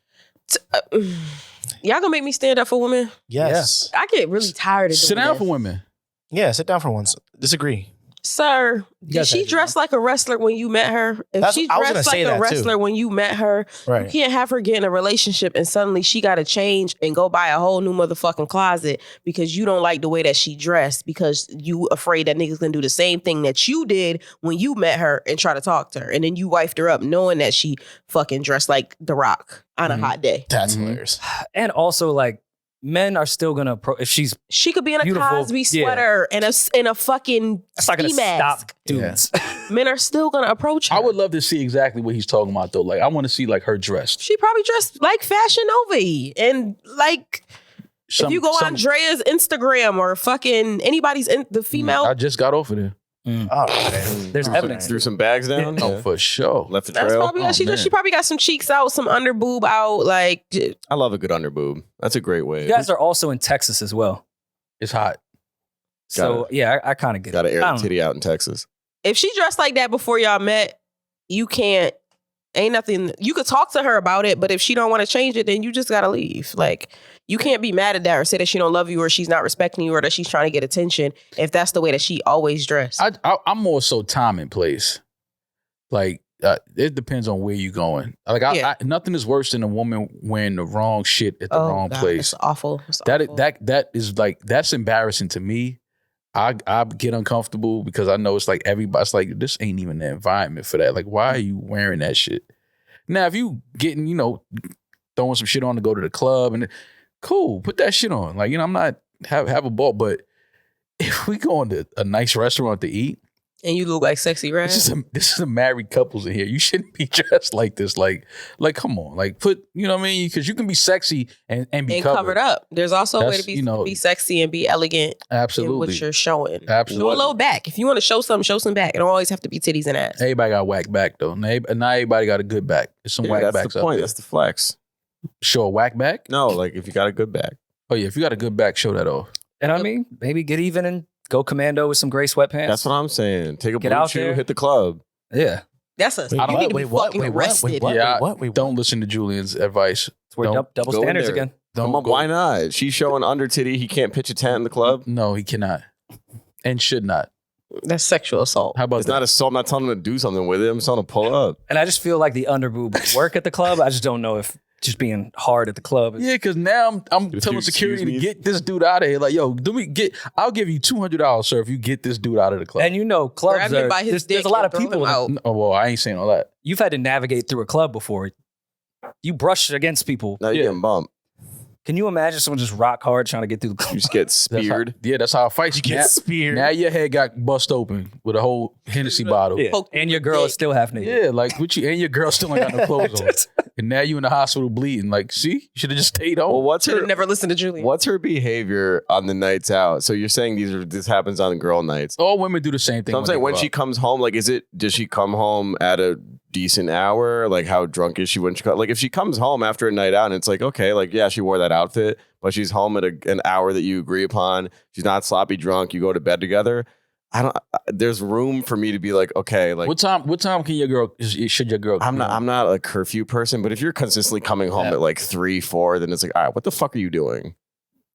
Y'all gonna make me stand up for women? Yes. I get really tired of Sit doing down this. for women. Yeah, sit down for once. Disagree. Sir, did guys she have dress like a wrestler when you met her? If That's- she I was gonna dressed like say a that, too. wrestler when you met her, you Right. can't have her get in a relationship and suddenly she got to change and go buy a whole new motherfucking closet because you don't like the way that she dressed because you afraid that niggas gonna do the same thing that you did when you met her and try to talk to her. And then you wifed her up knowing that she fucking dressed like The Rock on a hot day. That's Mhm. hilarious. and also like men are still gonna if she's She could be in a Beautiful. Cosby Yeah. sweater and a fucking that's not gonna ski mask. stop dudes. Men are still gonna approach her. I would love to see exactly what he's talking about though. Like I want to see like her dressed. She probably dressed like Fashion Nova and like if you go on Andrea's Instagram or fucking anybody's the female. I just got off of there. Oh, man. There's evidence. Threw some bags down. Oh, Yeah. for sure. Left the That's trail. probably what she man. does. She probably got some cheeks out, some under boob out. Like I love a good underboob. That's a great way. You guys are also in Texas as well. It's hot. So yeah, I kind of get Got to it. air I the don't know. titty out in Texas. if she dressed like that before y'all met, you can't. Ain't nothing. You could talk to her about it, but if she don't want to change it, then you just gotta leave. Like you can't be mad at that or say that she don't love you or she's not respecting you or that she's trying to get attention if that's the way that she always dressed. I'm more so time and place. Like it depends on where you're going. Like Yeah. nothing is worse than a woman wearing the wrong shit at the wrong God, place. It's awful. It's That awful. that is like that's embarrassing to me. I get uncomfortable because I know it's like everybody's like this ain't even the environment for that. Like why are you wearing that shit? Now if you getting throwing some shit on to go to the club and cool, put that shit on. Like I'm not have a ball, but if we go to a nice restaurant to eat. And you look like Sexy Red. This is a married couples in here. You shouldn't be dressed like this. Like come on. Like put, you know what I mean? Because you can be sexy and be and covered. covered up. There's also a way That's, to be sexy and be elegant in Absolutely. what you're showing. Absolutely. Show a little back. If you want to show some back. It don't always have to be titties and ass. Everybody got whack back though. Not everybody got a good back. There's some whack that's backs the out point. there. That's the flex. Show a whack back? No, like if you got a good back. Oh yeah, if you got a good back, show that off. And I mean, maybe get even and go commando with some gray sweatpants. That's what I'm saying. Take a Get blue out shoe, there. hit the club. Yeah. That's a. Wait, You need to be what? fucking Wait, what? arrested. Wait, what? Yeah, Wait, what? Wait, Don't listen to Julian's advice. It's where Don't double go in standards there. again. Come on, why not? She's showing under titty. He can't pitch a tent in the club. No, he cannot. And should not. That's sexual assault. How about It's that? not assault. I'm not telling him to do something with it. I'm telling him to pull up. And I just feel like the underboob would work at the club. I just don't know if just being hard at the club is Yeah, because now I'm If telling you security excuse to me. get this dude out of here. Like, yo, I'll give you $200, sir, if you get this dude out of the club. And clubs Grab him are, by his there's dick a lot and of throw people. him out. Oh, well, I ain't saying all that. You've had to navigate through a club before. You brush against people. Now you're Yeah. getting bumped. Can you imagine someone just rock hard trying to get through the club? You just get That's how, speared. that's how I fight. You get speared. Now your head got bust open with a whole Hennessy bottle. Yeah. Poke And you your with girl dick. is still half naked. Yeah, like what you and your girl still ain't got no clothes on. And now you in the hospital bleeding. Like, see? You should have just stayed home. Well, what's Should her have never listened to Julian. what's her behavior on the nights out? So you're saying this happens on girl nights. All women do the same thing. So I'm saying they when go she out. comes home, like, does she come home at a decent hour? Like, how drunk is she when she comes? Like, if she comes home after a night out and it's like, okay, like, yeah, she wore that outfit, but she's home at an hour that you agree upon. She's not sloppy drunk. You go to bed together. There's room for me to be like, okay, like, What time can your girl should your girl I'm not a curfew person, but if you're consistently coming home Yeah. at like 3, 4, then it's like, all right, what the fuck are you doing?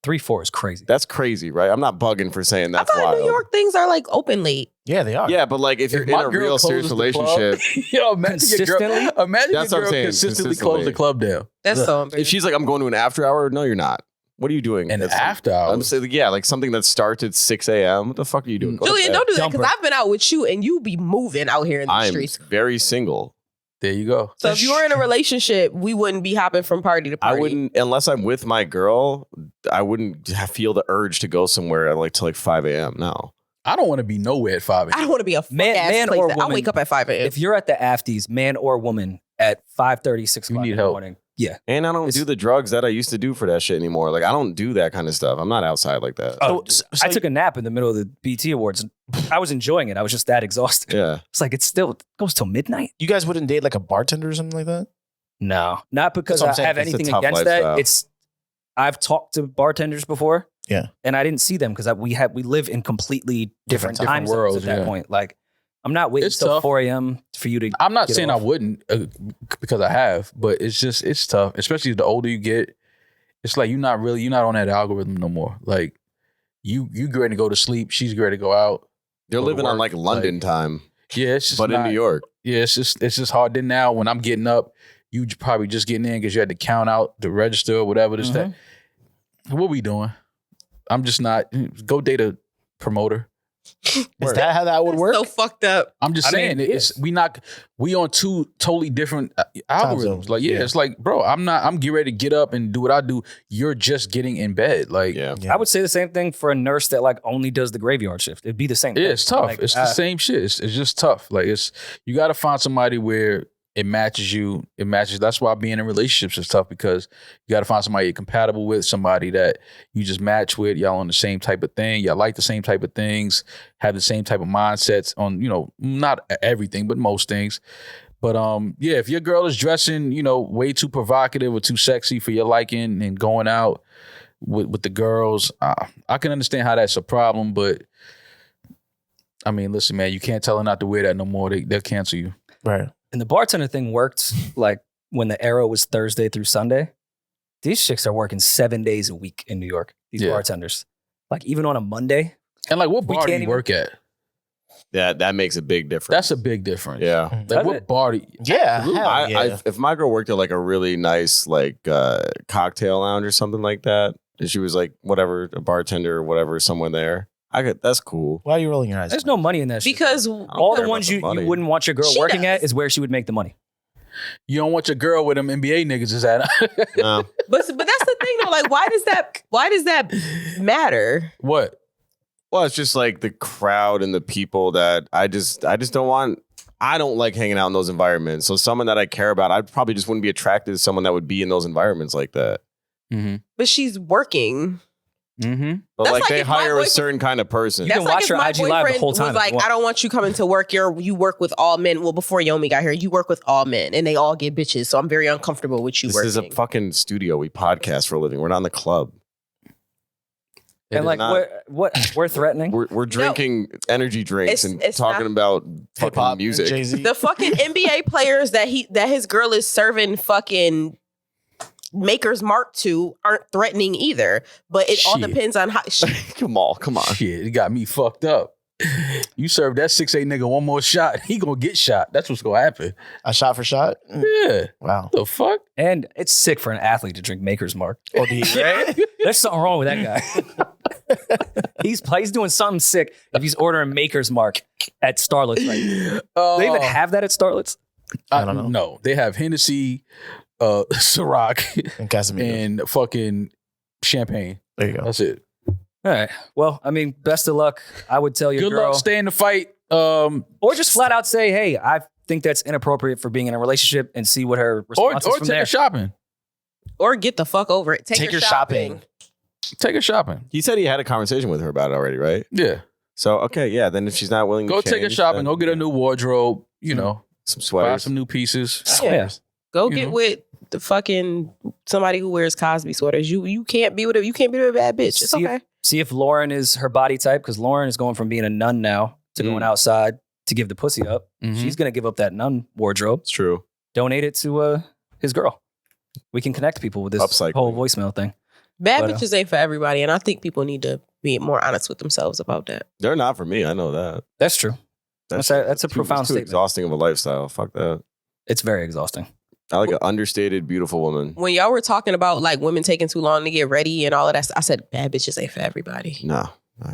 3-4 is crazy. That's crazy, right? I'm not bugging for saying that's I thought wild. New York things are like open late. Yeah, they are. Yeah, but like if you're in my a girl real serious closes the club- relationship, Yo, imagine your girl, Consistently? imagine That's your what I'm girl saying, consistently close the consistently. club down. That's Ugh. so if embarrassing. she's like, I'm going to an after hour, no, you're not. What are you doing? And That's- after I'm hours. saying, yeah, like something that starts at 6 a.m. What the fuck are you doing? Go to Julian, bed. don't do that because Dumper. I've been out with you and you be moving out here in the I'm streets. very single. There you go. So if you were in a relationship, we wouldn't be hopping from party to party. I wouldn't, unless I'm with my girl, I wouldn't feel the urge to go somewhere at till 5 a.m. No. I don't want to be nowhere at 5 I don't want to be a Man- man man place or that I'll woman, wake up at 5 a.m. If you're at the afties, man or woman, at 5:30, 6 You o'clock need in the help. morning. Yeah. And I don't do the drugs that I used to do for that shit anymore. Like, I don't do that kind of stuff. I'm not outside like that. Oh, So I took a nap in the middle of the BT Awards I was enjoying it. I was just that exhausted. Yeah. It's like, it goes till midnight. You guys wouldn't date like a bartender or something like that? No, not because That's what I'm I saying. have It's a anything tough against lifestyle. that. I've talked to bartenders before. Yeah. And I didn't see them because we live in completely different Different time zones worlds, at that yeah. point. Like, I'm not waiting It's till tough. 4 a.m. for you to. I'm not get saying off. I wouldn't because I have, but it's tough, especially the older you get. It's like you're not on that algorithm no more. Like you get ready to go to sleep. She's ready to go out. They're Go to living on work, like London like- time, Yeah, it's just but in not- New York. Yeah, it's just hard. Then now when I'm getting up, you probably just getting in because you had to count out the register or whatever. This that. What we doing? I'm just not. Go date a promoter. Is that how that would work? So fucked up. I'm just I saying mean, it's we on two totally different algorithms. zones. Like Yeah. it's like, bro, I'm getting ready to get up and do what I do. You're just getting in bed. Like Yeah. Yeah. I would say the same thing for a nurse that like only does the graveyard shift. It'd be the same thing. yeah, it's tough. Like, It's the same shit. It's just tough. Like you got to find somebody where it matches you. It matches. That's why being in relationships is tough because you got to find somebody you're compatible with, somebody that you just match with. Y'all on the same type of thing. Y'all like the same type of things. Have the same type of mindsets on, not everything, but most things. But yeah, if your girl is dressing, way too provocative or too sexy for your liking and going out with the girls, I can understand how that's a problem. But I mean, listen, man, you can't tell her not to wear that no more. They'll cancel you. Right. And the bartender thing worked like when the arrow was Thursday through Sunday. These chicks are working 7 days a week in New York. These Yeah. bartenders, like even on a Monday. And like, what We bar do can't you even- work at? That makes a big difference. That's a big difference. yeah. Like, Does what it? bar do you? Yeah. Hell yeah. If my girl worked at like a really nice like cocktail lounge or something like that, and she was like whatever a bartender or whatever somewhere there, that's cool. Why are you rolling your eyes? There's no money in that shit. Because I don't all care the about ones the you money. wouldn't want your girl She working does. at is where she would make the money. You don't want your girl with them NBA niggas is at. No. but that's the thing though. Like, why does that matter? What? Well, it's just like the crowd and the people that I just don't want. I don't like hanging out in those environments. So someone that I care about, I probably just wouldn't be attracted to someone that would be in those environments like that. Mm-hmm. But she's working. Mm-hmm. But That's like like they if my hire a boyfriend- certain kind of person. You can That's like watch if her my IG live the boyfriend whole time was if like, you want. I don't want you coming to work. You work with all men. Well, before Yomi got here, you work with all men, and they all get bitches. So I'm very uncomfortable with you This working. is a fucking studio. We podcast for a living. We're not in the club. And like, not- we're threatening. We're drinking energy drinks and It's talking not- about Hip fucking hop, music. Jay-Z. The fucking NBA players that his girl is serving fucking Maker's Mark to aren't threatening either. But it all Shit. depends on how. Come on. Shit, it got me fucked up. You serve that 6'8" nigga one more shot, he gonna get shot. That's what's gonna happen. A shot for shot? Yeah. Wow. The fuck? And it's sick for an athlete to drink Maker's Mark. OD, right? There's something wrong with that guy. he's doing something sick if he's ordering Maker's Mark at Starlet's right now. Do they even have that at Starlet's? I don't know. No, they have Hennessy, Ciroc, And Casamigos. and fucking champagne. There you go. That's it. All right. Well, I mean, best of luck. I would tell your Good girl. luck. Stay in the fight. Or just flat out say, hey, I think that's inappropriate for being in a relationship and see what her Or response is from take there. her shopping. Or get the fuck over it. Take her her shopping. Take her shopping. He said he had a conversation with her about it already, right? Yeah. So okay, yeah. Then if she's not willing Go to take her change, shopping. then Go get a new wardrobe. You know, some buy sweaters. some new pieces. Yeah. Go You get know. with the fucking somebody who wears Cosby sweaters. You can't be with a bad bitch. It's okay. See if Lauren is her body type, because Lauren is going from being a nun now to going outside to give the pussy up. Mhm. She's going to give up that nun wardrobe, It's true. donate it to his girl. We can connect people with this Upcycling. whole voicemail thing. Bad But, bitches ain't for everybody, and I think people need to be more honest with themselves about that. They're not for me. I know that. That's true. That's a profound it's too statement. exhausting of a lifestyle. Fuck that. It's very exhausting. I like an understated, beautiful woman. When y'all were talking about like women taking too long to get ready and all of that, I said bad bitches ain't for everybody. No,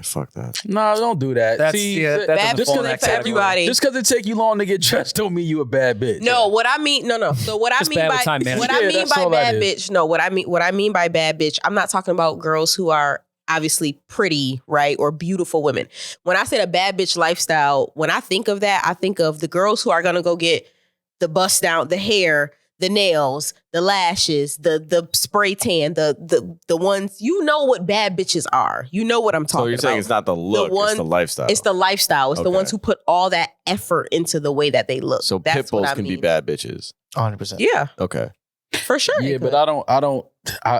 fuck that. No, don't do that. That's See, yeah, that Bad doesn't fall bitches in ain't that for category. everybody. just because it take you long to get dressed don't mean you a bad bitch. No, what I mean, no. So what I Just mean bad by with time management. what I Yeah, mean that's by all that bad is. bitch, no, what I mean by bad bitch, I'm not talking about girls who are obviously pretty, right, or beautiful women. When I say a bad bitch lifestyle, when I think of that, I think of the girls who are gonna go get the bust down, the hair, the nails, the lashes, the spray tan, the ones, you know what bad bitches are. You know what I'm talking about. So you're saying it's not the look, it's the lifestyle. It's the lifestyle. It's the ones who put all that effort into the way that they look. So that's pit bulls what I can mean. be bad bitches. 100%. Yeah, Okay. for sure. Yeah, but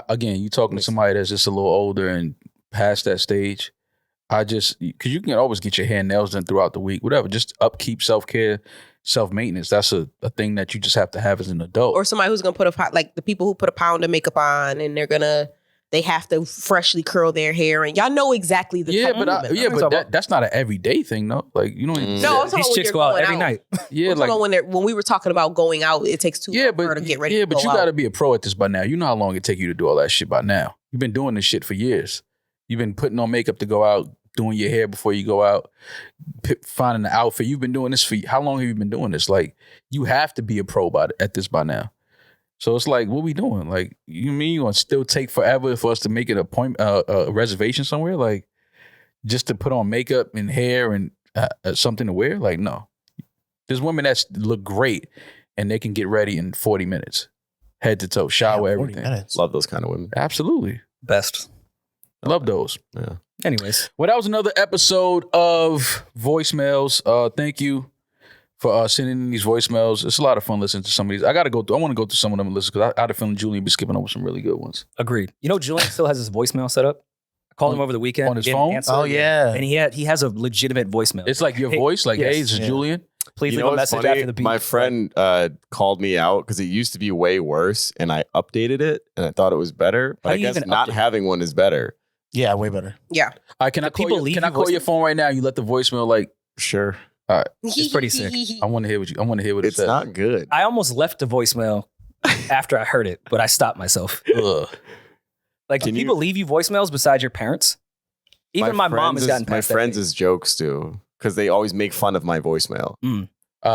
again, you talking to somebody that's just a little older and past that stage. Because you can always get your hair and nails done throughout the week, whatever. Just upkeep, self-care, self-maintenance. That's a thing that you just have to have as an adult. Or somebody who's gonna put like the people who put a pound of makeup on and they have to freshly curl their hair, and y'all know exactly the type of woman. But that's not an everyday thing, though. Like, you know, No, I'm talking These when chicks you're go out going every night. yeah, I'm like talking when we were talking about going out, it takes 2 hours for her to get ready. yeah, to but go you out. got to be a pro at this by now. You know how long it take you to do all that shit by now. You've been doing this shit for years. You've been putting on makeup to go out, doing your hair before you go out, finding the outfit. You've been doing this for how long have you been doing this? Like, you have to be a pro at this by now. So it's like, what we doing? Like, you mean you gonna still take forever for us to make an appointment, a reservation somewhere? Like, just to put on makeup and hair and something to wear? Like, no. There's women that look great and they can get ready in 40 minutes, head to toe, shower, everything. Minutes. Love those kind of women. Absolutely. Best. Love those. Yeah. Anyways. Well, that was another episode of voicemails. Thank you for sending in these voicemails. It's a lot of fun listening to some of these. I want to go through some of them and listen because I had a feeling Julian be skipping over some really good ones. Agreed. You know, Julian still has his voicemail set up. I called him over the weekend. On his didn't phone? answer, Oh, yeah. And he has a legitimate voicemail. It's like your voice, like, yes, hey, this is yeah. Julian. Please You leave know a what's message funny? after the beep. My friend called me out because it used to be way worse, and I updated it, and I thought it was better. But How I do you guess even not update? having one is better. Yeah, way better. Yeah. All right, can I call, people leave can I you call your voicemail? phone right now? You let the voicemail, like, Sure. It's pretty sick. I want to hear what it It's says. not good. I almost left the voicemail after I heard it, but I stopped myself. Ugh. Like, do people leave you voicemails besides your parents? Even my mom has gotten past my that friends phase. as jokes too, because they always make fun of my voicemail. All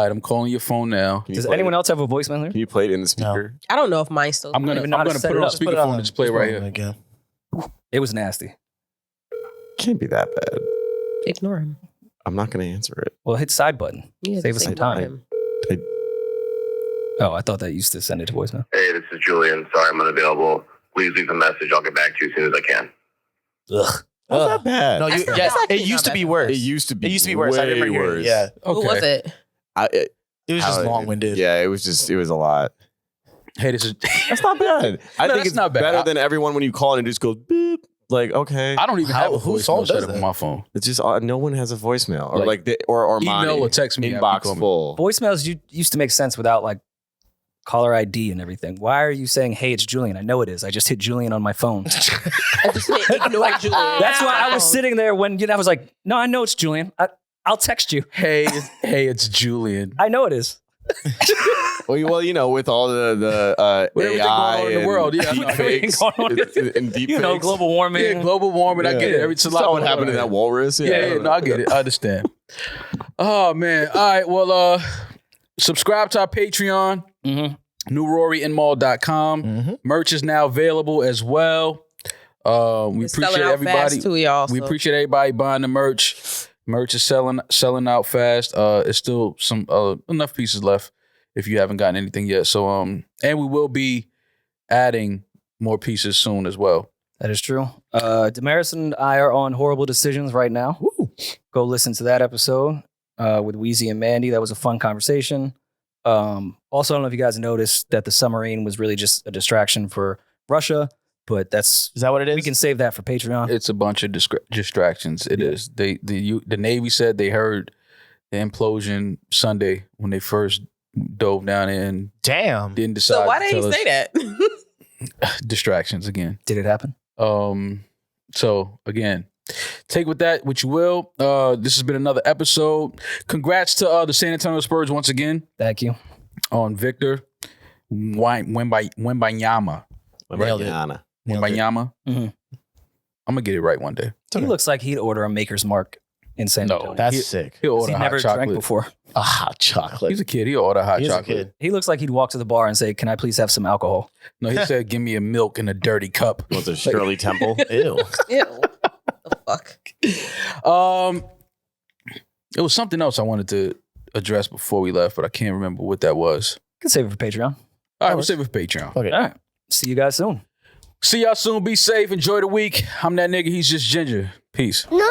right, I'm calling your phone now. Can you Does play anyone it? else have a voicemail here? Can you play it in the speaker? I don't know if mine's still. I'm gonna even know how to put set it it on up. speakerphone and display right here. Again. It was nasty. Can't be that bad. Ignore him. I'm not going to answer it. Well, hit side button. Yeah, Save just us some ignore time. him. Oh, I thought that used to send it to voicemail. Hey, this is Julian. Sorry I'm unavailable. Please leave a message. I'll get back to you as soon as I can. Ugh. Not that bad. No, That's not- yeah, that's actually it used not to be bad. worse. It used to be. It used to be worse. I way remember hearing it. worse. Yeah. Who was it? It was just long-winded. Yeah, it was a lot. Hey, this is. That's not bad. I No, think that's it's not bad. better than everyone when you call and it just goes beep. Like, okay. I don't even have a whose phone voicemail set does up on that? my phone. It's just no one has a voicemail or Like, or email money. or text me after you Inbox call me. full. Voicemails used to make sense without like caller ID and everything. Why are you saying, hey, it's Julian? I know it is. I just hit Julian on my phone. I just hit ignore Julian. That's why I was sitting there when I was like, no, I know it's Julian. I'll text you. Hey, it's Julian. I know it is. Well, you know, with all the With everything AI going on in the world, yeah, I know. Everything deepfakes going on. and deepfakes. You know, global warming. Yeah, global warming. I get it. It's a lot. Saw what going happened on to that here. walrus. Yeah, no, I get it. I understand. Oh man. All right. Well, subscribe to our Patreon. NewRoryNMal.com. Merch is now available as well. We It's appreciate selling out everybody. fast too, y'all. We so. appreciate everybody buying the merch. Merch is selling out fast. It's still some enough pieces left if you haven't gotten anything yet. So and we will be adding more pieces soon as well. That is true. Demaris and I are on Horrible Decisions right now. Go listen to that episode with Weezy and Mandy. That was a fun conversation. Also, I don't know if you guys noticed that the submarine was really just a distraction for Russia, but Is that what it is? we can save that for Patreon. It's a bunch of distractions. It is. The Navy said they heard the implosion Sunday when they first dove down in. Damn. Didn't decide. So why to didn't tell he say that? us. Distractions again. Did it happen? So again, take with that what you will. This has been another episode. Congrats to the San Antonio Spurs once again Thank you. on Victor Wembanyama. Nailed it. Rihanna. Wembanyama. Mhm. I'm gonna get it right one day. He looks like he'd order a Maker's Mark in San Antonio. That's sick. He'll 'Cause order he hot never drank chocolate. before. A hot chocolate. He's a kid. He'll order hot He's a chocolate. kid. He looks like he'd walk to the bar and say, "Can I please have some alcohol?" No, he said, "Give me a milk in a dirty cup." What's a Shirley Temple? Ew. Ew. The fuck? It was something else I wanted to address before we left, but I can't remember what that was. You can save it for Patreon. All right, we'll save it for Patreon. Okay. All right. See you guys soon. See y'all soon. Be safe. Enjoy the week. I'm that nigga. He's just Ginger. Peace. NewRoryNMal.